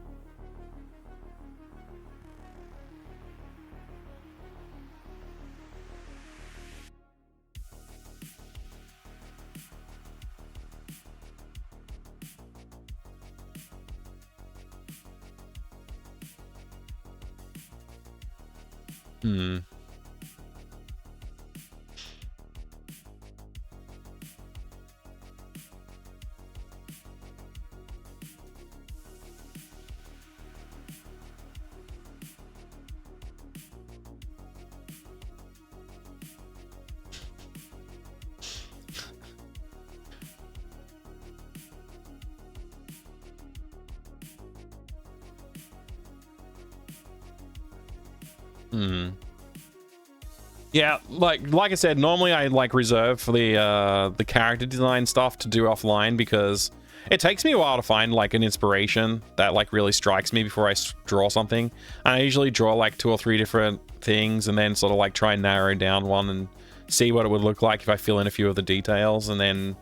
Yeah, like I said, normally I like reserve for the character design stuff to do offline because it takes me a while to find like an inspiration that like really strikes me before I draw something. And I usually draw like 2 or 3 different things and then sort of like try and narrow down one and see what it would look like if I fill in a few of the details, and then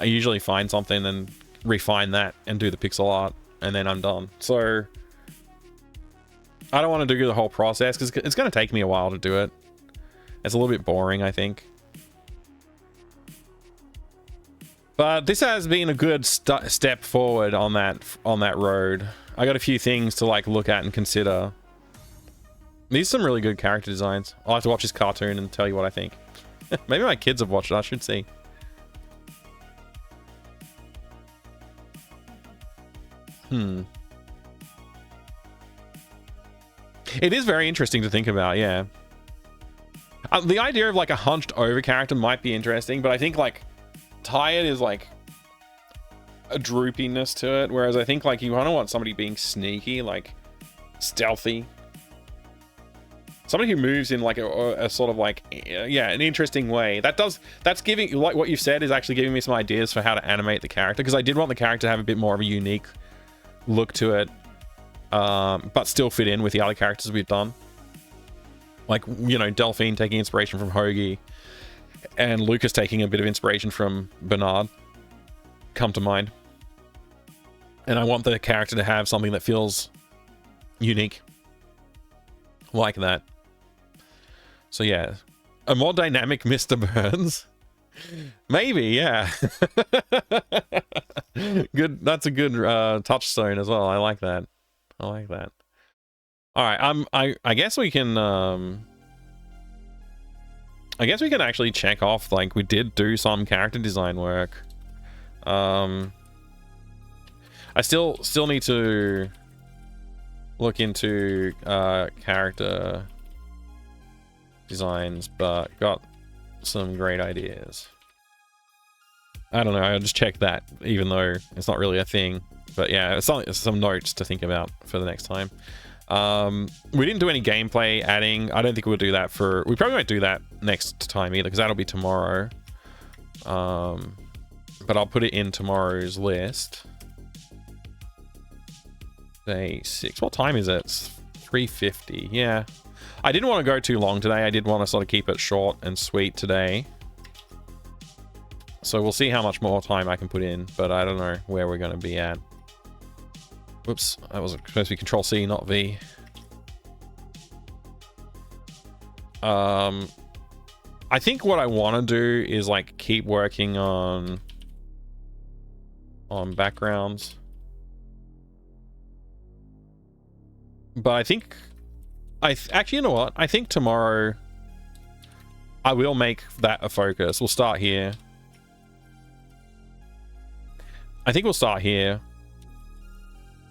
I usually find something and refine that and do the pixel art, and then I'm done. So I don't want to do the whole process because it's going to take me a while to do it. It's a little bit boring, I think. But this has been a good step forward on that road. I got a few things to like look at and consider. These are some really good character designs. I'll have to watch this cartoon and tell you what I think. Maybe my kids have watched it. I should see. It is very interesting to think about, yeah. The idea of like a hunched over character might be interesting, but I think like tired is like a droopiness to it, whereas I think like you kind of want somebody being sneaky, like stealthy. Somebody who moves in like a sort of like, yeah, an interesting way. That's giving, like what you've said is actually giving me some ideas for how to animate the character, because I did want the character to have a bit more of a unique look to it, but still fit in with the other characters we've done. Like, you know, Delphine taking inspiration from Hoagie and Lucas taking a bit of inspiration from Bernard come to mind. And I want the character to have something that feels unique like that. So yeah, a more dynamic Mr. Burns. Maybe, yeah. Good. That's a good touchstone as well. I like that. I like that. All right. I guess we can. I guess we can actually check off like we did do some character design work. I still need to look into character designs, but got some great ideas. I don't know, I'll just check that, even though it's not really a thing. But yeah, it's some notes to think about for the next time. We didn't do any gameplay adding. I don't think we'll do that we probably won't do that next time either, because that'll be tomorrow. But I'll put it in tomorrow's list. Day 6. What time is it? It's 3:50. Yeah. I didn't want to go too long today. I did want to sort of keep it short and sweet today. So we'll see how much more time I can put in, but I don't know where we're going to be at. Whoops, that was supposed to be Control C, not V. I think what I want to do is like keep working on backgrounds. But I think actually, you know what? I think tomorrow I will make that a focus. We'll start here. I think we'll start here.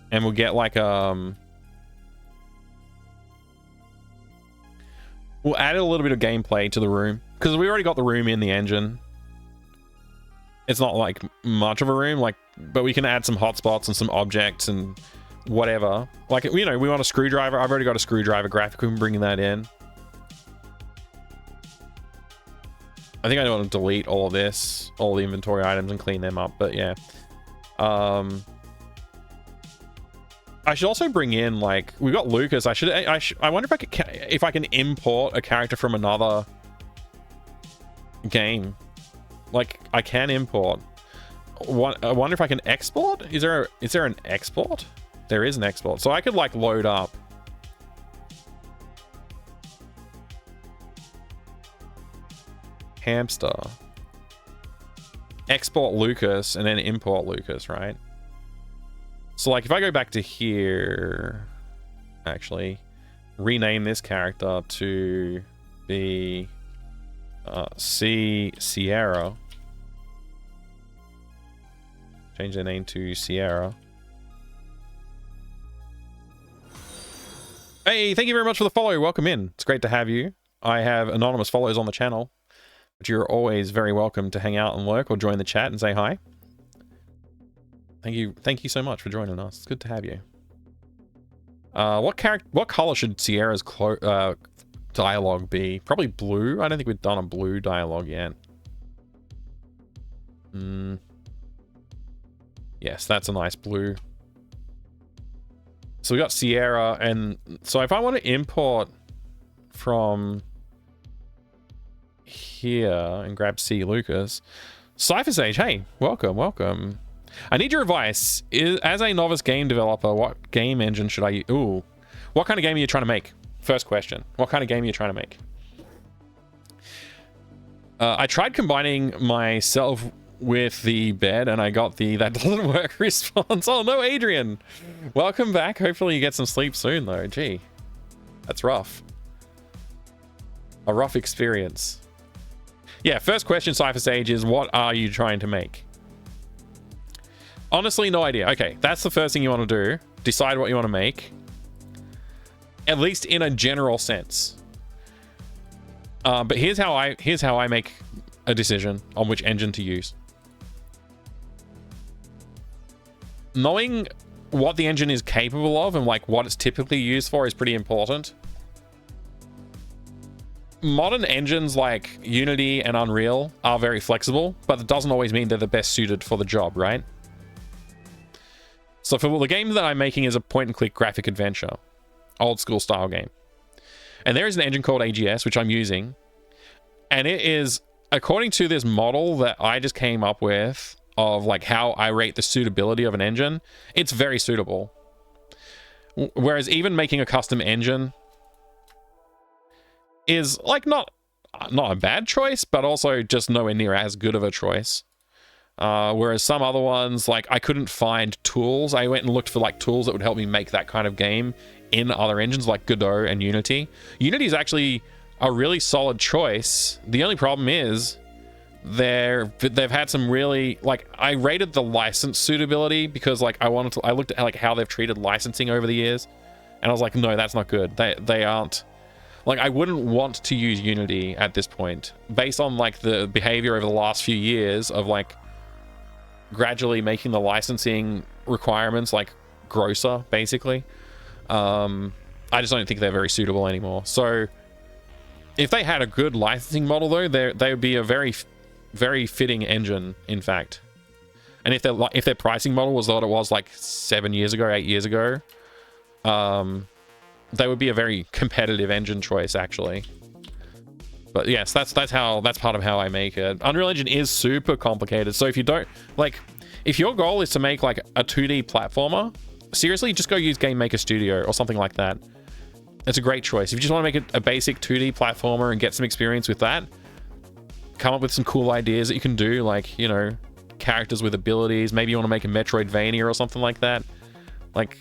And we'll get like we'll add a little bit of gameplay to the room, because we already got the room in the engine. It's not like much of a room, like, but we can add some hotspots and some objects and whatever. Like, you know, we want a screwdriver. I've already got a screwdriver graphic. We can bring that in. I think I want to delete all of this, all the inventory items, and clean them up. But yeah, I should also bring in, like, we got Lucas. I wonder if I can import a character from another game. Like, I can import. I wonder if I can export. Is there an export? There is an export, so I could like load up. Hamster. Export Lucas and then import Lucas, right? So like if I go back to here, actually rename this character to be Sierra. Change their name to Sierra. Hey, thank you very much for the follow. Welcome in. It's great to have you. I have anonymous follows on the channel, but you're always very welcome to hang out and lurk or join the chat and say hi. Thank you so much for joining us. It's good to have you. What color should Sierra's dialogue be? Probably blue. I don't think we've done a blue dialogue yet. Yes, that's a nice blue. So we got Sierra, and so if I want to import from here and grab C. Lucas, Cypher Sage, hey, welcome. I need your advice. As a novice game developer, what game engine should I use? Ooh, what kind of game are you trying to make? First question. What kind of game are you trying to make? I tried combining myself with the bed and I got the that doesn't work response. Oh no, Adrian. Welcome back. Hopefully you get some sleep soon though. Gee, that's rough. A rough experience. Yeah, first question, Cypher Sage, is what are you trying to make? Honestly, no idea. Okay, that's the first thing you want to do. Decide what you want to make. At least in a general sense. But here's how I make a decision on which engine to use. Knowing what the engine is capable of and like what it's typically used for is pretty important. Modern engines like Unity and Unreal are very flexible, but it doesn't always mean they're the best suited for the job, right? So for the game that I'm making is a point-and-click graphic adventure, old school style game. And there is an engine called AGS, which I'm using. And it is, according to this model that I just came up with of like how I rate the suitability of an engine, it's very suitable. Whereas even making a custom engine is like not a bad choice, but also just nowhere near as good of a choice. Whereas some other ones, like I couldn't find tools. I went and looked for like tools that would help me make that kind of game in other engines like Godot and Unity. Unity is actually a really solid choice. The only problem is they've had some really, like, I rated the license suitability because like I looked at like how they've treated licensing over the years, and I was like, no, that's not good. They aren't. Like, I wouldn't want to use Unity at this point based on like the behavior over the last few years of like gradually making the licensing requirements like grosser, basically. I just don't think they're very suitable anymore. So if they had a good licensing model though, they would be a very, very fitting engine, in fact. And if their pricing model was what it was like 7 years ago, 8 years ago, they would be a very competitive engine choice, actually. But yes, that's part of how I make it. Unreal Engine is super complicated. So if you don't like, if your goal is to make like a 2D platformer, seriously, just go use Game Maker Studio or something like that. It's a great choice. If you just want to make it a basic 2D platformer and get some experience with that, come up with some cool ideas that you can do, like, you know, characters with abilities. Maybe you want to make a Metroidvania or something like that. Like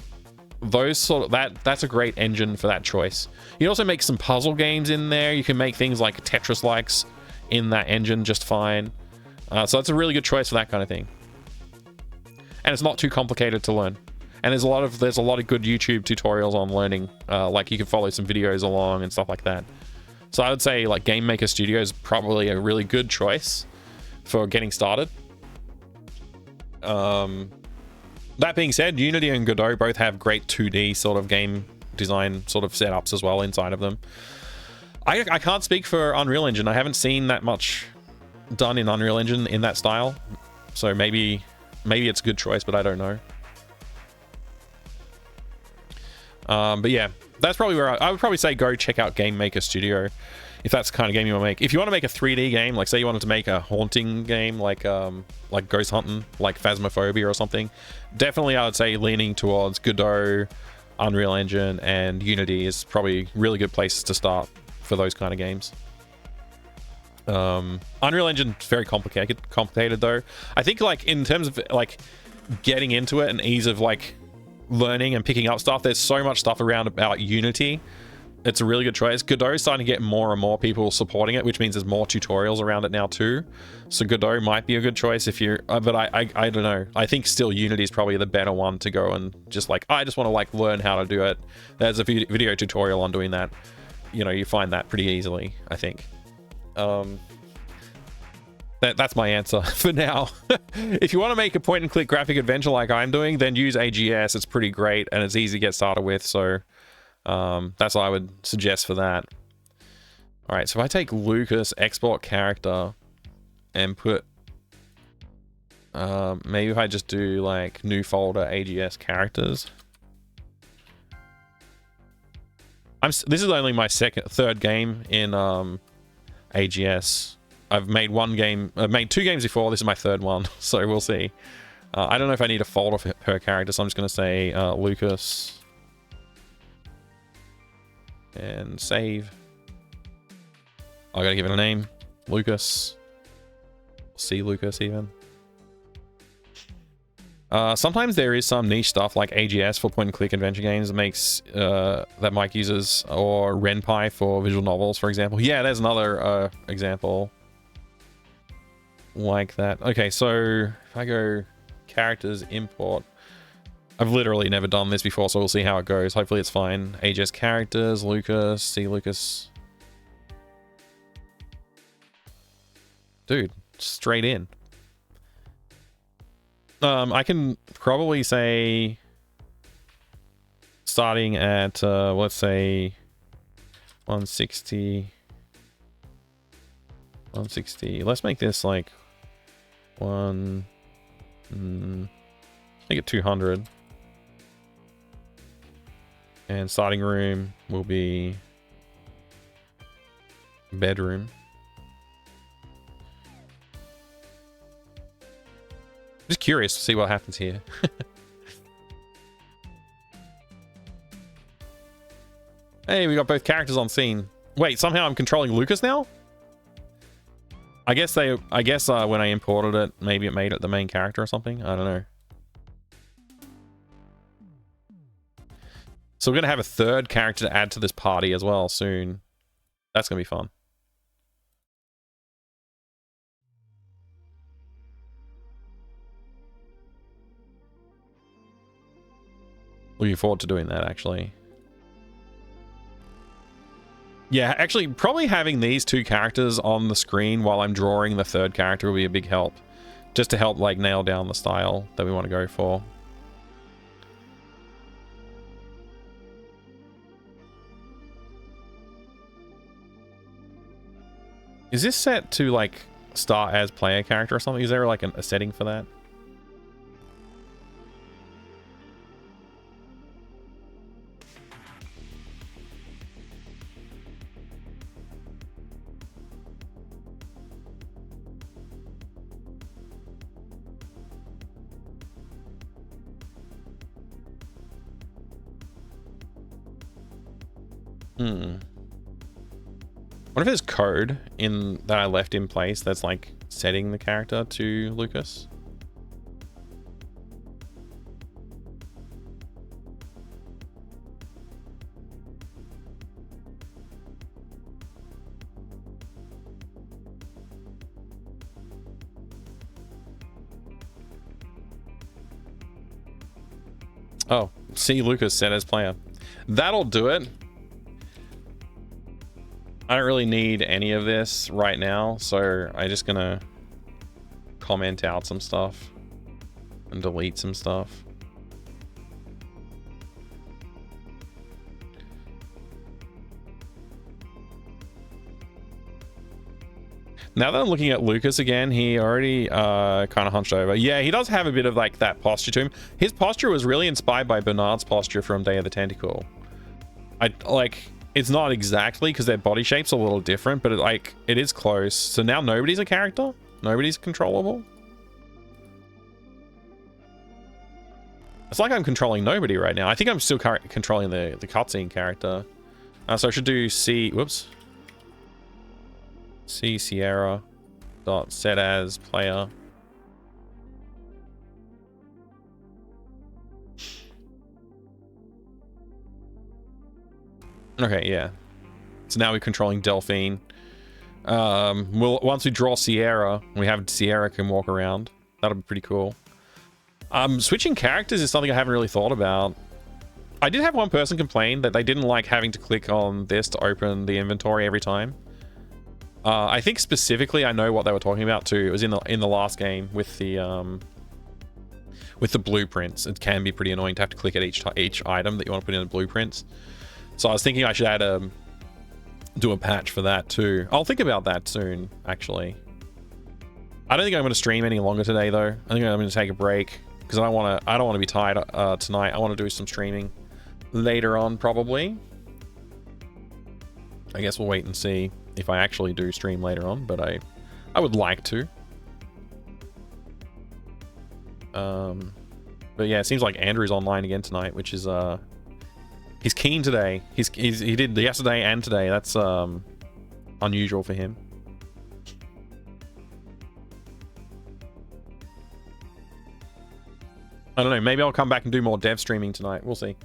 those sort of, that's a great engine for that choice. You can also make some puzzle games in there. You can make things like Tetris likes in that engine just fine. So that's a really good choice for that kind of thing. And it's not too complicated to learn. And there's a lot of good YouTube tutorials on learning. Like you can follow some videos along and stuff like that. So I would say like Game Maker Studio is probably a really good choice for getting started. That being said, Unity and Godot both have great 2D sort of game design sort of setups as well inside of them. I can't speak for Unreal Engine. I haven't seen that much done in Unreal Engine in that style. So maybe it's a good choice, but I don't know. But yeah, that's probably where I would probably say go check out Game Maker Studio if that's the kind of game you want to make. If you want to make a 3D game, like say you wanted to make a haunting game like Ghost Hunting, like Phasmophobia or something, definitely I would say leaning towards Godot, Unreal Engine, and Unity is probably really good places to start for those kind of games. Unreal Engine is very complicated though. I think like in terms of like getting into it and ease of like learning and picking up stuff, there's so much stuff around about Unity. It's a really good choice. Godot is starting to get more and more people supporting it, which means there's more tutorials around it now too. So Godot might be a good choice if you're, but I don't know. I think still Unity is probably the better one to go and just like, I just want to like learn how to do it. There's a video tutorial on doing that. You know, you find that pretty easily, I think. That's my answer for now. If you want to make a point and click graphic adventure like I'm doing, then use AGS. It's pretty great and it's easy to get started with. So that's what I would suggest for that. All right, so if I take Lucas, export character, and put, maybe if I just do like new folder AGS characters. This is only my third game in AGS. I've made two games before. This is my third one, so we'll see. I don't know if I need a folder for per character, so I'm just going to say Lucas and save. I gotta give it a name. Lucas. See Lucas even. Sometimes there is some niche stuff like AGS for point-and-click adventure games that makes that Mike uses, or Ren'Py for visual novels, for example. Yeah, there's another example like that. Okay, so if I go characters import, I've literally never done this before, so we'll see how it goes. Hopefully it's fine. AGS characters, Lucas, see Lucas. Dude, straight in. I can probably say starting at let's say 160. Let's make this like make it 200. And starting room will be bedroom. Just curious to see what happens here. Hey, we got both characters on scene. Wait, somehow I'm controlling Lucas now? I guess when I imported it, maybe it made it the main character or something. I don't know. So we're gonna have a third character to add to this party as well soon. That's gonna be fun. Looking forward to doing that, actually. Yeah, actually, probably having these two characters on the screen while I'm drawing the third character will be a big help. Just to help, like, nail down the style that we want to go for. Is this set to, like, start as player character or something? Is there, like, a setting for that? What if there's code that I left in place that's like setting the character to Lucas? Oh, see Lucas set as player. That'll do it. I don't really need any of this right now, so I'm just gonna comment out some stuff and delete some stuff. Now that I'm looking at Lucas again, he already kind of hunched over. Yeah, he does have a bit of like that posture to him. His posture was really inspired by Bernard's posture from Day of the Tentacle. It's not exactly because their body shape's a little different, but it is close. So now nobody's a character? Nobody's controllable? It's like I'm controlling nobody right now. I think I'm still controlling the cutscene character. So I should do C Sierra dot set as player. Okay, yeah. So now we're controlling Delphine. Once we draw Sierra, we have Sierra can walk around. That'll be pretty cool. Switching characters is something I haven't really thought about. I did have one person complain that they didn't like having to click on this to open the inventory every time. I think specifically I know what they were talking about too. It was in the last game with the blueprints. It can be pretty annoying to have to click at each item that you want to put in the blueprints. So I was thinking I should add do a patch for that too. I'll think about that soon, actually. I don't think I'm going to stream any longer today, though. I think I'm going to take a break because I don't want to be tired tonight. I want to do some streaming later on, probably. I guess we'll wait and see if I actually do stream later on, but I would like to. But yeah, it seems like Andrew's online again tonight, which is he's keen today. He did yesterday and today. That's unusual for him. I don't know, maybe I'll come back and do more dev streaming tonight. We'll see.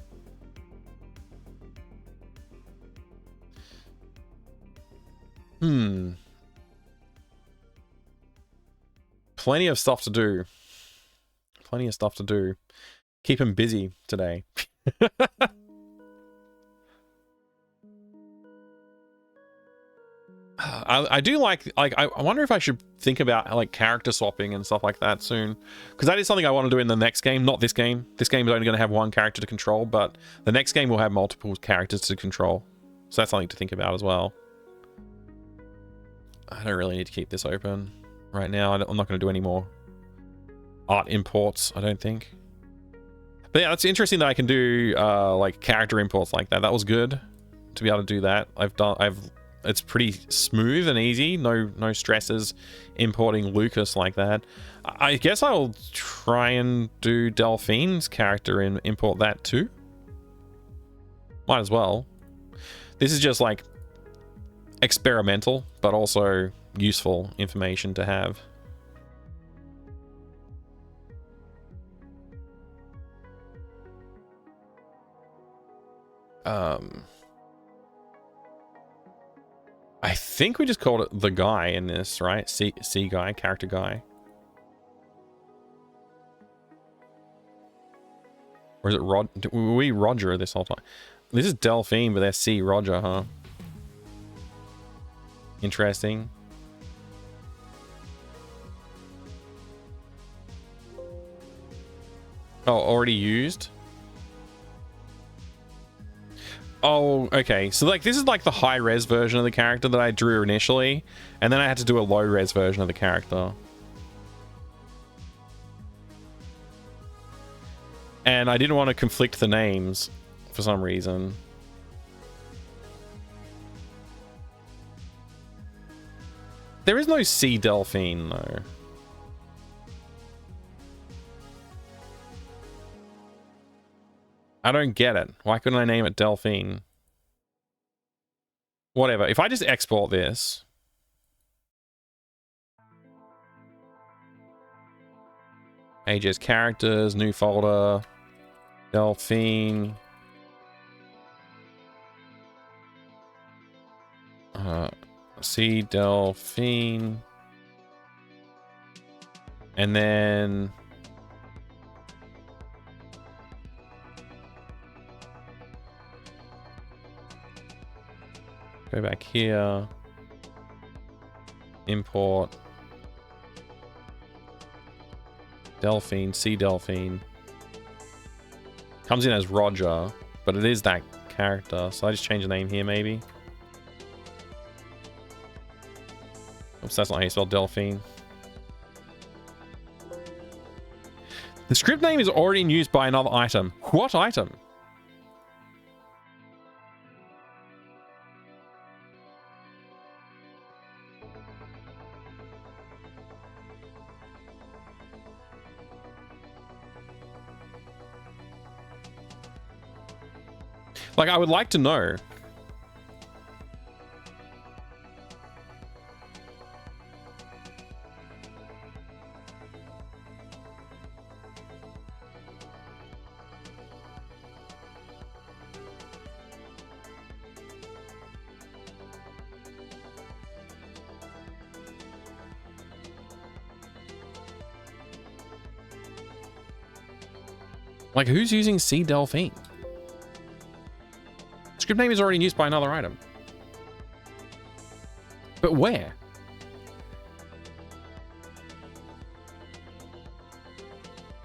Plenty of stuff to do. Plenty of stuff to do. Keep him busy today. I do like I wonder if I should think about like character swapping and stuff like that soon, because that is something I want to do in the next game. Not this game. This game is only going to have one character to control, but the next game will have multiple characters to control, so that's something to think about as well. I don't really need to keep this open right now. I'm not going to do any more art imports, I don't think. But yeah, it's interesting that I can do like character imports like that. That was good to be able to do that. It's pretty smooth and easy. No stresses importing Lucas like that. I guess I'll try and do Delphine's character and import that too. Might as well. This is just like experimental, but also useful information to have. I think we just called it the guy in this, right? C guy, character guy. Or is it were we Roger this whole time? This is Delphine, but they're C Roger, huh? Interesting. Oh, already used? Oh, okay. So like this is like the high res version of the character that I drew initially, and then I had to do a low res version of the character. And I didn't want to conflict the names for some reason. There is no C Delphine though. I don't get it. Why couldn't I name it Delphine? Whatever. If I just export this. AJ's characters, new folder. Delphine. C Delphine. And then go back here, import Delphine, C Delphine. Comes in as Roger, but it is that character, so I just change the name here maybe. Oops, that's not how you spell Delphine. The script name is already in use by another item. What item? Like, I would like to know. Like, who's using C Delphine? Script name is already used by another item. But where?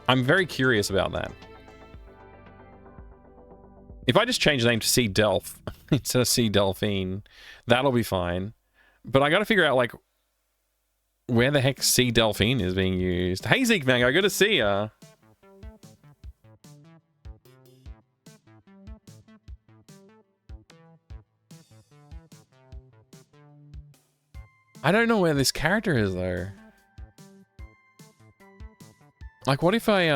I'm very curious about that. If I just change the name to Sea Delph instead of Sea Delphine, that'll be fine. But I got to figure out, like, where the heck Sea Delphine is being used. Hey, Zeke Mango, good to see ya. I don't know where this character is, though. Like, what if I,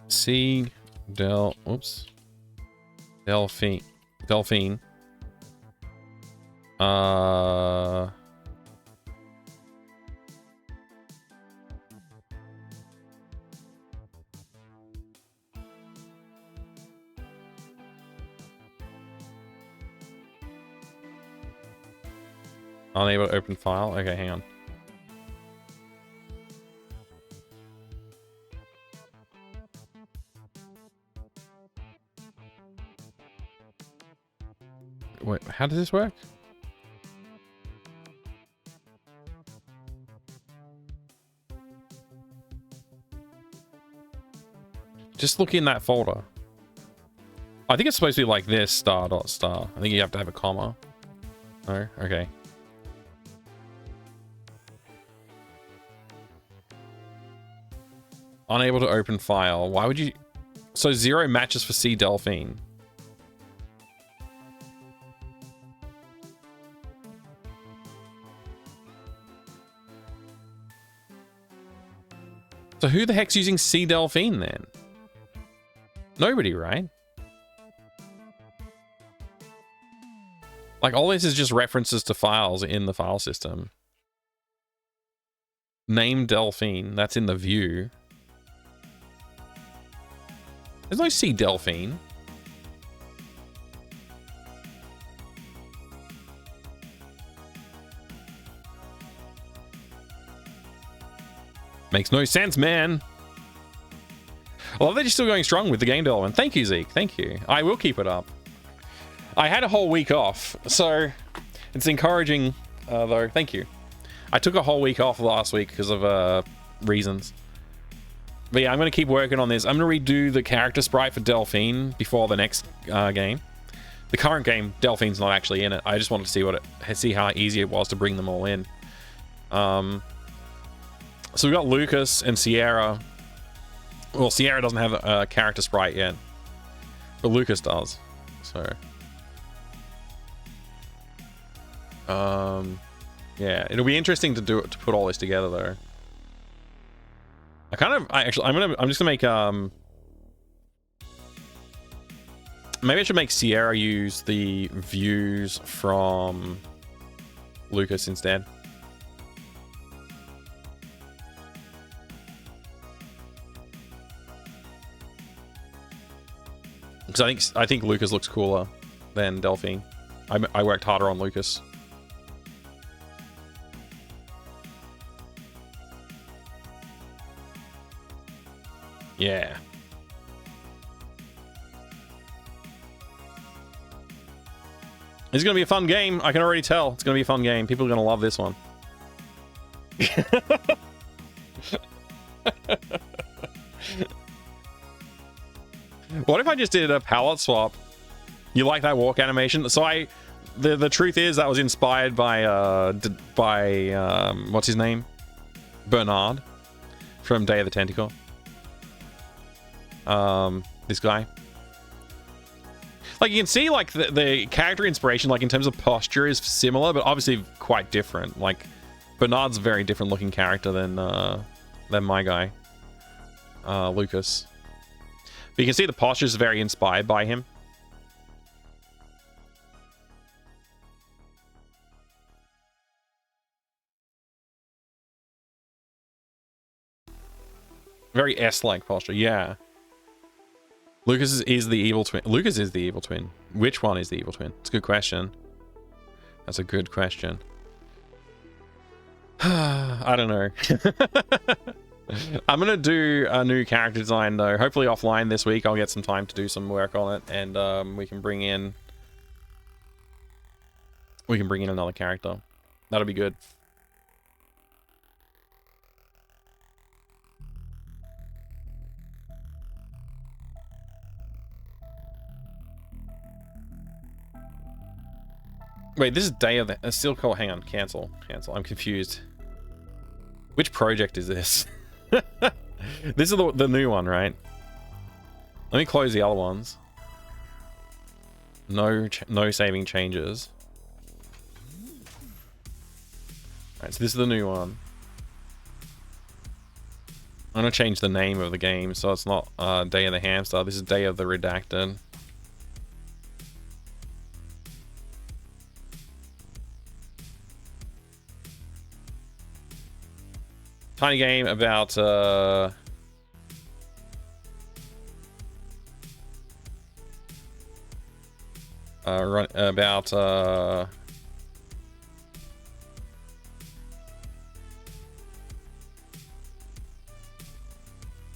Sea oops. Delphine. Unable to open file. Okay, hang on. Wait, how does this work? Just look in that folder. I think it's supposed to be like this, star dot star. I think you have to have a comma. No? Okay. Unable to open file. Why would you... So 0 matches for Sea Delphine. So who the heck's using Sea Delphine then? Nobody, right? Like, all this is just references to files in the file system. Name Delphine, that's in the view. There's no Sea Delphine. Makes no sense, man. I love that you're still going strong with the game development. Thank you, Zeke. Thank you. I will keep it up. I had a whole week off, so it's encouraging, though. Thank you. I took a whole week off last week because of reasons. But yeah, I'm going to keep working on this. I'm going to redo the character sprite for Delphine before the next game. The current game, Delphine's not actually in it. I just wanted to see how easy it was to bring them all in. So we've got Lucas and Sierra. Well, Sierra doesn't have a character sprite yet, but Lucas does. So, yeah, it'll be interesting to put all this together, though. I'm just gonna make maybe I should make Sierra use the views from Lucas instead. Because I think Lucas looks cooler than Delphine. I worked harder on Lucas. Yeah. It's gonna be a fun game. I can already tell. It's gonna be a fun game. People are gonna love this one. What if I just did a palette swap? You like that walk animation? So the truth is that was inspired by what's his name? Bernard from Day of the Tentacle. This guy. Like, you can see, like, the character inspiration, like, in terms of posture is similar, but obviously quite different. Like, Bernard's a very different looking character than my guy, Lucas. But you can see the posture is very inspired by him. Very S-like posture, yeah. Lucas is the evil twin. Lucas is the evil twin. Which one is the evil twin? It's a good question. That's a good question. I don't know. I'm gonna do a new character design though. Hopefully offline this week. I'll get some time to do some work on it, and we can bring in another character. That'll be good. Wait, this is Day of the Steel Call. Hang on, cancel. I'm confused. Which project is this? This is the new one, right? Let me close the other ones. No saving changes. Alright, so this is the new one. I'm gonna change the name of the game so it's not Day of the Hamster. This is Day of the Redacted. Tiny game about this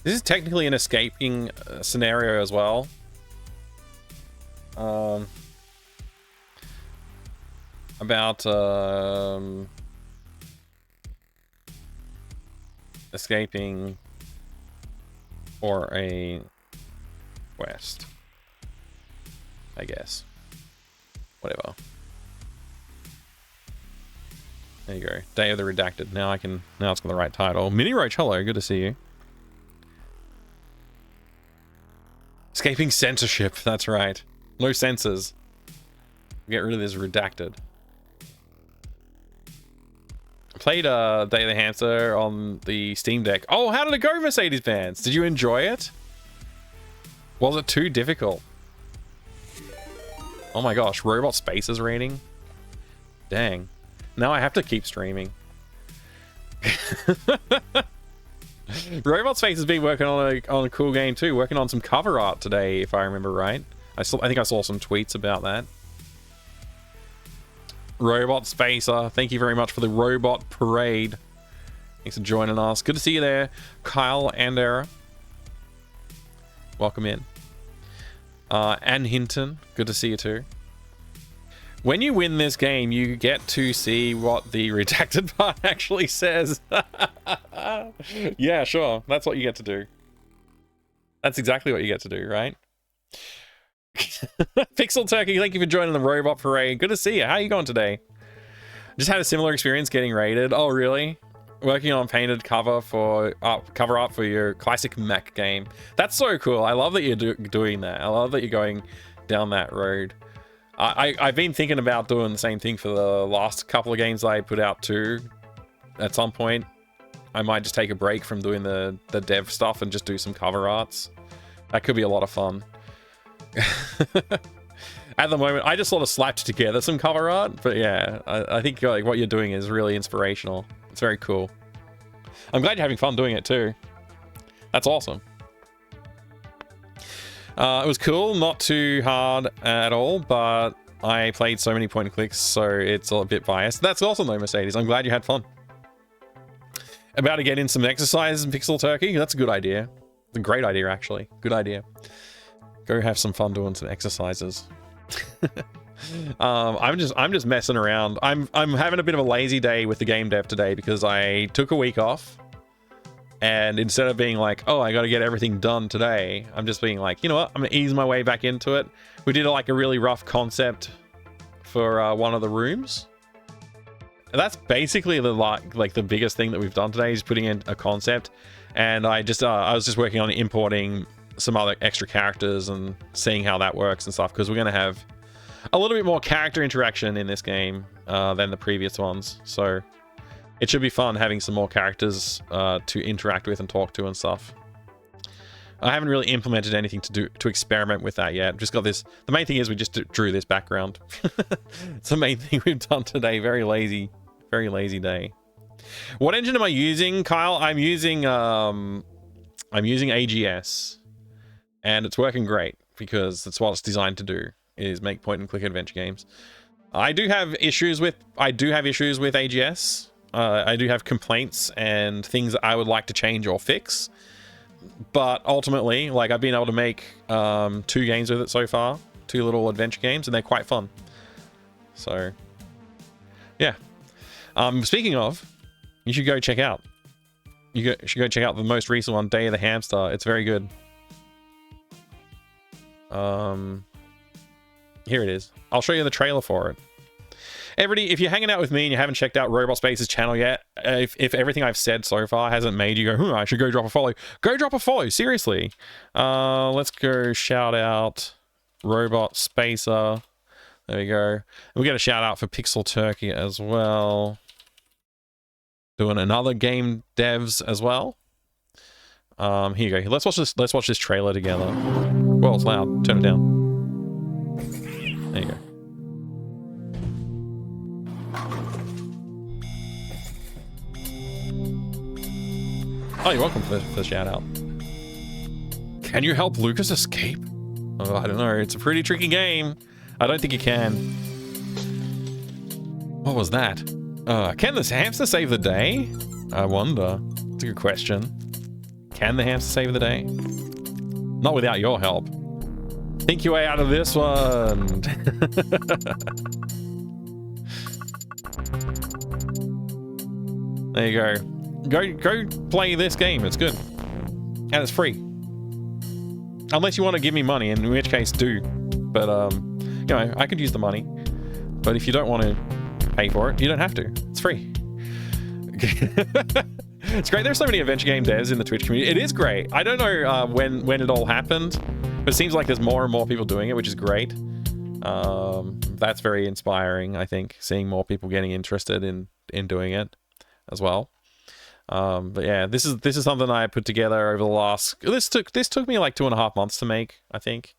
is technically an escaping scenario as well. About escaping for a quest, I guess. Whatever. There you go. Day of the Redacted. Now it's got the right title. Mini Roach, hello, good to see you. Escaping censorship, that's right. No censors. Get rid of this redacted. Played Day of the Hamster on the Steam Deck. Oh, how did it go, Mercedes-Benz? Did you enjoy it? Was it too difficult? Oh my gosh, Robot Spaces rating? Dang. Now I have to keep streaming. Robot Space has been working on a cool game too, working on some cover art today, if I remember right. I think I saw some tweets about that. Robot Spacer, thank you very much for the Robot Parade. Thanks for joining us. Good to see you there, Kyle and Era. Welcome in. Ann Hinton, good to see you too. When you win this game, you get to see what the redacted part actually says. Yeah, sure. That's what you get to do. That's exactly what you get to do, right? Pixel Turkey, thank you for joining the Robot Parade. Good to see you. How are you going today? Just had a similar experience getting raided. Oh, really? Working on painted cover art for your classic mech game. That's so cool. I love that you're doing that. I love that you're going down that road. I've been thinking about doing the same thing for the last couple of games I put out too. At some point, I might just take a break from doing the dev stuff and just do some cover arts. That could be a lot of fun. At the moment, I just sort of slapped together some cover art, but yeah, I think like what you're doing is really inspirational. It's very cool. I'm glad you're having fun doing it too. That's awesome. It was cool, not too hard at all, but I played so many point and clicks, so it's a bit biased. That's awesome though, Mercedes. I'm glad you had fun. About to get in some exercise in Pixel Turkey. That's a good idea. It's a great idea, actually. Good idea. Go have some fun doing some exercises. I'm just messing around. I'm having a bit of a lazy day with the game dev today because I took a week off. And instead of being like, oh, I got to get everything done today, I'm just being like, you know what? I'm going to ease my way back into it. We did like a really rough concept for one of the rooms. And that's basically the biggest thing that we've done today is putting in a concept. And I was just working on importing some other extra characters and seeing how that works and stuff. Because we're going to have a little bit more character interaction in this game than the previous ones. So it should be fun having some more characters to interact with and talk to and stuff. I haven't really implemented anything to experiment with that yet. Just got this. The main thing is we just drew this background. It's the main thing we've done today. Very lazy day. What engine am I using, Kyle? I'm using AGS, and it's working great because that's what it's designed to do, is make point and click adventure games. I do have issues with AGS. I do have complaints and things that I would like to change or fix. But ultimately, like, I've been able to make 2 games with it so far. 2 little adventure games, and they're quite fun. So, yeah. Speaking of, you should go check out. Should go check out the most recent one, Day of the Hamster. It's very good. Here it is. I'll show you the trailer for it. Everybody, if you're hanging out with me and you haven't checked out Robot Space's channel yet, if everything I've said so far hasn't made you go, I should go drop a follow, go drop a follow, seriously. Let's go shout out Robot Spacer. There we go. We'll get a shout out for Pixel Turkey as well. Doing another game devs as well. Here you go. Let's watch this trailer together. Well, it's loud. Turn it down. There you go. Oh, you're welcome for the shout out. Can you help Lucas escape? Oh, I don't know. It's a pretty tricky game. I don't think you can. What was that? Can this hamster save the day? I wonder. It's a good question. Can the hamster save the day? Not without your help. Think your way out of this one. There you go. Go play this game. It's good. And it's free. Unless you want to give me money, in which case do. But, you know, I could use the money. But if you don't want to pay for it, you don't have to. It's free. It's great. There's so many adventure game devs in the Twitch community. It is great. I don't know when it all happened, but it seems like there's more and more people doing it, which is great. That's very inspiring, I think, seeing more people getting interested in doing it as well. But yeah, this is something I put together over the last. This took me like 2.5 months to make, I think.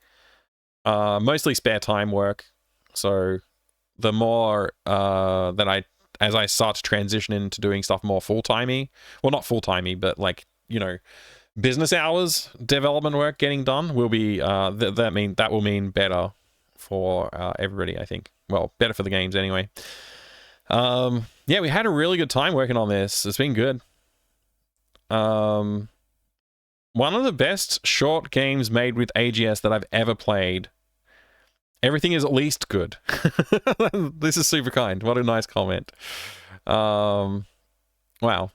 Mostly spare time work. So the more as I start to transition into doing stuff more full-timey, well, not full-timey, but like, you know, business hours development work getting done will be that will mean better for everybody, I think. Well, better for the games anyway. Yeah, we had a really good time working on this. It's been good. One of the best short games made with AGS that I've ever played. Everything is at least good. This is super kind. What a nice comment. Wow,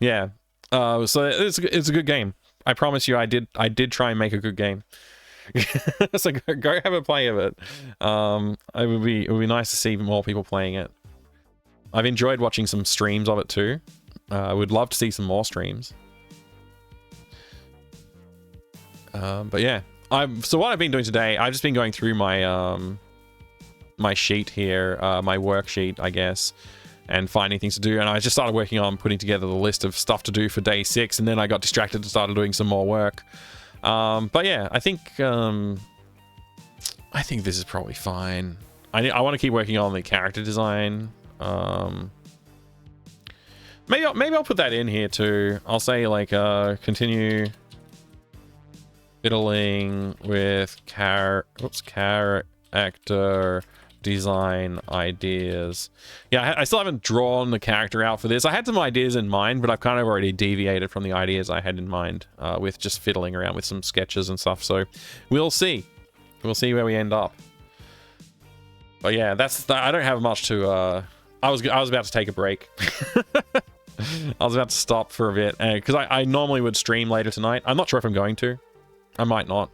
yeah. So it's a good game. I promise you, I did try and make a good game. So go have a play of it. It would be nice to see more people playing it. I've enjoyed watching some streams of it too. I would love to see some more streams. But yeah, so what I've been doing today, I've just been going through my my sheet here, my worksheet, I guess, and finding things to do. And I just started working on putting together the list of stuff to do for day 6, and then I got distracted and started doing some more work. But yeah, I think this is probably fine. I want to keep working on the character design. Maybe I'll put that in here too. I'll say like continue fiddling with character design ideas. Yeah, I still haven't drawn the character out for this. I had some ideas in mind, but I've kind of already deviated from the ideas I had in mind with just fiddling around with some sketches and stuff. So we'll see. We'll see where we end up. But yeah, I don't have much to. I was about to take a break. I was about to stop for a bit because I normally would stream later tonight. I'm not sure if I'm going to. I might not.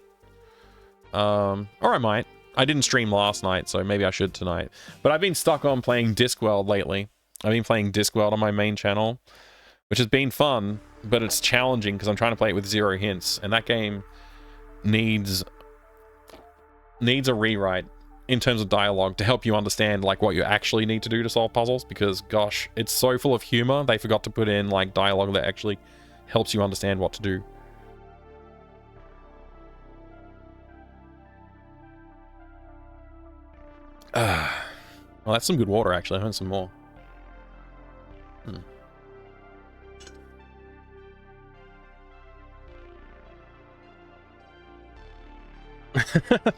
Or I might. I didn't stream last night, so maybe I should tonight. But I've been stuck on playing Discworld lately. I've been playing Discworld on my main channel, which has been fun, but it's challenging because I'm trying to play it with 0 hints, and that game needs a rewrite in terms of dialogue to help you understand like what you actually need to do to solve puzzles, because gosh, it's so full of humor. They forgot to put in like dialogue that actually helps you understand what to do. Well, that's some good water, actually. I want some more.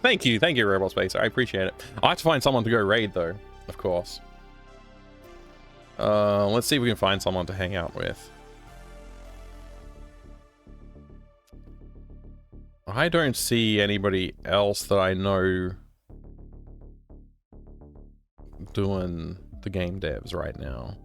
Thank you, Robot Spacer. I appreciate it. I have to find someone to go raid, though, of course. Let's see if we can find someone to hang out with. I don't see anybody else that I know doing the game devs right now.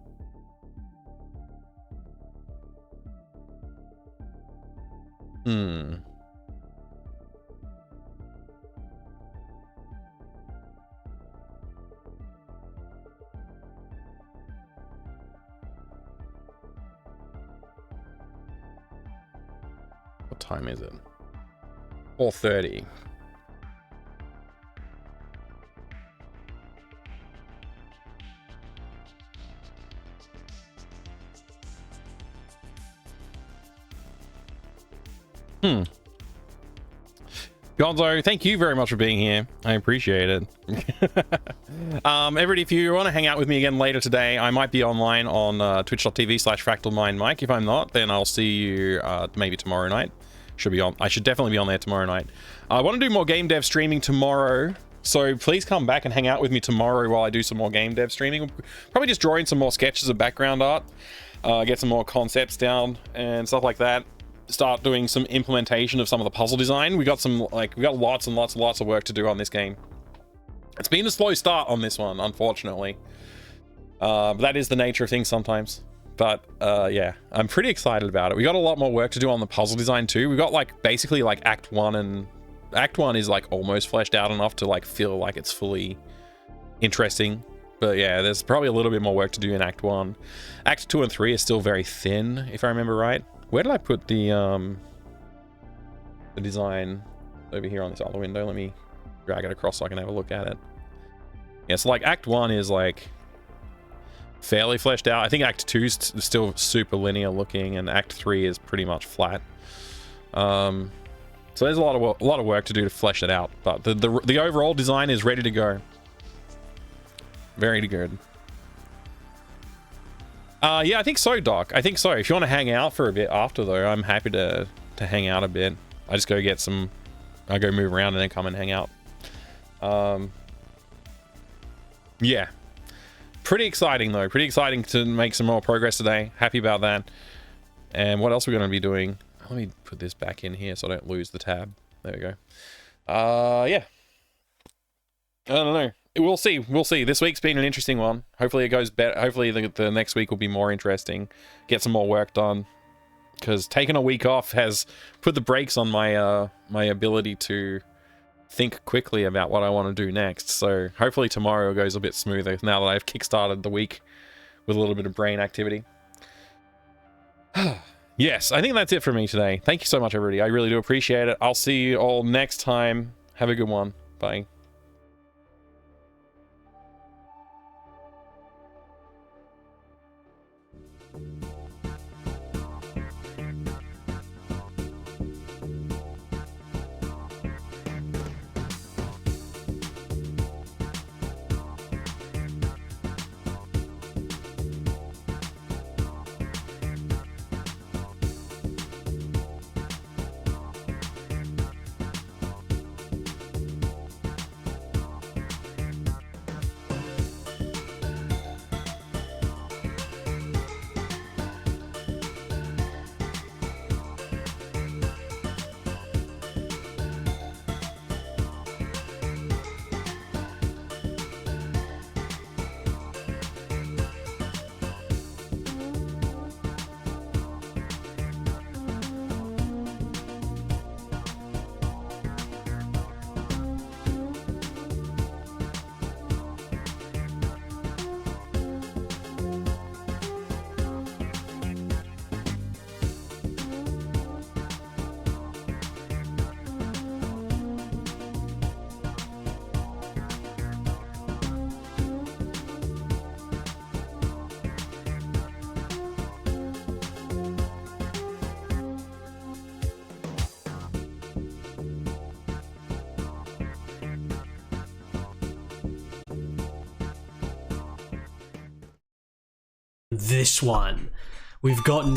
What time is it? 4:30. Gonzo, thank you very much for being here. I appreciate it. Everybody, if you want to hang out with me again later today, I might be online on twitch.tv/FractalMindMike. If I'm not, then I'll see you maybe tomorrow night. I should definitely be on there tomorrow night. I want to do more game dev streaming tomorrow, so please come back and hang out with me tomorrow while I do some more game dev streaming. We'll probably just draw in some more sketches of background art, get some more concepts down and stuff like that. Start doing some implementation of some of the puzzle design. We got lots and lots of work to do on this game. It's been a slow start on this one, unfortunately. But that is the nature of things sometimes. But yeah, I'm pretty excited about it. We got a lot more work to do on the puzzle design too. We got basically Act 1, and Act 1 is almost fleshed out enough to feel like it's fully interesting. But yeah, there's probably a little bit more work to do in Act 1. Act 2 and 3 is still very thin, if I remember right. Where did I put the design? Over here on this other window. Let me drag it across so I can have a look at it. Yeah, so Act 1 is fairly fleshed out. I think Act 2 is still super linear looking, and Act 3 is pretty much flat. So there's a lot of work to do to flesh it out, but the overall design is ready to go. Very good. Yeah, I think so, Doc. I think so. If you want to hang out for a bit after, though, I'm happy to hang out a bit. I just go I go move around and then come and hang out. Yeah. Pretty exciting, though. Pretty exciting to make some more progress today. Happy about that. And what else are we going to be doing? Let me put this back in here so I don't lose the tab. There we go. Yeah. I don't know. We'll see. We'll see. This week's been an interesting one. Hopefully it goes better. Hopefully the next week will be more interesting. Get some more work done. Because taking a week off has put the brakes on my my ability to think quickly about what I want to do next. So hopefully tomorrow goes a bit smoother now that I've kickstarted the week with a little bit of brain activity. Yes, I think that's it for me today. Thank you so much, everybody. I really do appreciate it. I'll see you all next time. Have a good one. Bye. This one, we've gotten